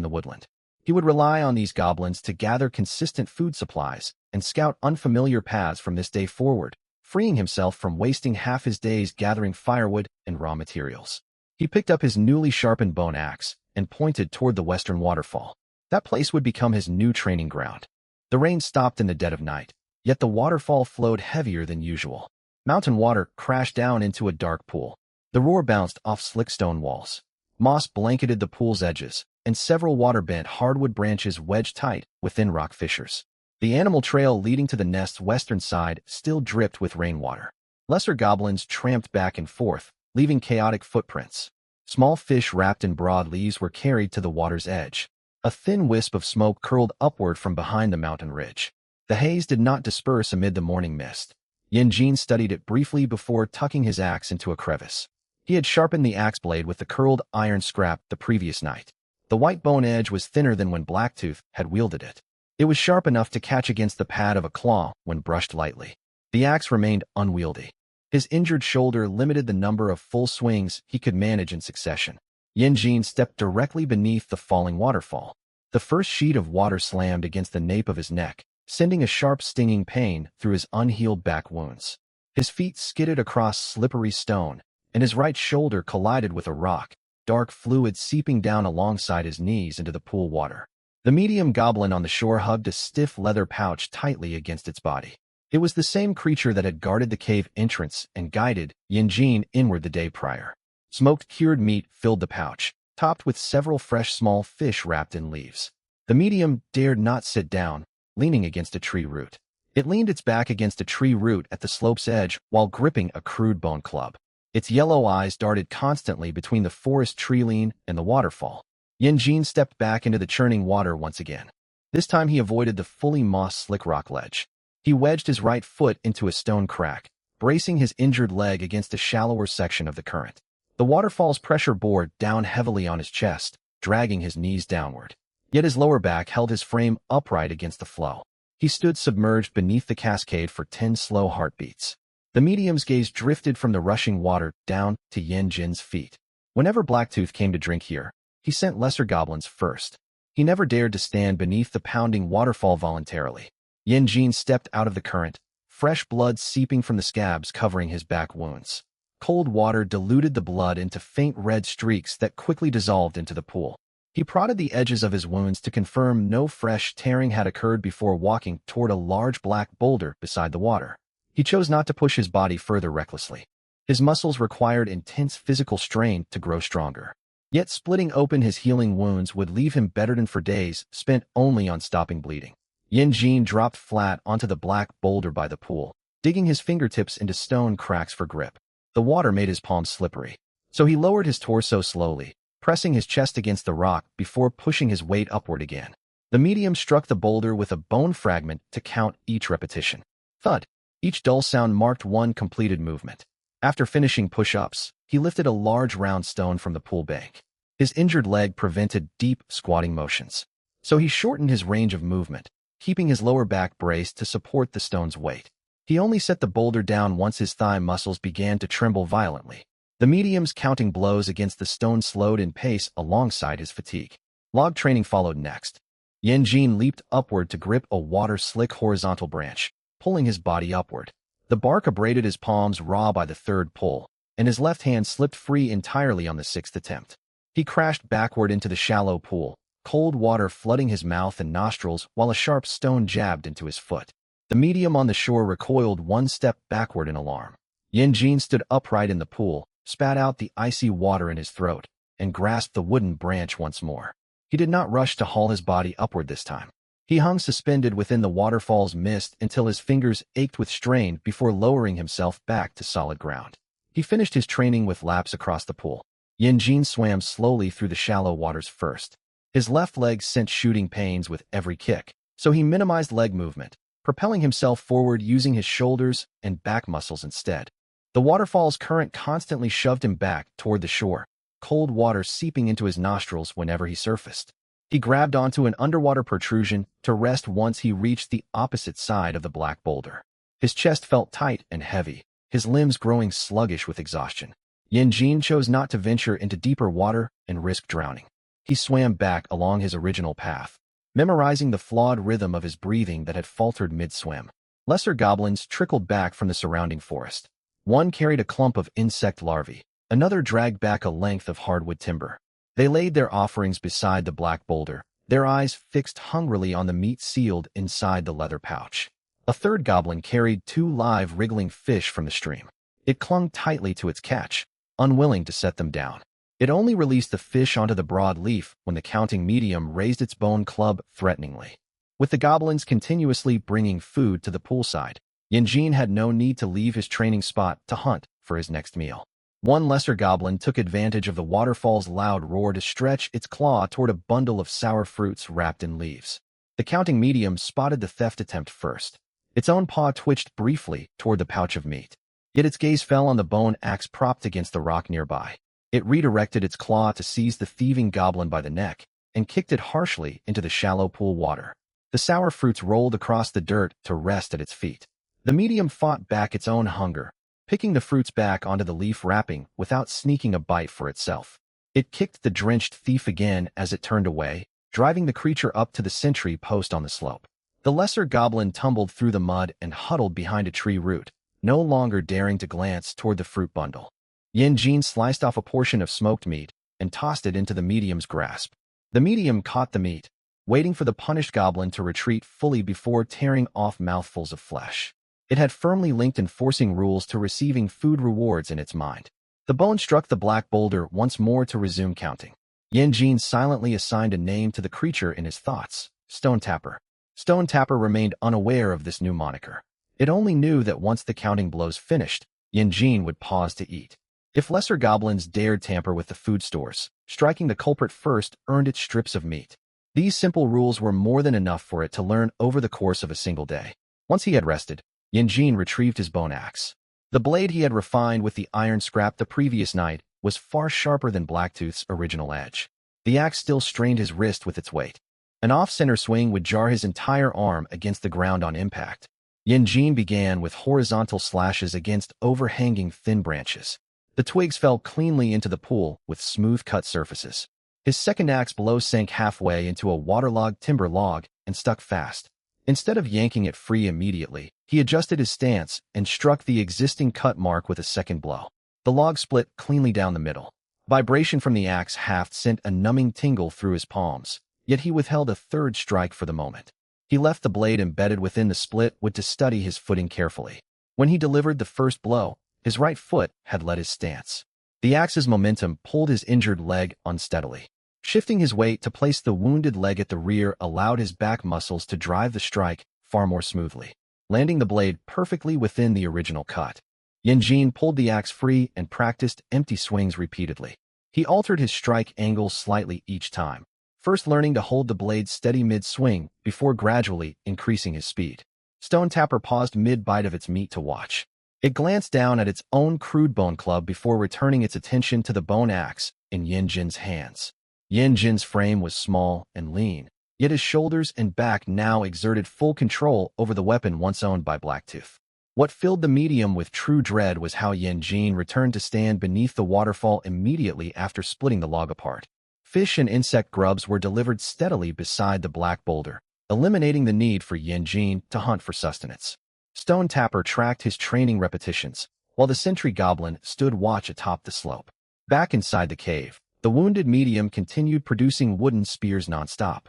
the woodland. He would rely on these goblins to gather consistent food supplies and scout unfamiliar paths from this day forward, freeing himself from wasting half his days gathering firewood and raw materials. He picked up his newly sharpened bone axe and pointed toward the western waterfall. That place would become his new training ground. The rain stopped in the dead of night, yet the waterfall flowed heavier than usual. Mountain water crashed down into a dark pool. The roar bounced off slick stone walls. Moss blanketed the pool's edges, and several water-bent hardwood branches wedged tight within rock fissures. The animal trail leading to the nest's western side still dripped with rainwater. Lesser goblins tramped back and forth, leaving chaotic footprints. Small fish wrapped in broad leaves were carried to the water's edge. A thin wisp of smoke curled upward from behind the mountain ridge. The haze did not disperse amid the morning mist. Yanjin studied it briefly before tucking his axe into a crevice. He had sharpened the axe blade with the curled iron scrap the previous night. The white bone edge was thinner than when Blacktooth had wielded it. It was sharp enough to catch against the pad of a claw when brushed lightly. The axe remained unwieldy. His injured shoulder limited the number of full swings he could manage in succession. Yanjin stepped directly beneath the falling waterfall. The first sheet of water slammed against the nape of his neck, sending a sharp stinging pain through his unhealed back wounds. His feet skidded across slippery stone, and his right shoulder collided with a rock, dark fluid seeping down alongside his knees into the pool water. The medium goblin on the shore hugged a stiff leather pouch tightly against its body. It was the same creature that had guarded the cave entrance and guided Yanjin inward the day prior. Smoked cured meat filled the pouch, topped with several fresh small fish wrapped in leaves. The medium dared not sit down, leaning against a tree root. It leaned its back against a tree root at the slope's edge while gripping a crude bone club. Its yellow eyes darted constantly between the forest tree-line and the waterfall. Yanjin stepped back into the churning water once again. This time he avoided the fully moss-slick rock ledge. He wedged his right foot into a stone crack, bracing his injured leg against a shallower section of the current. The waterfall's pressure bore down heavily on his chest, dragging his knees downward. Yet his lower back held his frame upright against the flow. He stood submerged beneath the cascade for 10 slow heartbeats. The medium's gaze drifted from the rushing water down to Yanjin's feet. Whenever Blacktooth came to drink here, he sent lesser goblins first. He never dared to stand beneath the pounding waterfall voluntarily. Yanjin stepped out of the current, fresh blood seeping from the scabs covering his back wounds. Cold water diluted the blood into faint red streaks that quickly dissolved into the pool. He prodded the edges of his wounds to confirm no fresh tearing had occurred before walking toward a large black boulder beside the water. He chose not to push his body further recklessly. His muscles required intense physical strain to grow stronger. Yet splitting open his healing wounds would leave him bedridden for days, spent only on stopping bleeding. Yanjin dropped flat onto the black boulder by the pool, digging his fingertips into stone cracks for grip. The water made his palms slippery, so he lowered his torso slowly, pressing his chest against the rock before pushing his weight upward again. The medium struck the boulder with a bone fragment to count each repetition. Thud! Each dull sound marked one completed movement. After finishing push-ups, he lifted a large round stone from the pool bank. His injured leg prevented deep, squatting motions, so he shortened his range of movement, keeping his lower back braced to support the stone's weight. He only set the boulder down once his thigh muscles began to tremble violently. The medium's counting blows against the stone slowed in pace alongside his fatigue. Log training followed next. Yanjin leaped upward to grip a water-slick horizontal branch, pulling his body upward. The bark abraded his palms raw by the third pull, and his left hand slipped free entirely on the sixth attempt. He crashed backward into the shallow pool, cold water flooding his mouth and nostrils while a sharp stone jabbed into his foot. The medium on the shore recoiled one step backward in alarm. Yanjin stood upright in the pool, spat out the icy water in his throat, and grasped the wooden branch once more. He did not rush to haul his body upward this time. He hung suspended within the waterfall's mist until his fingers ached with strain before lowering himself back to solid ground. He finished his training with laps across the pool. Yanjin swam slowly through the shallow waters first. His left leg sent shooting pains with every kick, so he minimized leg movement, propelling himself forward using his shoulders and back muscles instead. The waterfall's current constantly shoved him back toward the shore, cold water seeping into his nostrils whenever he surfaced. He grabbed onto an underwater protrusion to rest once he reached the opposite side of the black boulder. His chest felt tight and heavy, his limbs growing sluggish with exhaustion. Yanjin chose not to venture into deeper water and risk drowning. He swam back along his original path, memorizing the flawed rhythm of his breathing that had faltered mid-swim. Lesser goblins trickled back from the surrounding forest. One carried a clump of insect larvae, another dragged back a length of hardwood timber. They laid their offerings beside the black boulder, their eyes fixed hungrily on the meat sealed inside the leather pouch. A third goblin carried 2 live wriggling fish from the stream. It clung tightly to its catch, unwilling to set them down. It only released the fish onto the broad leaf when the counting medium raised its bone club threateningly. With the goblins continuously bringing food to the poolside, Yanjin had no need to leave his training spot to hunt for his next meal. One lesser goblin took advantage of the waterfall's loud roar to stretch its claw toward a bundle of sour fruits wrapped in leaves. The counting medium spotted the theft attempt first. Its own paw twitched briefly toward the pouch of meat. Yet its gaze fell on the bone axe propped against the rock nearby. It redirected its claw to seize the thieving goblin by the neck and kicked it harshly into the shallow pool water. The sour fruits rolled across the dirt to rest at its feet. The medium fought back its own hunger, picking the fruits back onto the leaf wrapping without sneaking a bite for itself. It kicked the drenched thief again as it turned away, driving the creature up to the sentry post on the slope. The lesser goblin tumbled through the mud and huddled behind a tree root, no longer daring to glance toward the fruit bundle. Yin Jin sliced off a portion of smoked meat and tossed it into the medium's grasp. The medium caught the meat, waiting for the punished goblin to retreat fully before tearing off mouthfuls of flesh. It had firmly linked enforcing rules to receiving food rewards in its mind. The bone struck the black boulder once more to resume counting. Yin Jin silently assigned a name to the creature in his thoughts, Stone Tapper. Stone Tapper remained unaware of this new moniker. It only knew that once the counting blows finished, Yin Jin would pause to eat. If lesser goblins dared tamper with the food stores, striking the culprit first earned it strips of meat. These simple rules were more than enough for it to learn over the course of a single day. Once he had rested, Yin Jin retrieved his bone axe. The blade he had refined with the iron scrap the previous night was far sharper than Blacktooth's original edge. The axe still strained his wrist with its weight. An off-center swing would jar his entire arm against the ground on impact. Yin Jin began with horizontal slashes against overhanging thin branches. The twigs fell cleanly into the pool with smooth-cut surfaces. His second axe blow sank halfway into a waterlogged timber log and stuck fast. Instead of yanking it free immediately, he adjusted his stance and struck the existing cut mark with a second blow. The log split cleanly down the middle. Vibration from the axe haft sent a numbing tingle through his palms, yet he withheld a third strike for the moment. He left the blade embedded within the split wood to study his footing carefully. When he delivered the first blow, his right foot had led his stance. The axe's momentum pulled his injured leg unsteadily. Shifting his weight to place the wounded leg at the rear allowed his back muscles to drive the strike far more smoothly, landing the blade perfectly within the original cut. Yin Jin pulled the axe free and practiced empty swings repeatedly. He altered his strike angle slightly each time, first learning to hold the blade steady mid-swing before gradually increasing his speed. Stone Tapper paused mid-bite of its meat to watch. It glanced down at its own crude bone club before returning its attention to the bone axe in Yin Jin's hands. Yin Jin's frame was small and lean, yet his shoulders and back now exerted full control over the weapon once owned by Blacktooth. What filled the medium with true dread was how Yin Jin returned to stand beneath the waterfall immediately after splitting the log apart. Fish and insect grubs were delivered steadily beside the black boulder, eliminating the need for Yin Jin to hunt for sustenance. Stone Tapper tracked his training repetitions, while the sentry goblin stood watch atop the slope. Back inside the cave, the wounded medium continued producing wooden spears nonstop.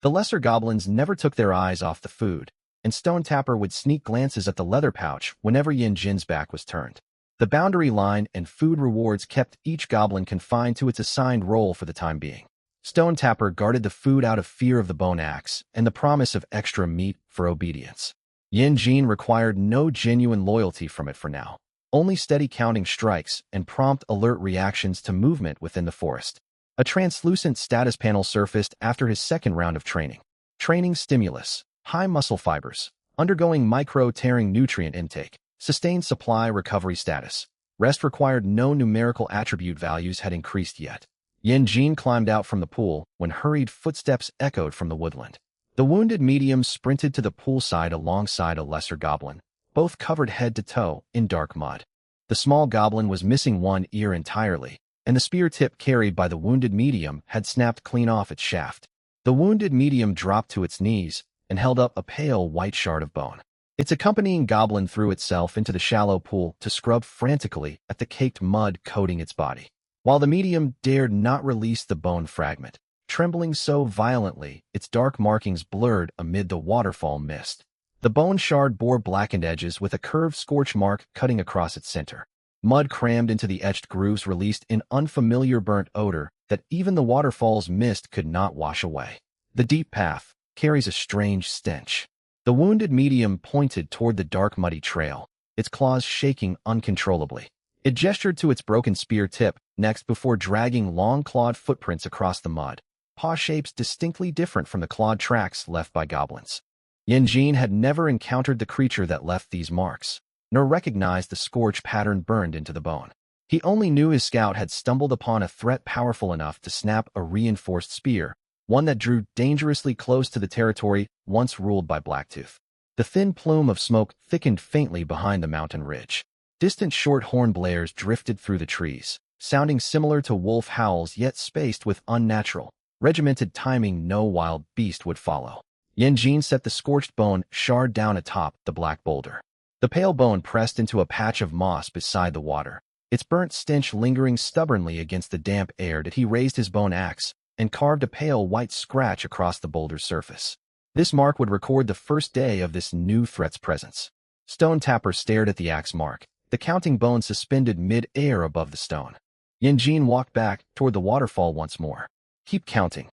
The lesser goblins never took their eyes off the food, and Stone Tapper would sneak glances at the leather pouch whenever Yin Jin's back was turned. The boundary line and food rewards kept each goblin confined to its assigned role for the time being. Stone Tapper guarded the food out of fear of the bone axe and the promise of extra meat for obedience. Yin Jin required no genuine loyalty from it for now. Only steady counting strikes and prompt alert reactions to movement within the forest. A translucent status panel surfaced after his second round of training. Training stimulus, high muscle fibers, undergoing micro-tearing nutrient intake, sustained supply recovery status. Rest required no numerical attribute values had increased yet. Yin Jin climbed out from the pool when hurried footsteps echoed from the woodland. The wounded medium sprinted to the poolside alongside a lesser goblin, both covered head to toe in dark mud. The small goblin was missing one ear entirely, and the spear tip carried by the wounded medium had snapped clean off its shaft. The wounded medium dropped to its knees and held up a pale white shard of bone. Its accompanying goblin threw itself into the shallow pool to scrub frantically at the caked mud coating its body, while the medium dared not release the bone fragment, trembling so violently its dark markings blurred amid the waterfall mist. The bone shard bore blackened edges with a curved scorch mark cutting across its center. Mud crammed into the etched grooves released an unfamiliar burnt odor that even the waterfall's mist could not wash away. The deep path carries a strange stench. The wounded medium pointed toward the dark muddy trail, its claws shaking uncontrollably. It gestured to its broken spear tip next before dragging long clawed footprints across the mud, paw shapes distinctly different from the clawed tracks left by goblins. Yin Jin had never encountered the creature that left these marks, nor recognized the scorch pattern burned into the bone. He only knew his scout had stumbled upon a threat powerful enough to snap a reinforced spear, one that drew dangerously close to the territory once ruled by Blacktooth. The thin plume of smoke thickened faintly behind the mountain ridge. Distant short horn blares drifted through the trees, sounding similar to wolf howls yet spaced with unnatural, regimented timing no wild beast would follow. Yanjin set the scorched bone shard down atop the black boulder. The pale bone pressed into a patch of moss beside the water, its burnt stench lingering stubbornly against the damp air. That he raised his bone axe and carved a pale white scratch across the boulder's surface. This mark would record the first day of this new threat's presence. Stone Tapper stared at the axe mark, the counting bone suspended mid-air above the stone. Yanjin walked back toward the waterfall once more. Keep counting,